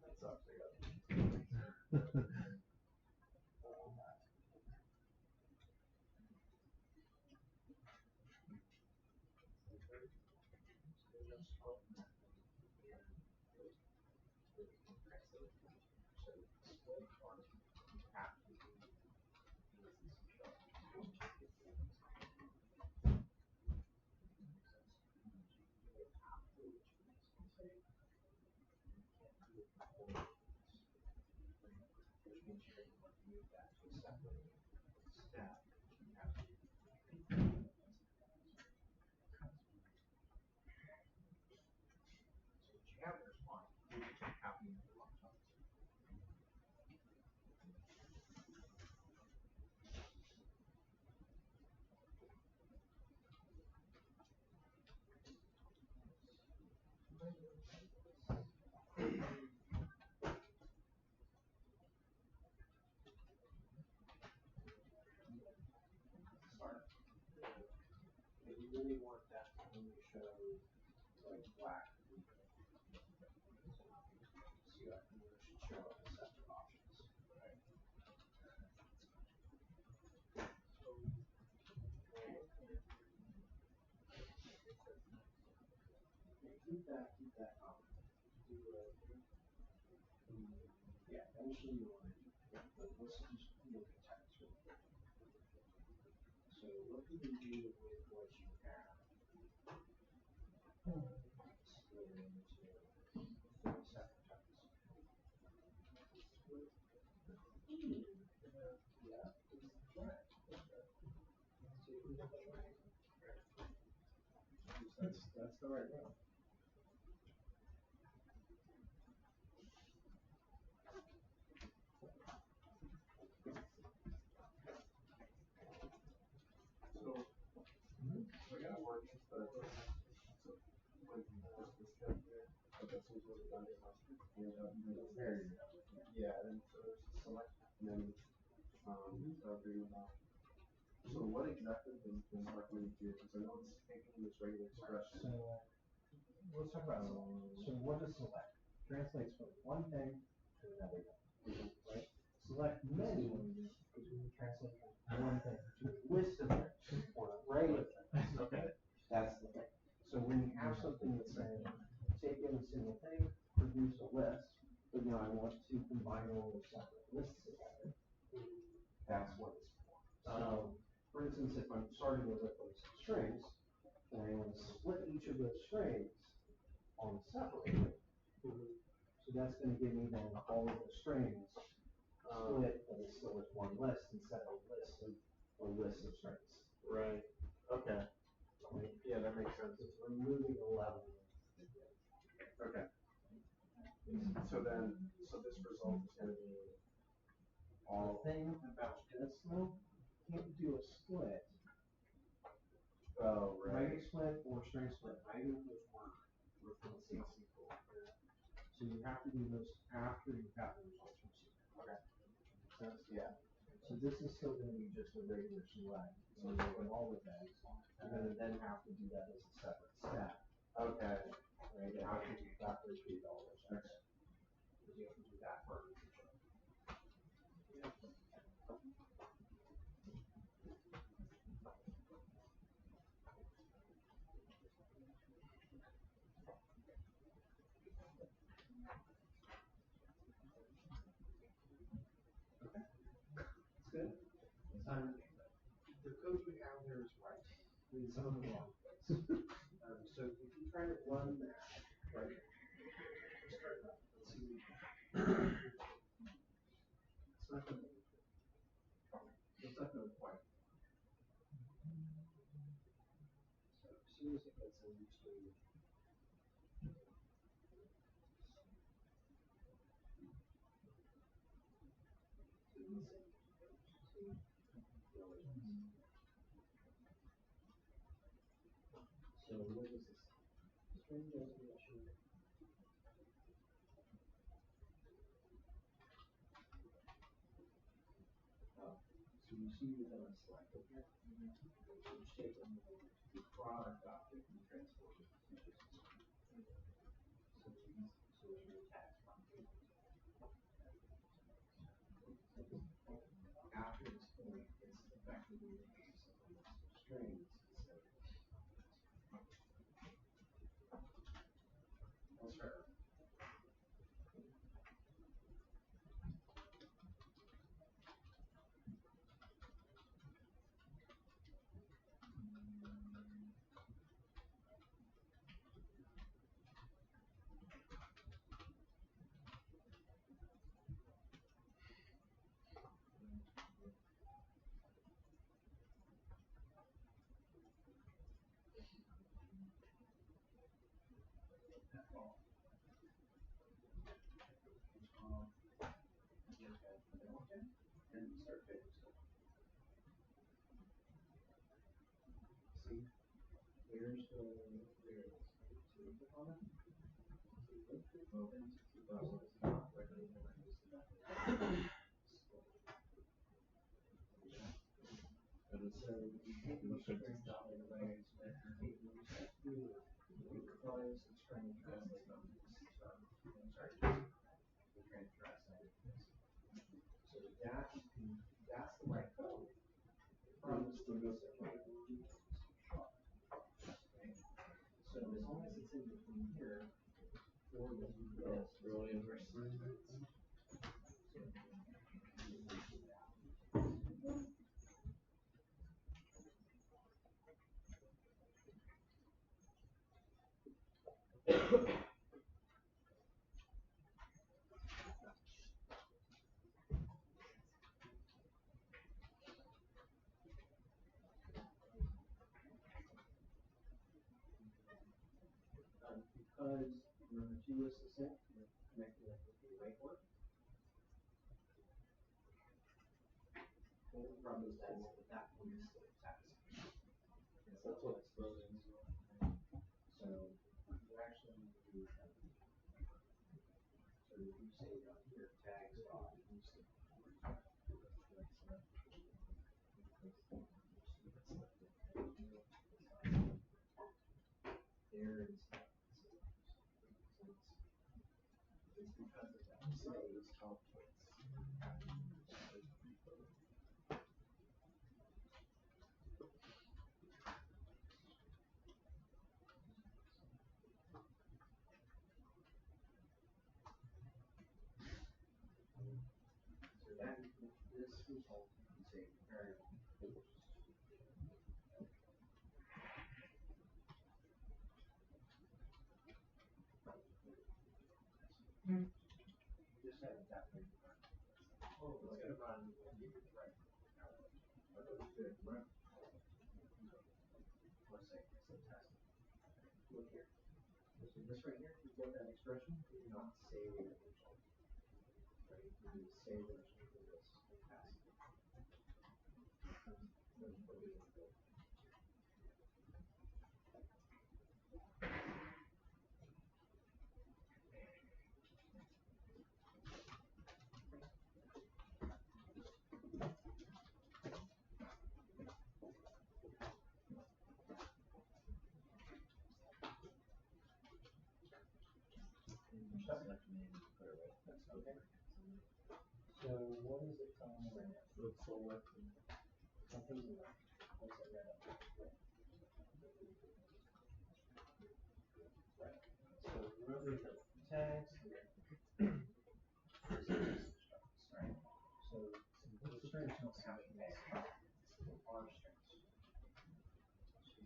Speaker 2: That sucks, I got which means you're going to want to move that to a separate step. You have to so what you have there is fine. You just have to move the long top. Start. If you really want that to only show like black, so you should show up the separate options. Right. Keep that on. Yeah, eventually you want to do it, but let's just look at text real quick. So what can you do with what you have? Split it into separate text. Yeah, right. That's the right route.
Speaker 3: So, I got one, but so, like, this guy here, but that's usually done in my script.
Speaker 2: There you go.
Speaker 3: Yeah, and so there's a select, and then, so bring it up. So what exactly is the select menu here? Because I know it's taking this regular expression.
Speaker 2: So let's talk about select. So what is select? Translates from one thing to another thing, right? Select many is when you translate from one thing to a list of things or an array of things. Okay. That's the thing. So when you have something that's saying, take in a single thing, produce a list, but I want to combine all those separate lists together, that's what it's for. So, for instance, if I'm starting with a list of strings, and I want to split each of those strings on separate. So that's going to give me then all of the strings split, but it's still as one list instead of a list of strings.
Speaker 3: Right. Okay.
Speaker 2: Right?
Speaker 3: Yeah, that makes sense.
Speaker 2: It's removing a level.
Speaker 3: Okay. So then, so this result is going to be
Speaker 2: The thing about this though, you can't do a split,
Speaker 3: oh,
Speaker 2: regular split or string split, either of which work with C equal. So you have to do this after you've got the results from C.
Speaker 3: Okay.
Speaker 2: Makes sense?
Speaker 3: Yeah.
Speaker 2: So this is still going to be just a regular select. So you're doing all of that. You're going to then have to do that as a separate step.
Speaker 3: Okay.
Speaker 2: Right? And after you've got to repeat all those checks. Because you have to do that for each check. Okay. That's good. The code you have there is right. I mean, some of the wrong place. So if you try to run that, right? Let's try that. Let's see. It's not going to. It's not going to quite. So as soon as it gets into
Speaker 5: So what is this? String definition. Oh, so you see you've done a select here. Which taken the product object and transport it to the string. So it's your tax function. After this point, it's effectively the case of strings instead of that's fair. That's all. And start taking stuff. See, here's the variables. So you click on it. So you look through opens. So it's not regular when I use the method. So you take the strings out of the way, and you step through the requires the string translate on this. I'm sorry, the transfer outside of this. So that's the right code. From the studio right. So as long as it's in between here, for the
Speaker 6: That's really interesting.
Speaker 5: Because number 2 is the same, you're connecting it with the right one. The only problem is that one is still task.
Speaker 6: That's what's building.
Speaker 5: So you actually need to so if you say down here tags off, you see there is it's because of that. So it's complex. So that this result is a variable. You just have it that way. Oh, it's gonna run when you get right. One second, it's a test. Look here. So this right here, you get that expression, you do not save the result. Right? You need to save the result for this task. That's okay. So what is it telling me right now?
Speaker 6: Let's select them.
Speaker 5: Something's in there. What's it right up? Right. So remember the tags here. Right? So the strings don't have a tag. Our strings.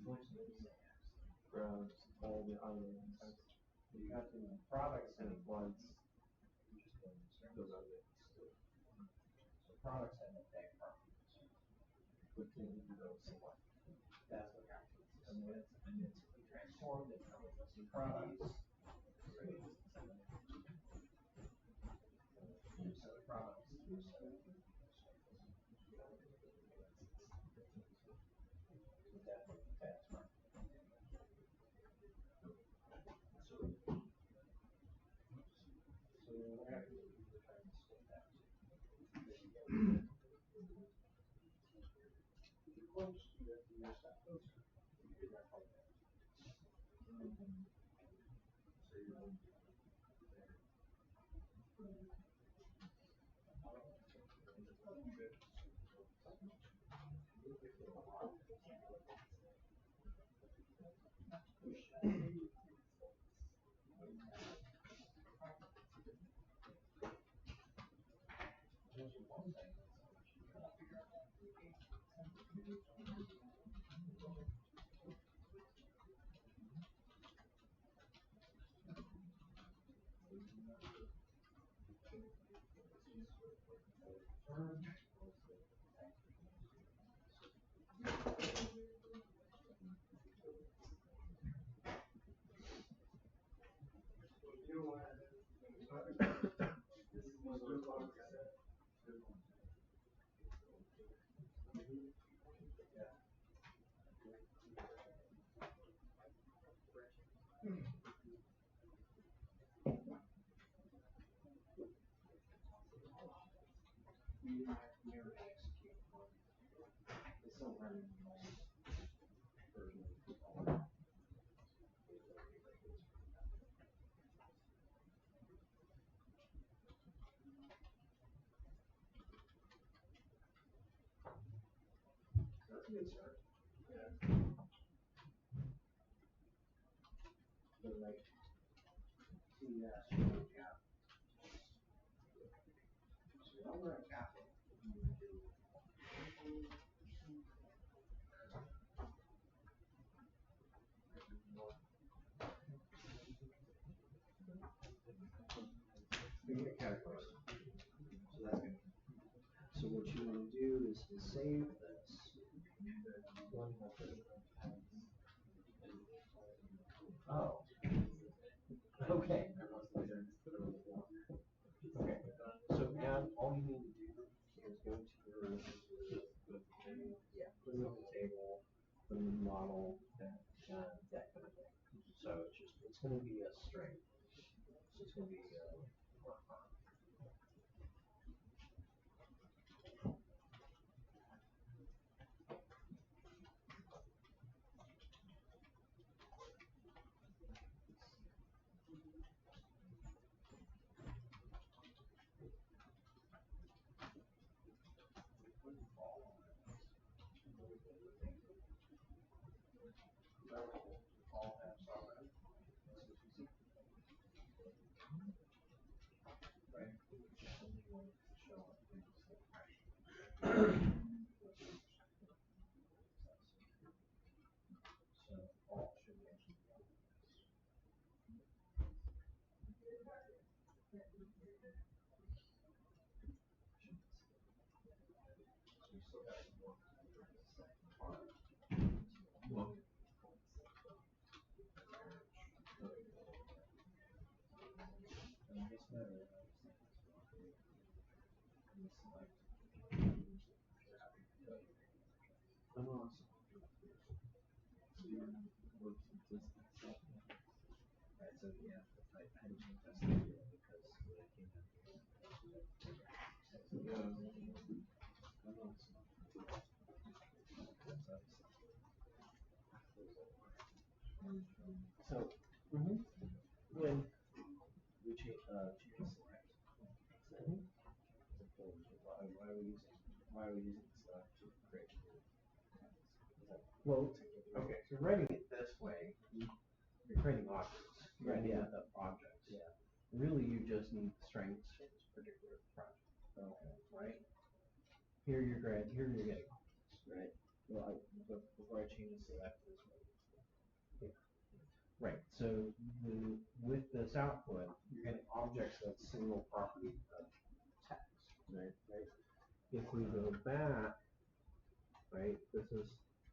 Speaker 5: Which is
Speaker 6: Grabs all the items.
Speaker 5: you got the products
Speaker 6: And
Speaker 5: and
Speaker 6: it flags
Speaker 5: those are the so products have no tag properties.
Speaker 6: but can you do those select?
Speaker 5: That's what happens. And when it's transformed, it comes with some products. Right? So the products use definitely tags mark.
Speaker 2: It's still running the old version. That's a good start. Yeah. But like, see that strong cap. So over at capital, you do. We get categories. So that's good. So what you want to do is to save this. Oh. Okay. Okay. So now all you need to do is go to your put it in the table, put in the model, that kind of thing. So it's going to be a string. So it's going to be all have solid. Right? Show up things so all should be actually be on this. So you still got some work to do for the second part. Well, and this better. Right, so yeah, I had to change that stuff because when I came down here. So, when we change select, why are we using select to create? Well, okay, so writing it this way, you're creating objects. Right. Yeah, the objects. Yeah. Really, you just need strengths for this particular project. Okay. Right. Here you're getting objects. Right. Well, before I change the select this way. Yeah. Right. So with this output, you're getting objects of single property of text. Right. Right. If we go back, right, this is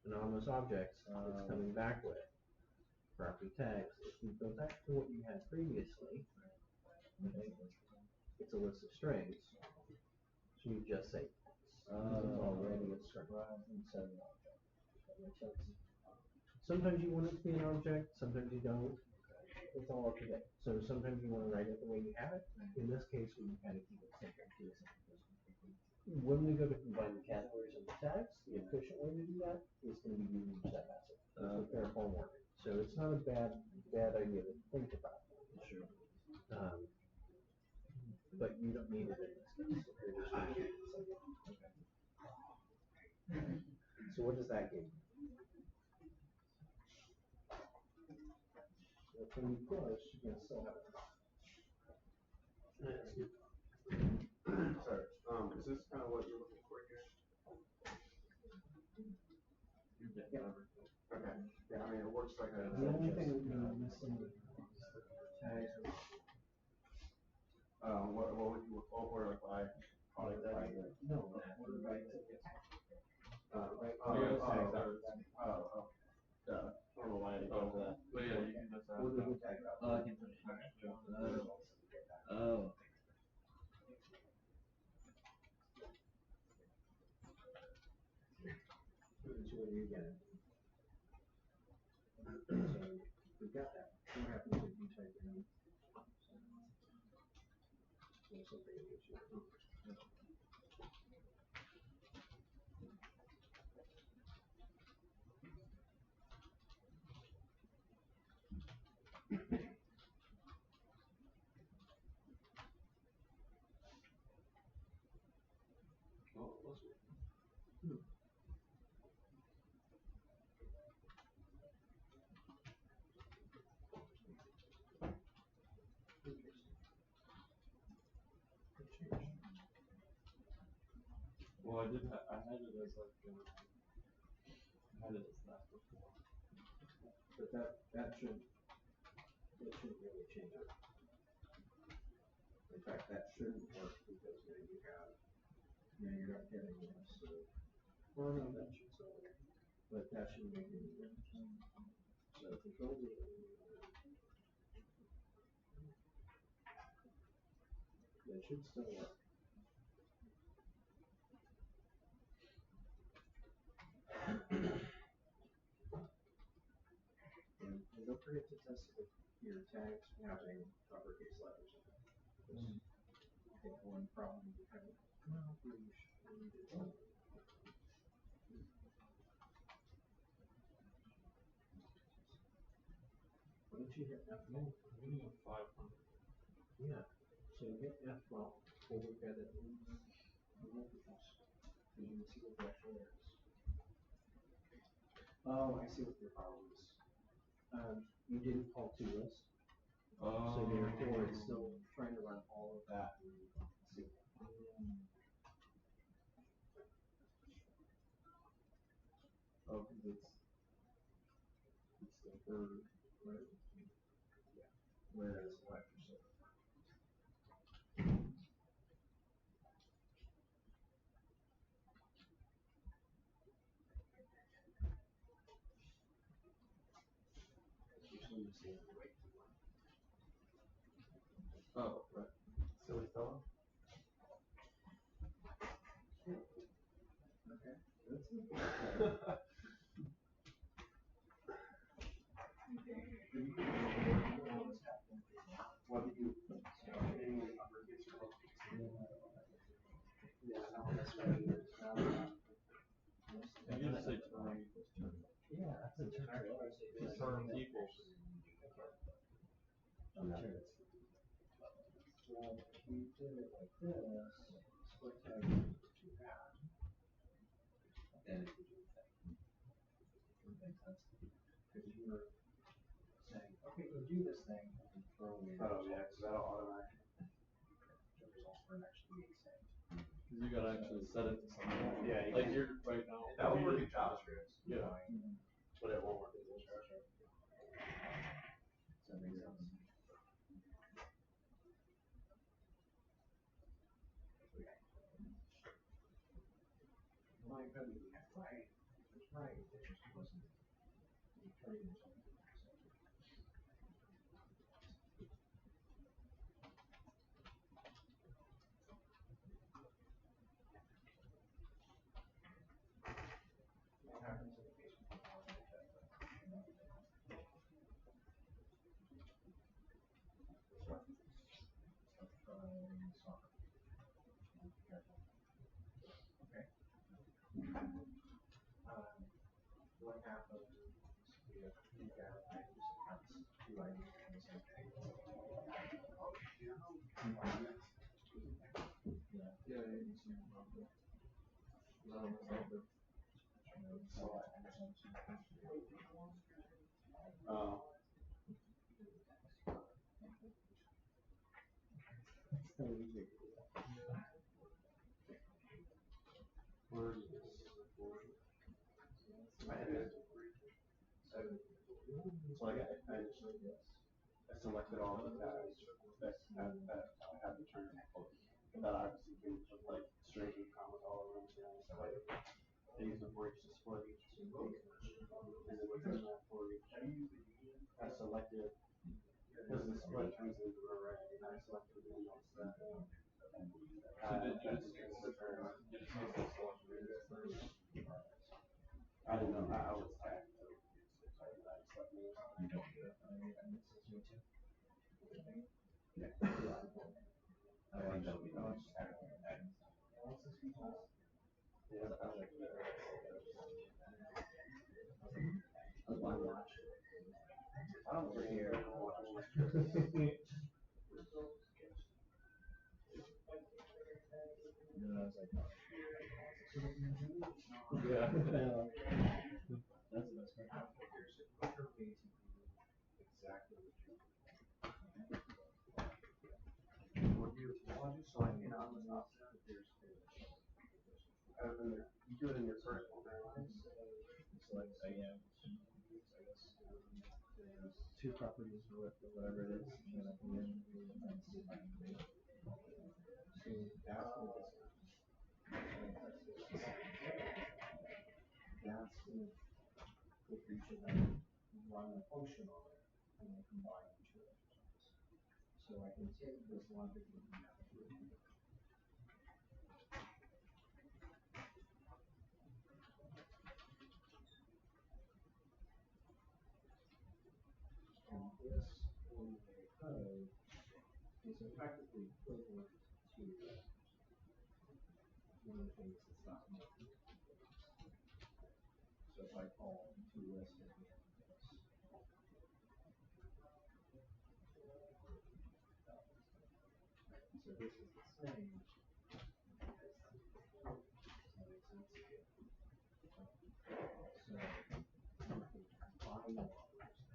Speaker 2: anonymous objects. It's coming back with property tags. If we go back to what you had previously, okay, it's a list of strings. So you just say text. It's already a string. Instead of an object. Sometimes you want it to be an object, sometimes you don't. It's all up to date. So sometimes you want to write it the way you have it. In this case, we kind of keep it simple. When we go to combine the categories and the tags, the efficient way to do that is going to be using step method. Prepare form warning. So it's not a bad idea to think about. Sure. but you don't need it in this case. You're just gonna keep it simple. Okay. So what does that give you? Well, when you push, you can still have a comment.
Speaker 3: Sorry, is this kind of what you're looking for here?
Speaker 6: Yeah.
Speaker 3: Okay, yeah, I mean, it works like a.
Speaker 2: The only thing that you're missing is the tags.
Speaker 3: What would you, order by product by year?
Speaker 2: No, order by ticket. Right.
Speaker 3: I don't know why I didn't go to that.
Speaker 6: But yeah, you can just add
Speaker 2: Order the
Speaker 6: that.
Speaker 2: tag up.
Speaker 6: I can put it Oh.
Speaker 2: So what do you get? So we got that. What happens if you type in something that gives you?
Speaker 6: Well, I had it as like, I had it as that before.
Speaker 2: But that shouldn't really change it. In fact, that shouldn't work because now you're not getting this. Or no, that should still work. But that shouldn't make any difference. So control D. That should still work. And don't forget to test it with your tags having uppercase letters in it. I think one problem you have, well, we did something. Why don't you hit F1?
Speaker 6: We need 500.
Speaker 2: Yeah. So hit F12. We'll look at it in multiples. And you can see what the actual error is. Oh, I see what your problem is. You didn't call to list. So therefore it's still trying to run all of that in SQL.
Speaker 6: Oh, because it's the third, right?
Speaker 2: Yeah. Whereas what you're saying. Usually you see the wait too long.
Speaker 6: Oh, right.
Speaker 3: Silly fellow.
Speaker 2: Okay. That's
Speaker 3: What did you, any uppercase or lowercase?
Speaker 2: yeah, no, that's right.
Speaker 6: You just say term.
Speaker 2: Yeah, that's a term.
Speaker 6: Term equals.
Speaker 2: Well, if we did it like this, split tag to that, then it would do the thing. Would make sense. Because you were saying, okay, go do this thing, and throw in.
Speaker 3: Oh, yeah, because that'll automatically.
Speaker 2: The results weren't actually being saved.
Speaker 6: Because you gotta actually set it to something.
Speaker 3: Yeah, you
Speaker 6: Like
Speaker 3: can-
Speaker 6: you're right now.
Speaker 3: That would work in JavaScript.
Speaker 6: Yeah.
Speaker 3: But it won't work in JavaScript.
Speaker 2: Does that make sense? My code, right, it's right, it just wasn't. You turn it into something. What happens in the case of okay. What happens if you got items accounts, two items on the same thing? So I selected all the guys that had the turn, but that obviously came with like straight and commas all around the so like they use the bridge to split each and then within that for each, I selected because the split turns into an array, and I selected the ones that I didn't know I was tagged. I don't care.
Speaker 6: Yeah.
Speaker 2: That's the best part. You do it in your personal airlines. So like I am, I guess two properties or whatever it is, and then at the end so that's what this that's if you should run a function on it and then combine the two. So I can take this logic and this ordinary code is effectively equivalent to one of the things that's not known. So if I call two lists at the end of this, so this is the same. So you can combine all of those things.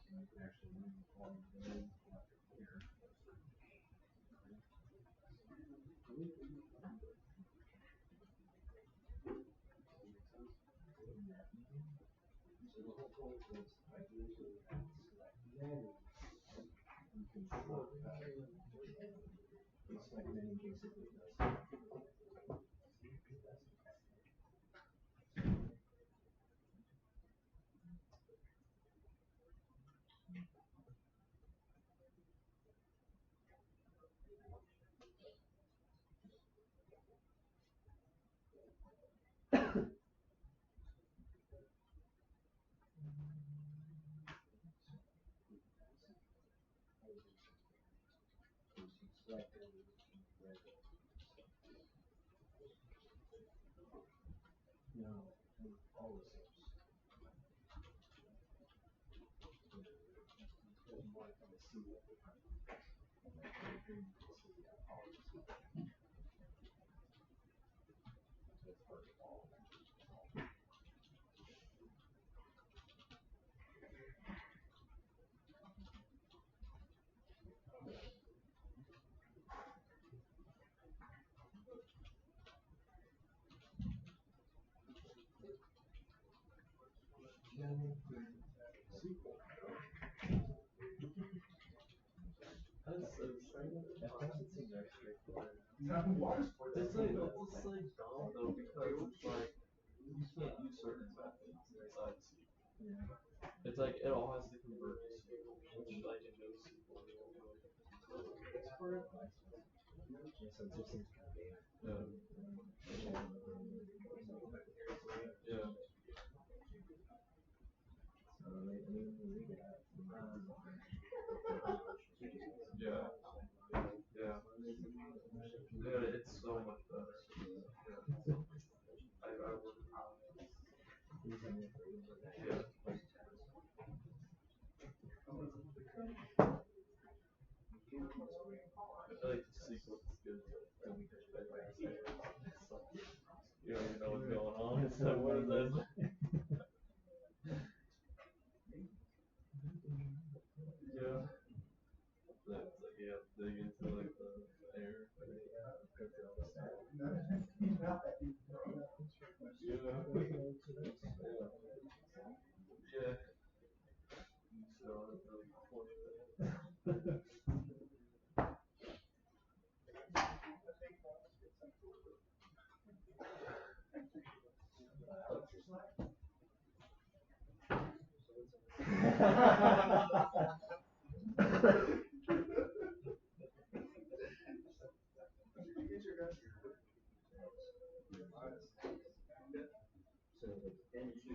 Speaker 2: You can actually move all of those here. So the whole point is by using that select menu, you can shortcut. The select menu basically does. No, all the same. You want to kind of see what we're trying to do. That's part of all. That's so exciting. At first it seems very straightforward. It's like almost like dumb though because it's like you can't use certain methods inside C. Yeah. It's like it all has to convert to C, which like in no SQL. It's part of life. Yeah, so it just seems kind of bad. Yeah. Yeah. So they read it out. Yeah. Yeah. Yeah, it's so much better. Yeah. I work out. Yeah.
Speaker 6: So what is that? Yeah. That's like you have to dig into like the air. Yeah. So it's really unfortunate.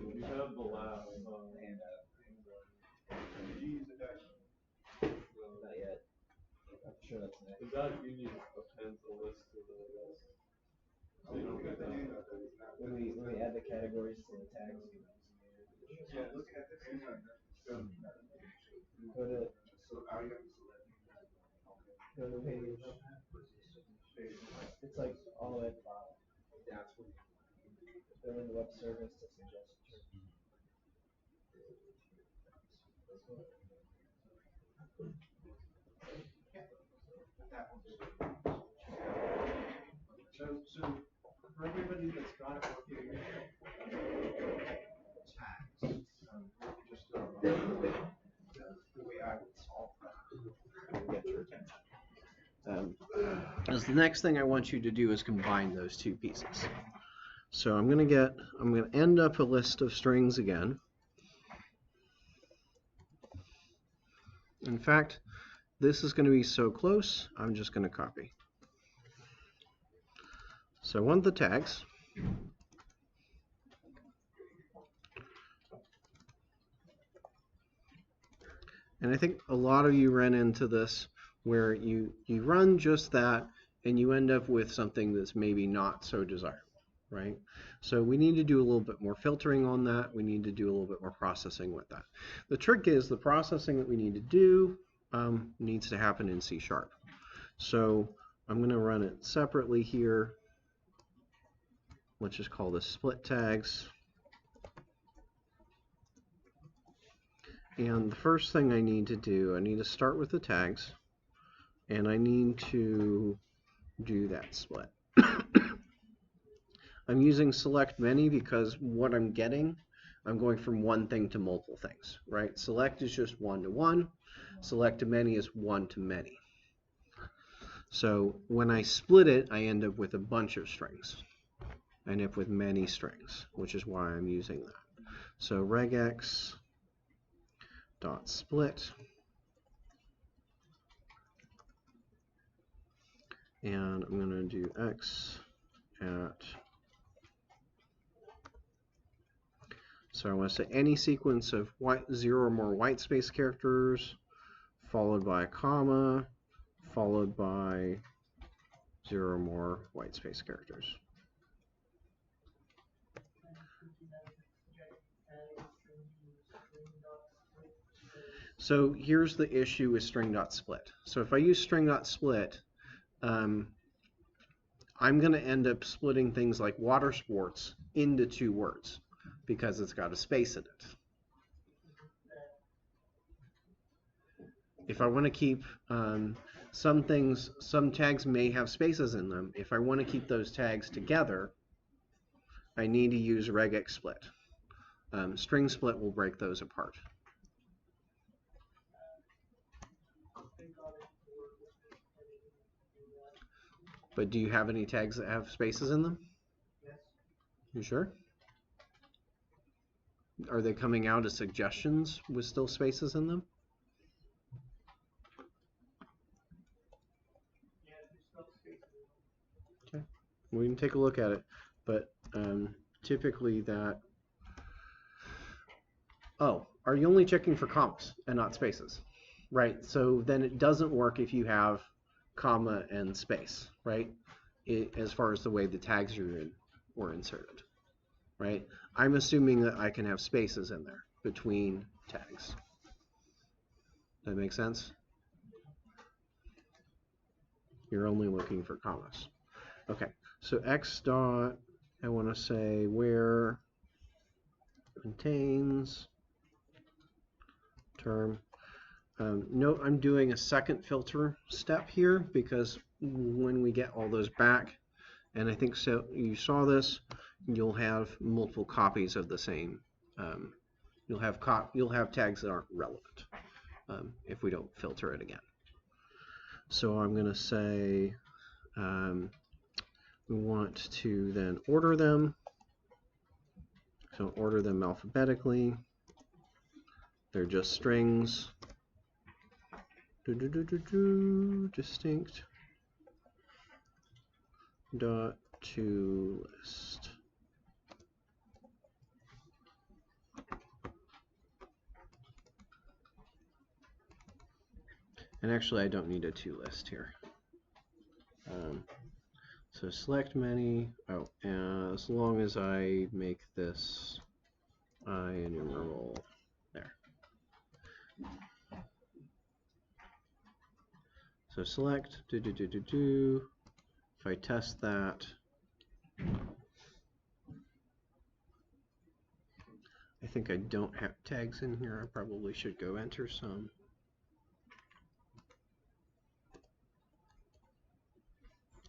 Speaker 6: You have the last
Speaker 5: Not yet. I'm sure that's next.
Speaker 6: is that you need a pencil list to the list. So you don't get that.
Speaker 5: When we add the categories to the tags,
Speaker 3: Yeah, looking at this,
Speaker 5: go to
Speaker 3: so are you going to
Speaker 5: go to page. It's like all the way at the bottom.
Speaker 3: That's what
Speaker 5: Go in the web service to suggestions.
Speaker 3: that one. So for everybody that's got it working, tags, just the way I would solve that.
Speaker 1: Get your attention. As the next thing I want you to do is combine those two pieces. So I'm going to end up a list of strings again. In fact, this is going to be so close, I'm just going to copy. So I want the tags. And I think a lot of you ran into this where you run just that and you end up with something that's maybe not so desirable, right? So we need to do a little bit more filtering on that. We need to do a little bit more processing with that. The trick is the processing that we need to do needs to happen in C#. So I'm going to run it separately here. Let's just call this split tags. And the first thing I need to do, I need to start with the tags, and I need to do that split. I'm using select many because what I'm getting, I'm going from one thing to multiple things, right? Select is just one-to-one. Select to many is one-to-many. So when I split it, I end up with a bunch of strings. I end up with many strings, which is why I'm using that. So regex dot split, and I'm going to do x at, so I want to say any sequence of 0 or more white space characters followed by a comma followed by 0 or more white space characters. So here's the issue with string.split. So if I use string.split, I'm going to end up splitting things like water sports into 2 words because it's got a space in it. If I want to keep some tags may have spaces in them. If I want to keep those tags together, I need to use regex split. String split will break those apart. But do you have any tags that have spaces in them?
Speaker 3: Yes.
Speaker 1: You sure? Are they coming out as suggestions with still spaces in them?
Speaker 3: Yeah, there's still spaces.
Speaker 1: Okay, we can take a look at it, but typically that. Oh, are you only checking for commas and not spaces? Right, so then it doesn't work if you have comma and space, right? As far as the way the tags were inserted, right? I'm assuming that I can have spaces in there between tags. That make sense? You're only looking for commas. Okay, so x dot I want to say where contains term. Note I'm doing a second filter step here because when we get all those back, and I think so you saw this, you'll have multiple copies of the same. You'll have tags that aren't relevant if we don't filter it again. So I'm going to say we want to then order them. So order them alphabetically. They're just strings. Distinct dot to list. And actually, I don't need a to list here. So select many. Oh, as long as I make this enumerable there. So select If I test that, I think I don't have tags in here. I probably should go enter some.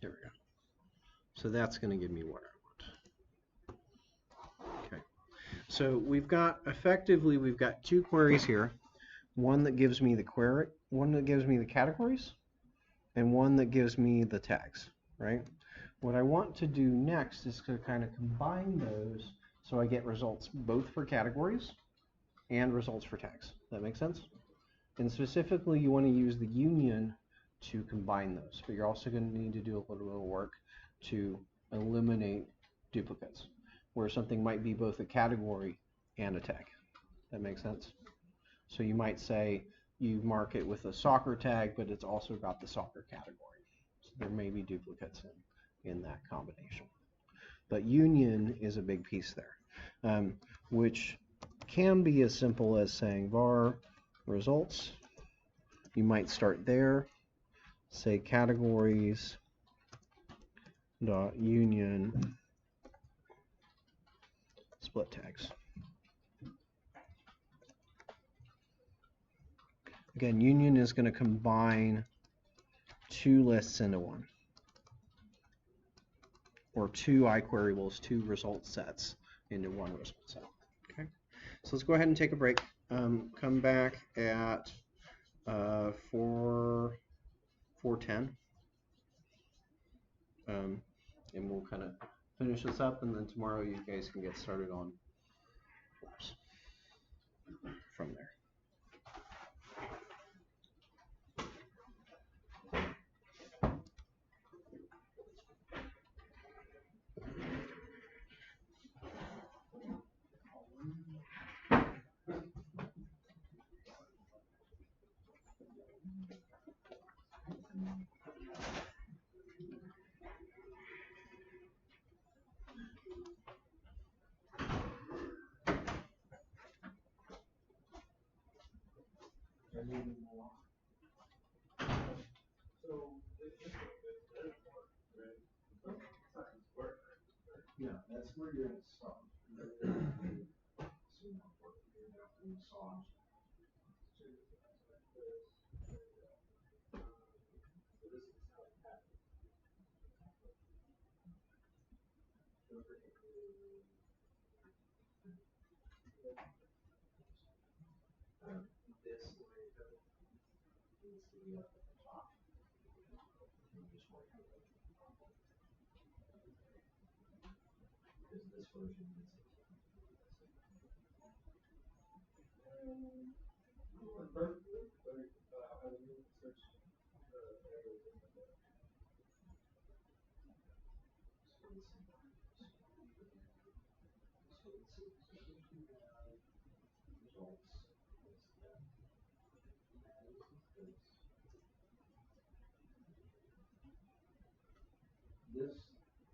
Speaker 1: There we go. So that's going to give me what I want. Okay. So we've got two queries here. One that gives me the query, one that gives me the categories, and one that gives me the tags, right? What I want to do next is to kind of combine those so I get results both for categories and results for tags. That make sense? And specifically, you want to use the union to combine those, but you're also going to need to do a little bit of work to eliminate duplicates, where something might be both a category and a tag. That makes sense? So you might say you mark it with a soccer tag, but it's also got the soccer category. So there may be duplicates in that combination. But union is a big piece there, which can be as simple as saying var results. You might start there, say categories dot union split tags. Again, union is going to combine two lists into one, or two iQuerybles, two result sets into one result set. Okay, so let's go ahead and take a break. Come back at 4:10, and we'll kind of finish this up, and then tomorrow you guys can get started on flaps from there. Yeah, that's where you're going to start. This needs to be up at the top. And just work out because this version needs it. Perfectly, but how do you search this,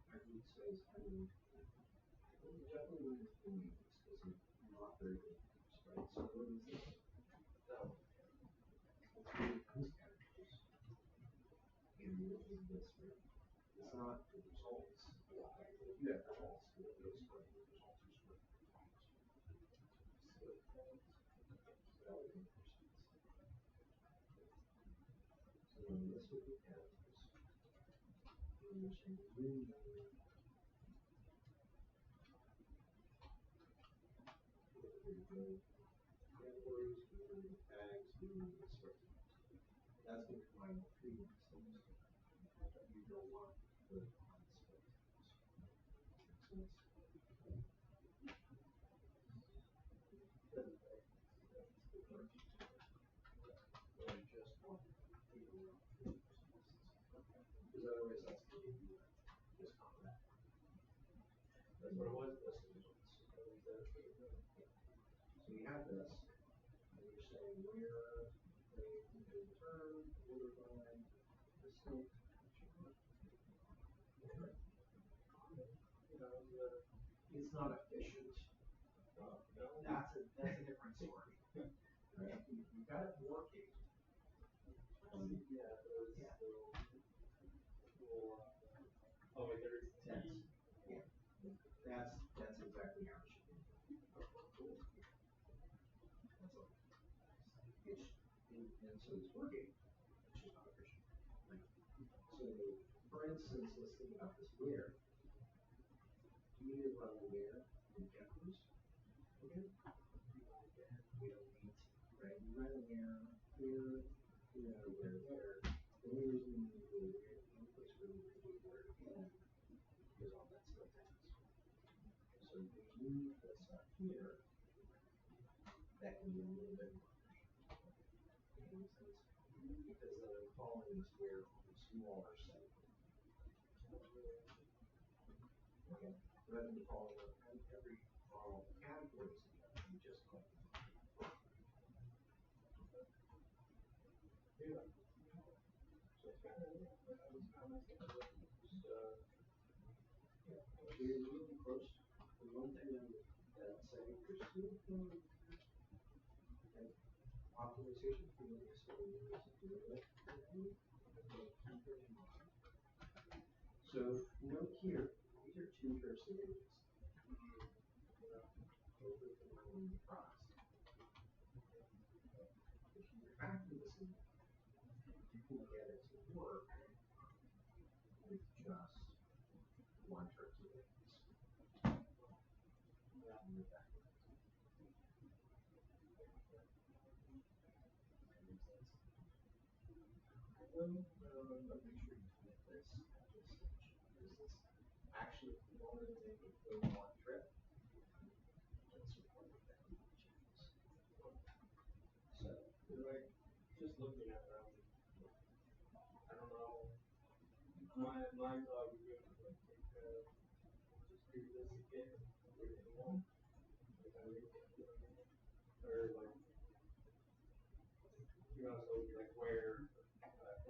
Speaker 1: I would say, is kind of definitely one of the things because it's not very good, right? So what is this? And what is this? It's not the results. Yeah, results.
Speaker 2: what we have is, when you're saying new name, categories, tags, sorts. That's going to combine the three things. You don't want the sense. Just one. Because otherwise that's going to be just combat. That's what it was. So you have this, and you're saying where they term, order by, distinct. It's not efficient. That's a different story. Right? You've got it working. Yeah.
Speaker 5: Oh, wait, there is
Speaker 2: That's, yeah. That's exactly how it should be. That's all. And so it's working. It's just not efficient. Right? So, for instance, let's think about this where. You need to run where in categories. Okay? We don't need to, right? You run where, here, where, there. The only reason you need to go where, the only place where you can do where again is all that stuff tags. So if you move this up here, that can be a little bit more efficient. Because then I'm calling this where on a smaller set. Okay. Rather than calling it every all categories together, you just call it. Yeah. So it's kind of, we're really close. The one thing I would say, there's still optimization for the next several years to do it. So note here, these are two cursor images. Both of them are in the products. If you factor this in, you can get it to work with just one cursor image. But make sure you commit this at this stage. Because this actually, if you wanted to make it go one trip, that's required that you changes. So,
Speaker 5: like, just looking at them, I don't know. My thought would be like, just do this again, everything won't. Or like, you know, so like where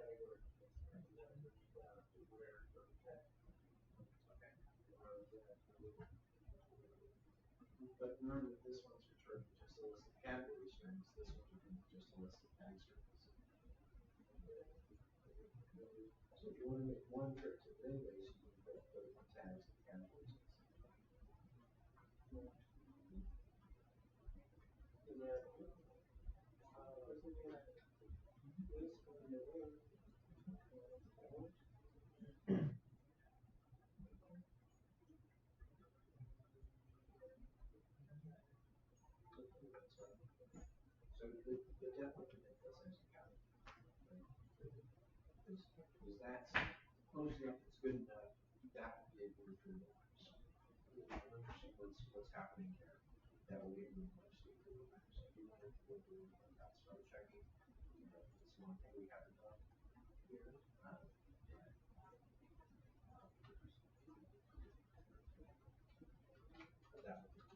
Speaker 5: category, and then underneath that, where for the tag.
Speaker 2: okay. But remember, this one's returning just a list of category strings. This one's returning just a list of tag strings. So if you want to make one trip to the database, you can put both the tags and categories.
Speaker 5: And then, looking at this one, the way,
Speaker 2: So the definitely make this as a category. Right? Because that's close enough, it's good enough. That will be a word for the lives. Understand what's happening here. That will get you much deeper than that. So if you wanted to look at start checking, it's one thing we haven't done here. But that would be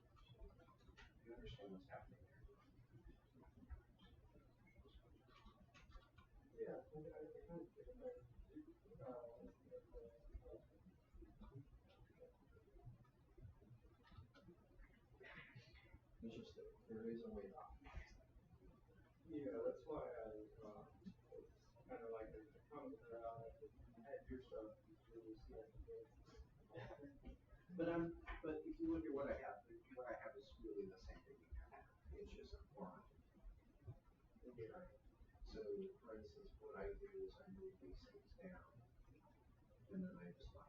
Speaker 2: you understand what's happening here.
Speaker 5: yeah, I think
Speaker 2: It's just that there is a way to optimize that.
Speaker 5: yeah, that's why I it's kind of like there's a comment around had your stuff really
Speaker 2: But if you look at what I have is really the same thing you have. It's just a format.
Speaker 5: yeah.
Speaker 2: So, for instance, what I do is I move these
Speaker 5: and then I just find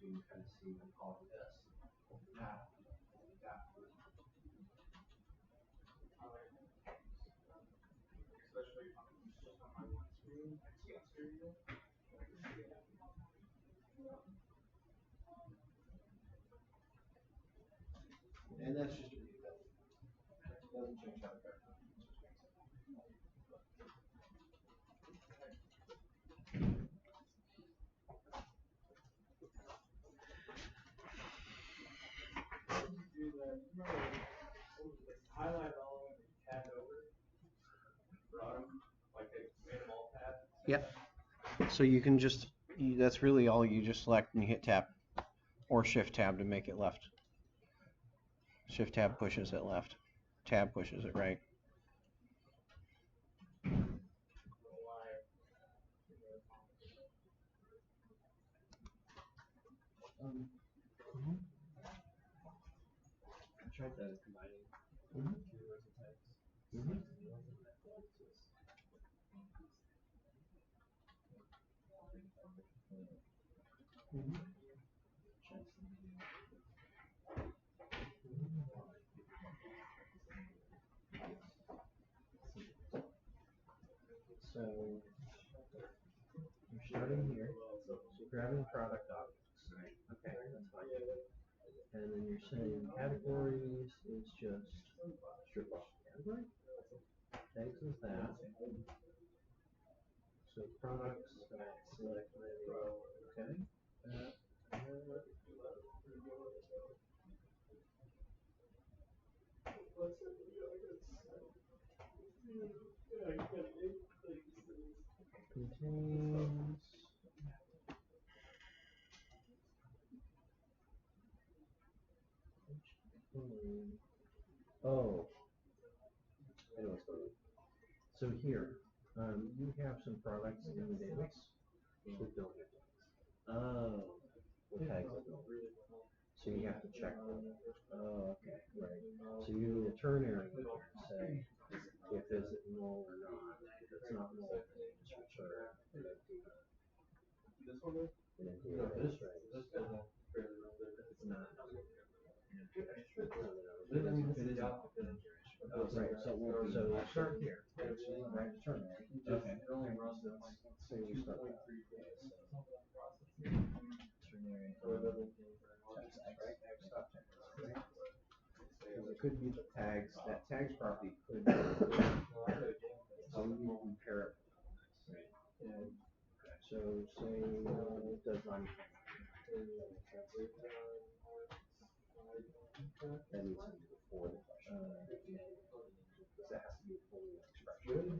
Speaker 5: so you can kind of see all of this.
Speaker 3: Yeah. Yeah. Especially just on my one screen, I can't see it. I can see it.
Speaker 2: And that's just a rebuild. It doesn't change how the background is.
Speaker 3: Do the, highlight all of them and tab over. Brought them, like they made them all tab.
Speaker 1: Yep. So you can just, that's really all, you just select and you hit tab or shift tab to make it left. Shift tab pushes it left. Tab pushes it right.
Speaker 5: I tried that combining two rows of text. So you're starting here, so you're grabbing product objects, right? Okay, that's fine. And then you're saying categories is just strip off category. Tags is that. So products, select maybe, okay. Contains. Oh, I know what's going on. So here, you have some products in the database that don't have tags. Oh, the tags are not. So you have to check them. Oh, okay, right. So you need a ternary here to say if is it null or not. If it's not null, then you just return an empty.
Speaker 3: This one is?
Speaker 5: An empty array, right? If it's not null. But I mean, if it is not, then you're oh, right, so we'll start here. Right, ternary. Okay. Let's say we start with ternary. Tags, right? Stop tags, right? Because it could be the tags, that tags property could be, so we need to compare it. Right. So say it does not equal. That needs to be before the question. Because that has to be a full expression.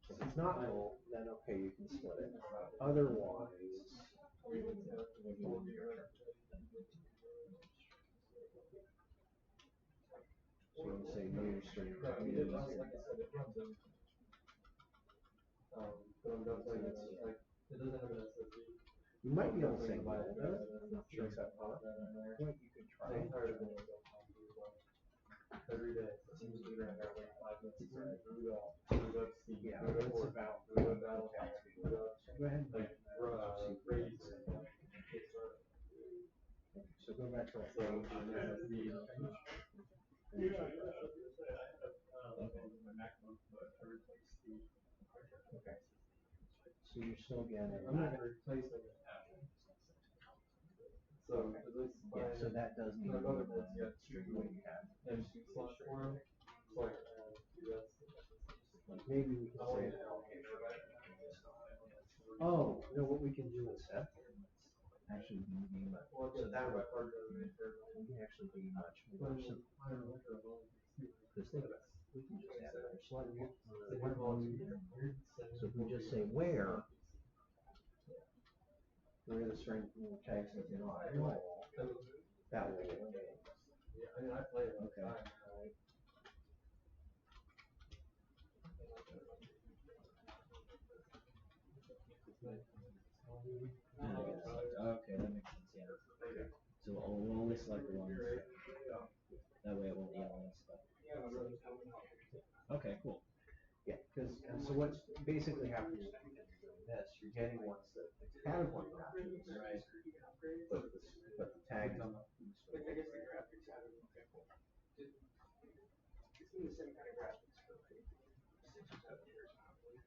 Speaker 5: If it's not null, then okay, you can split it. Otherwise, so you say new string you might be able to say no there. I'm not sure if that part. What you could try. Every day. Seems to be around 5 minutes. Yeah, it's about. Okay. Go ahead and so go back to that page. Okay. So you're still getting. I'm not going to replace it. So yeah, so that does mean string what you have. Like maybe we can say that. Oh, you know what we can do instead? Actually, we can be much. So that would we can actually be much more simple. Because think about it, we can just add another slide. So if we just say where the string tags that you're not null, that will be okay. Okay. Okay, that makes sense, yeah. Okay. So we'll only select the ones, that way it won't yell and stuff.
Speaker 2: what's basically happening is because you're doing this, you're getting ones that the category matches, right? But the tag is not.
Speaker 3: Like, I guess the graphics have it, okay, cool. It's been the same kind of graphics for like 6 or 7 years now, I believe.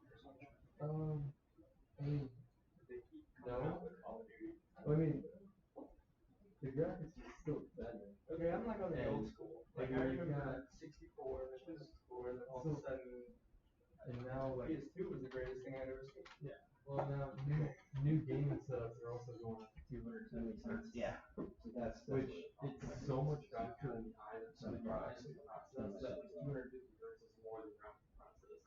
Speaker 3: Or something.
Speaker 5: I mean,
Speaker 3: They keep coming out with Call of Duty.
Speaker 5: I mean, the graphics is still better.
Speaker 3: Okay, I'm like on the old school. Like, I
Speaker 5: you
Speaker 3: remember
Speaker 5: got-
Speaker 3: 64, the 64, and then all of a sudden,
Speaker 5: And now, like,
Speaker 3: PS2 was the greatest thing I'd ever seen.
Speaker 5: well, now new gaming setups are also going up to 270 hertz.
Speaker 2: Yeah. So that's
Speaker 5: Which it's so much faster than the eye that
Speaker 2: Some products.
Speaker 5: process that like 250 hertz is more than graphic process.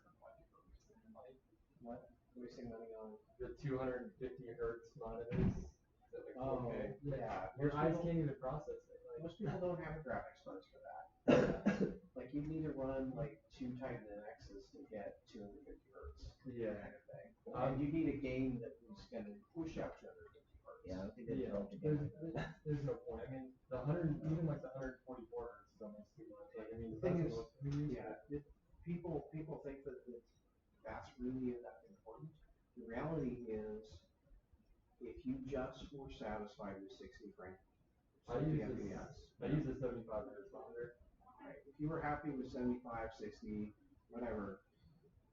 Speaker 2: What? Wasting money on.
Speaker 5: The 250 hertz monitors. That like 4K.
Speaker 2: Yeah.
Speaker 5: Your eyes can't even process it. Like,
Speaker 2: Most people don't have a graphics cards for that. Like you need to run like 2 Titan X's to get 250 hertz.
Speaker 5: yeah.
Speaker 2: Kind of thing. And you need a game that was going to push out 250 hertz. Yeah, I don't think they developed a game like that.
Speaker 5: There's no point. I mean, the 100, even like the 144 hertz is almost too much. Like, I mean,
Speaker 2: The thing
Speaker 5: that's
Speaker 2: is,
Speaker 5: what we use.
Speaker 2: people think that that's really that important. The reality is, if you just were satisfied with 60 frames,
Speaker 5: I use a 75 hertz monitor.
Speaker 2: Right. If you were happy with 75, 60, whatever,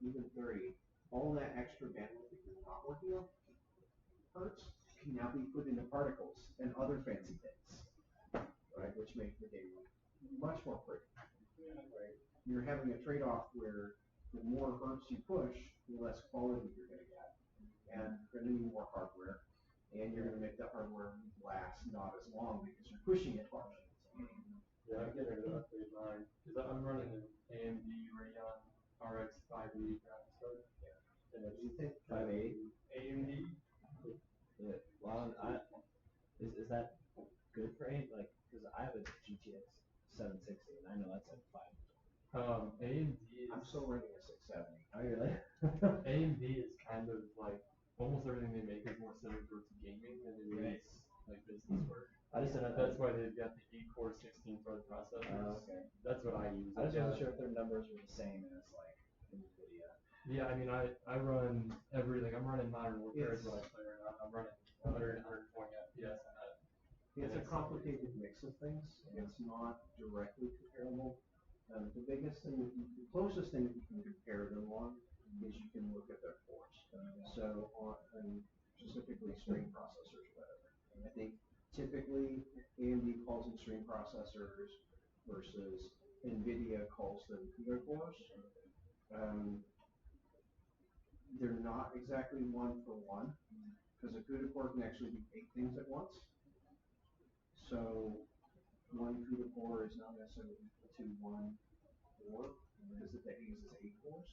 Speaker 2: even 30, all that extra bandwidth that you're not working on, hertz, can now be put into particles and other fancy things, right? Which make the game much more pretty, right? You're having a trade-off where the more hertz you push, the less quality you're going to get, and you're going to need more hardware, and you're going to make the hardware last not as long because you're pushing it harder.
Speaker 5: Yeah, I'm getting ready to upgrade mine because I'm running an AMD Radeon RX 580 graphics card.
Speaker 2: And what do you think?
Speaker 7: 580?
Speaker 5: AMD.
Speaker 7: Yeah. Well, is that good for AIM? Like, because I have a GTX 760 and I know that's like 5.
Speaker 5: AMD
Speaker 2: I'm
Speaker 5: is
Speaker 2: still running a 670.
Speaker 7: Oh, really?
Speaker 5: AMD is kind of like almost everything they make is more centered towards gaming than it is like business work.
Speaker 7: I just said
Speaker 5: That's why they've got the 8-core 16-thread processors.
Speaker 7: Okay.
Speaker 5: That's what I use.
Speaker 7: I just wasn't sure if their numbers were the same as like NVIDIA.
Speaker 5: Yeah, I mean, I run everything. I'm running Modern Warfare is what I play right now. I'm running 100, 120 FPS on that.
Speaker 2: It's a complicated mix of things. It's not directly comparable. The biggest thing, the closest thing that you can compare them on is you can look at their cores. So on specifically stream processors, whatever. I think typically AMD calls them stream processors versus NVIDIA calls them CUDA cores. They're not exactly one for one because a CUDA core can actually do 8 things at once. So one CUDA core is not necessarily equal to one core because it uses 8 cores.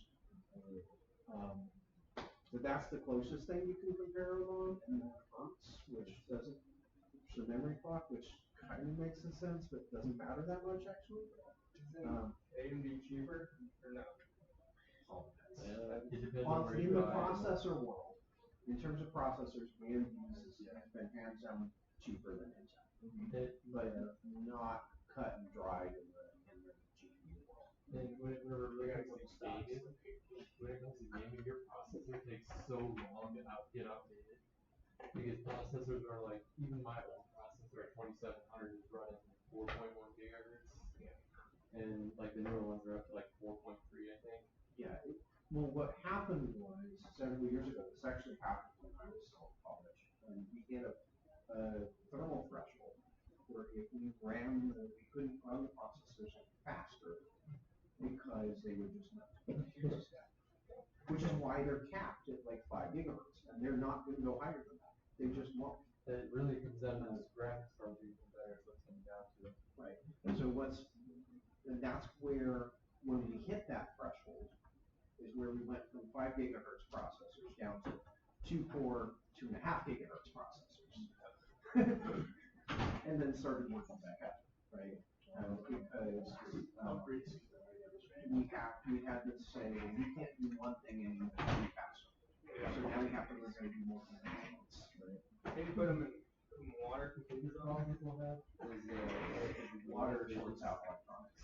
Speaker 2: So that's the closest thing you can compare them on, and then Hertz, which doesn't, the memory clock, which kind of makes some sense, but doesn't matter that much actually.
Speaker 3: AMD cheaper or no?
Speaker 5: It depends on where
Speaker 2: In
Speaker 5: you
Speaker 2: the
Speaker 5: buy.
Speaker 2: processor world, in terms of processors, AMD has been hands down cheaper than Intel, but not cut and dried in the GPU world.
Speaker 5: And when it comes to gaming, your processor takes so long to get updated. Because processors are like, even my old processor at 2700 is running 4.1 gigahertz. And like the newer ones are up to like 4.3, I think.
Speaker 2: Yeah. Well, what happened was several years ago. This actually happened when I was still in college, and we hit a thermal threshold where if we couldn't run the processors faster because they would just not. Which is why they're capped at like 5 gigahertz, and they're not going to go higher than that. They just won't.
Speaker 5: It really comes down to this graphics card being better, so it's coming down to it.
Speaker 2: Right. And so and that's where, when we hit that threshold, is where we went from 5 gigahertz processors down to 2-core, 2.5 gigahertz processors. And then started working back up, right? Because we had to say, we can't do one thing and be faster. So now we have to learn how to do more things at once, right?
Speaker 3: Maybe put them in water.
Speaker 2: Water shorts out electronics.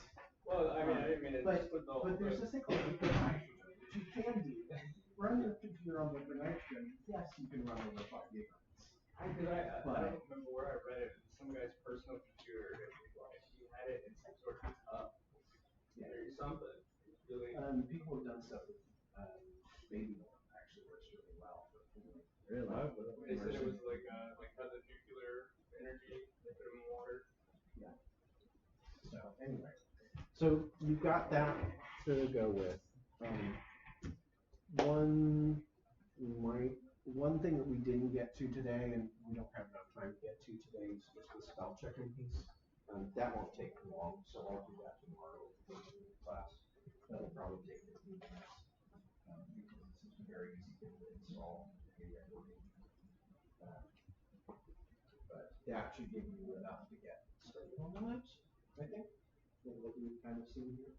Speaker 3: Well, I mean, I didn't mean it.
Speaker 2: But there's this thing called liquid nitrogen, you can do, run your computer on the nitrogen, yes, you can run over 5 gigabytes.
Speaker 5: I don't remember where I read it. Some guy's personal computer, he had it in some sort of tub. Yeah, or something. Really.
Speaker 2: People have done stuff with baby one actually works really well for cooling.
Speaker 7: Really?
Speaker 5: They said it was like how the nuclear energy, they put them in water.
Speaker 2: Yeah. So anyway, so you've got that to go with. One thing that we didn't get to today, and we don't have enough time to get to today, is just the spell checking piece. That won't take long, so I'll do that tomorrow in class. That'll probably take 15 minutes because it's a very easy thing to install. But that should give you enough to get started on that, I think. What we've kind of seen here.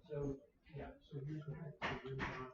Speaker 2: So, yeah, so here's what they're all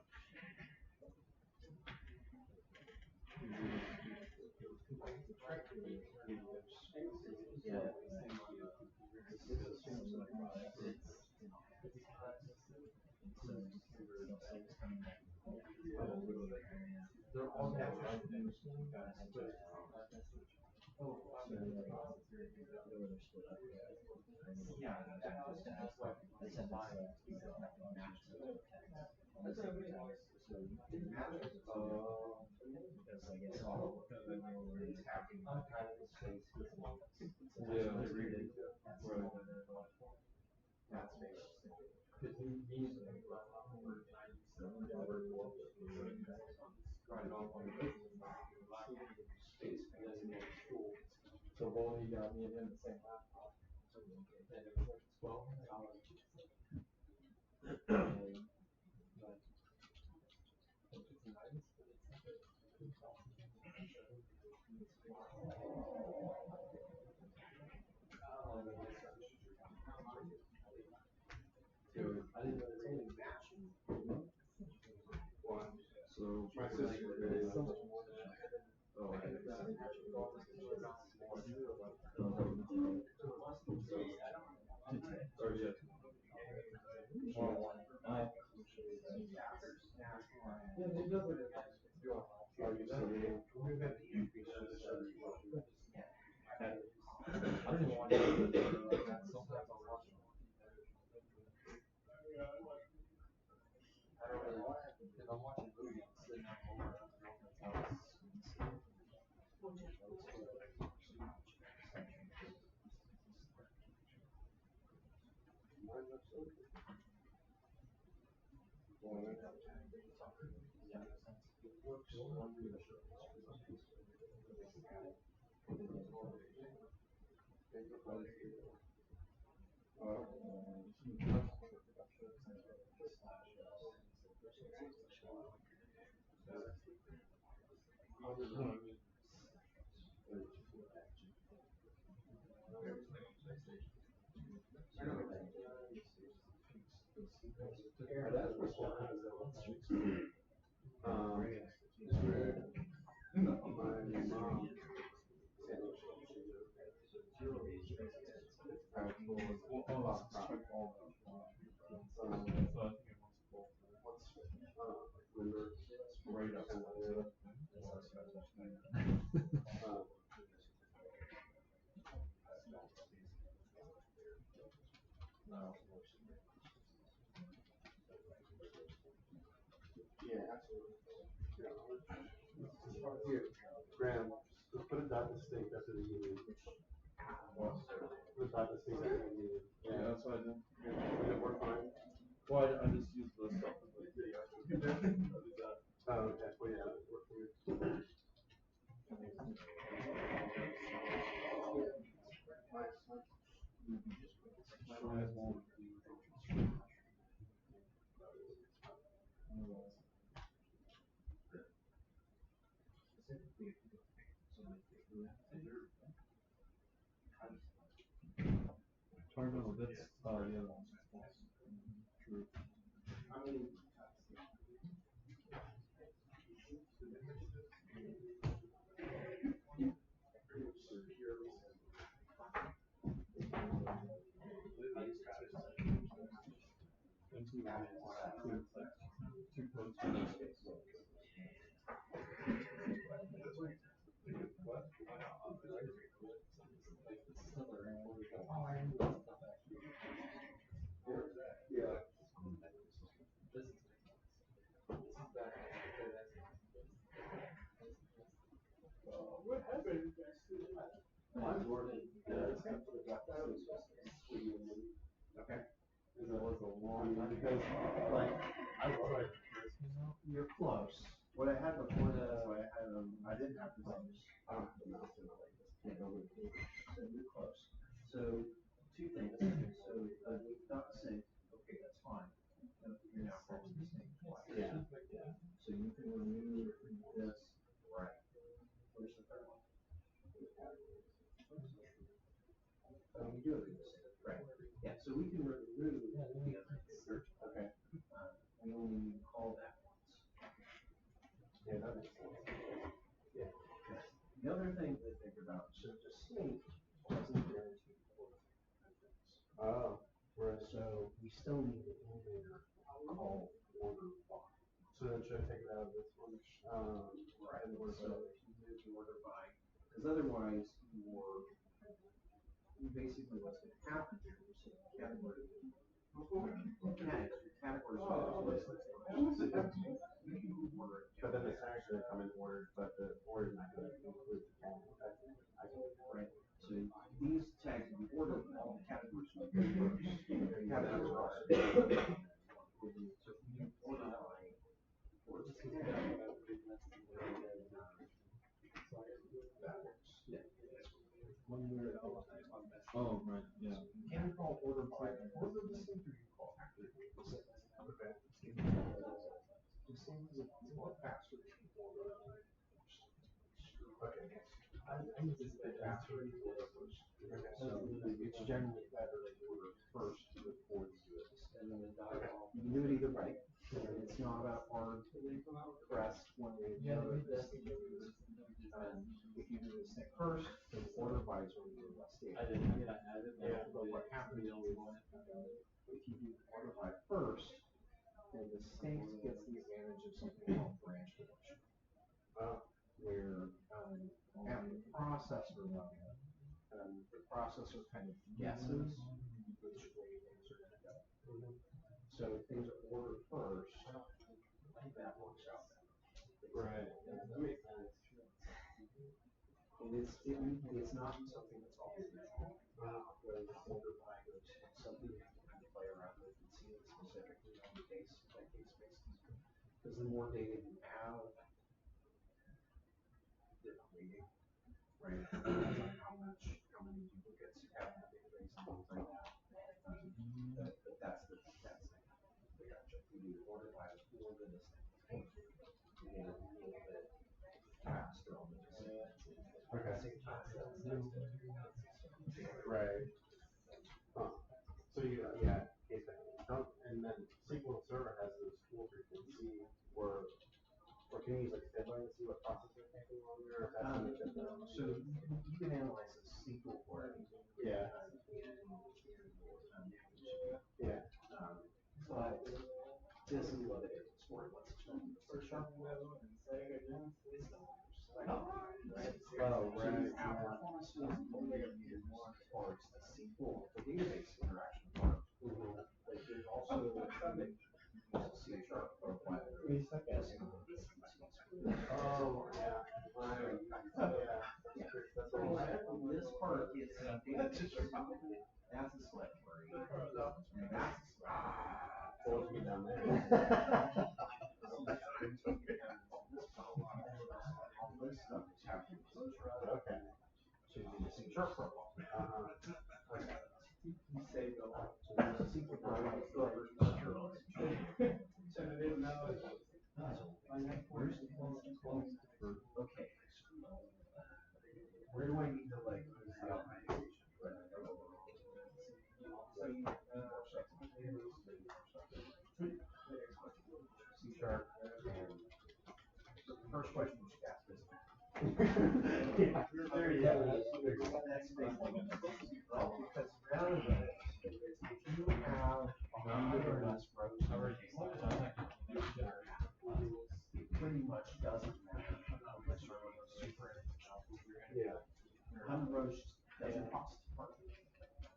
Speaker 5: So both you got me and him the same laptop. And it was like $12.
Speaker 3: So my sister is. Oh, I
Speaker 5: I'm watching movies, sitting at home,
Speaker 3: Graham, just put a dot distinct after the union. Put a dot distinct after the union.
Speaker 6: Yeah, that's what I did.
Speaker 3: Did it work fine?
Speaker 6: Well, I just used the stuff with the video.
Speaker 3: Oh, okay. Well, yeah, it worked for me.
Speaker 6: Or no, that's the other one. True.
Speaker 2: Okay. Because it was a long one, because like I was like, you're close. What I had before that, so I didn't have this. I don't have the mouse in like this. Can't go with it. So you're close. So two things. So we've got sync. Okay, that's fine. You're now close to sync twice. Yeah. So you can remove this. Right. Where's the third one? Oh, you do it in the sync. Right. Yeah. So we can remove the other search. Okay. We only need to call that once. Yeah, that makes sense. Yeah. The other thing to think about, so the sync doesn't guarantee order. Oh. Right. So we still need to in there call order by. So then should I take it out of this one? Right. So if you move the order by, because otherwise you basically what's going to happen here is the category. But then the tags are come in order, but the order is not going to include the tag. Right. So these tags will be ordered, all the categories will be first. Categories are also. So if you order by first tag, yeah.
Speaker 6: Oh, right, yeah.
Speaker 2: You can call order by order the same, or you call after the same. Okay. The same as a more faster order. Okay. I use this bit faster order first. Okay. So it's generally better to order first before you do it. And then you can do it either way. It's not a hard press one way or the other. If you do this thing first, then order by is when you do less data.
Speaker 7: I didn't get added.
Speaker 2: But what happens is, if you do order by first, then the state gets the advantage of something called branch prediction. Where after the processor level, the processor kind of guesses which way things are going to go. So if things are ordered first, that works out better. Right. That makes sense. And it's not something that's always there. Where the order by goes something you have to kind of play around with and see it specifically on the case basis. Because the more data you have, different reading, right? Depends on how many duplicates you have in the database and things like that. But that's the gotcha. You need to order by a little bit of thing. You get a little bit faster on the decision. Okay. Right. Huh. So yeah, case management. And then SQL Server has those tools where you can see where, or can you use like Stedline to see what process you're taking on there? So you can analyze a SQL query. Yeah. Yeah. But this is what it is for. Let's show you the sharp one. Oh, right. Our performance tools only are needed more as far as the SQL, the database interaction part. But there's also C# profile. Oh, yeah. Right. Yeah. So this part is database. That's a select query. And that's a select query. Pulls me down there. All this stuff is happening. Okay. So you need a C# profile. Okay. You saved a lot. So there's a secret profile. So I didn't know. Where's the okay. Where do I need to like use the optimization? C# and first question you should ask is yeah, there you go. That's the big thing. Because rather than if you have 100 or less rows or rows just doesn't cost per.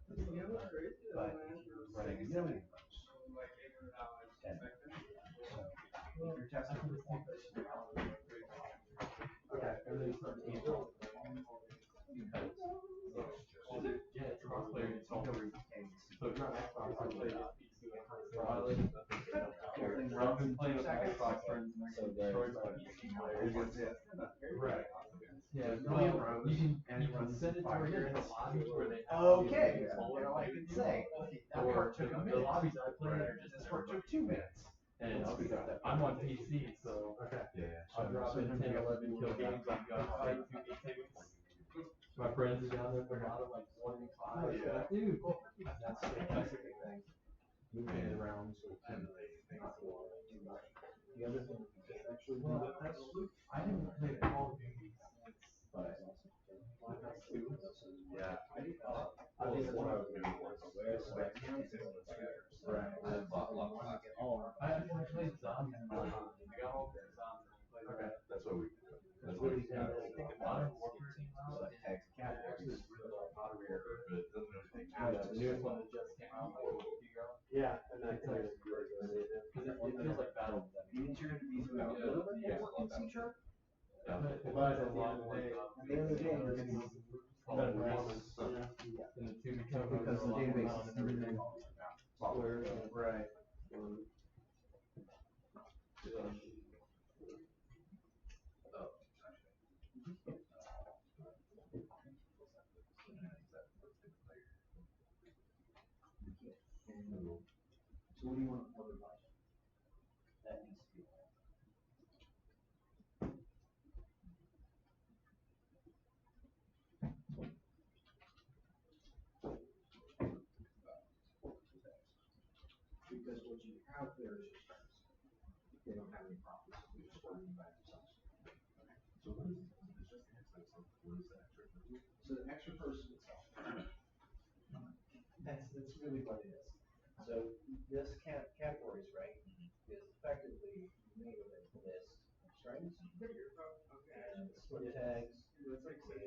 Speaker 2: But if you're running a million rows, then, so if you're testing performance,
Speaker 6: Okay, and then start to build.
Speaker 2: because
Speaker 6: Yeah, it's cross player
Speaker 2: it's
Speaker 6: install.
Speaker 2: already pays.
Speaker 6: So it's not Xbox, I play PC.
Speaker 2: Everything
Speaker 6: So I've
Speaker 2: runs
Speaker 6: been
Speaker 2: in
Speaker 6: playing
Speaker 2: 2
Speaker 6: with my
Speaker 2: seconds.
Speaker 6: Xbox friends and
Speaker 7: So
Speaker 6: actually
Speaker 7: there's
Speaker 6: destroyed my
Speaker 7: like-
Speaker 6: PC. Right. Yeah,
Speaker 2: A million rows,
Speaker 6: you
Speaker 2: and
Speaker 6: can
Speaker 2: it runs
Speaker 6: send it to
Speaker 2: 5
Speaker 6: her in the
Speaker 2: minutes.
Speaker 6: lobbies where they
Speaker 2: Okay,
Speaker 6: control
Speaker 2: you know, I
Speaker 6: play
Speaker 2: can
Speaker 6: with you.
Speaker 2: say, okay, that
Speaker 6: Or
Speaker 2: part took a
Speaker 6: the
Speaker 2: minute.
Speaker 6: lobbies I play are just
Speaker 2: This part took 2 minutes.
Speaker 6: and I'm on PC, so I'll drop in 10, 11 kill games, I've got fight 2v2s. My friends are down there for a lot of like 25.
Speaker 4: Yeah.
Speaker 6: Dude,
Speaker 2: That's the basic thing. Moving it around so it can not too much. The other thing is actually,
Speaker 6: well, that's, I haven't played Call of Duty since
Speaker 2: but
Speaker 4: Yeah.
Speaker 2: I think that's what I was gonna do was webcams and computers.
Speaker 6: Right.
Speaker 2: I bought a lot.
Speaker 6: I played zombies. I got all the zombies. I played that.
Speaker 4: That's what we do. That's
Speaker 6: Really
Speaker 4: what we
Speaker 6: good.
Speaker 4: do.
Speaker 6: Modern Warfare came
Speaker 2: So
Speaker 6: out.
Speaker 2: that tags categories.
Speaker 4: Modern Warfare, but it doesn't really take
Speaker 6: The newest one that just came out like a week ago.
Speaker 7: Yeah, and I
Speaker 6: It's actually really good. Because it feels like battle.
Speaker 2: Means you're gonna be about a little bit more in C-sharp.
Speaker 6: But
Speaker 7: But
Speaker 6: at the end of the day,
Speaker 2: At the end of the day, you're gonna be
Speaker 6: better performance in the 2v2
Speaker 2: because the database is everything.
Speaker 6: Right.
Speaker 2: So what do you want to order by? That needs to be. Because what you have there is your friends. They don't have any problems. They're just working by themselves.
Speaker 4: So what is this? It's just access. What is that?
Speaker 2: So the extra person itself. That's really what it is. So this categories, right, is effectively made of a list of strings. And split tags is effectively.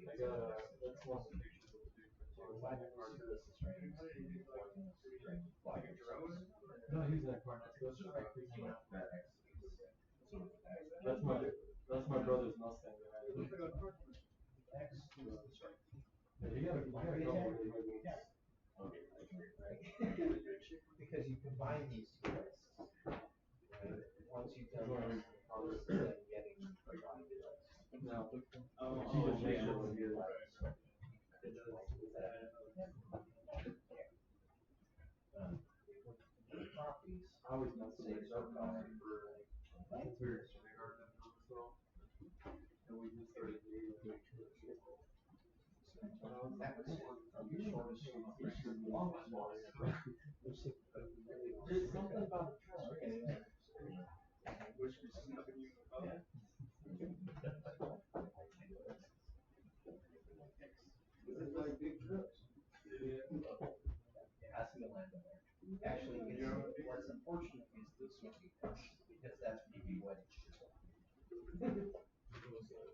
Speaker 6: I got that's one of the pictures of the dude.
Speaker 2: Five list of strings.
Speaker 6: No, he's that part. That's just like freaking out. That's my brother's Mustang that I had.
Speaker 2: X is the string.
Speaker 6: Yeah, you gotta go with it.
Speaker 2: Yeah. Because you combine these two lists. Right? Once you've done this, then getting combined lists.
Speaker 6: No.
Speaker 2: Oh,
Speaker 6: She just makes it look good.
Speaker 2: Properties.
Speaker 6: I always mess with
Speaker 2: Saves
Speaker 6: it.
Speaker 2: our color.
Speaker 6: It's weird. So they heard that noise though. And we just started doing it.
Speaker 2: That was the shortest one. The longest one.
Speaker 6: There's something about the truck.
Speaker 3: Wish we snubbing you above.
Speaker 2: Yeah.
Speaker 3: It's like big trucks.
Speaker 2: It has to be a landowner. Actually, what's unfortunate is this one because that's maybe what it should be.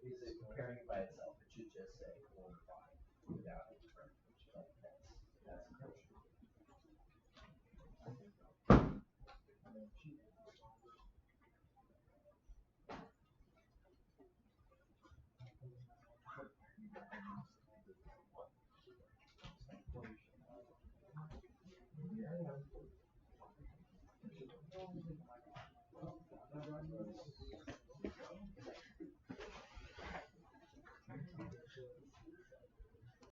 Speaker 2: Is it comparing it by itself? It should just say or by without any parameters. But that's unfortunate.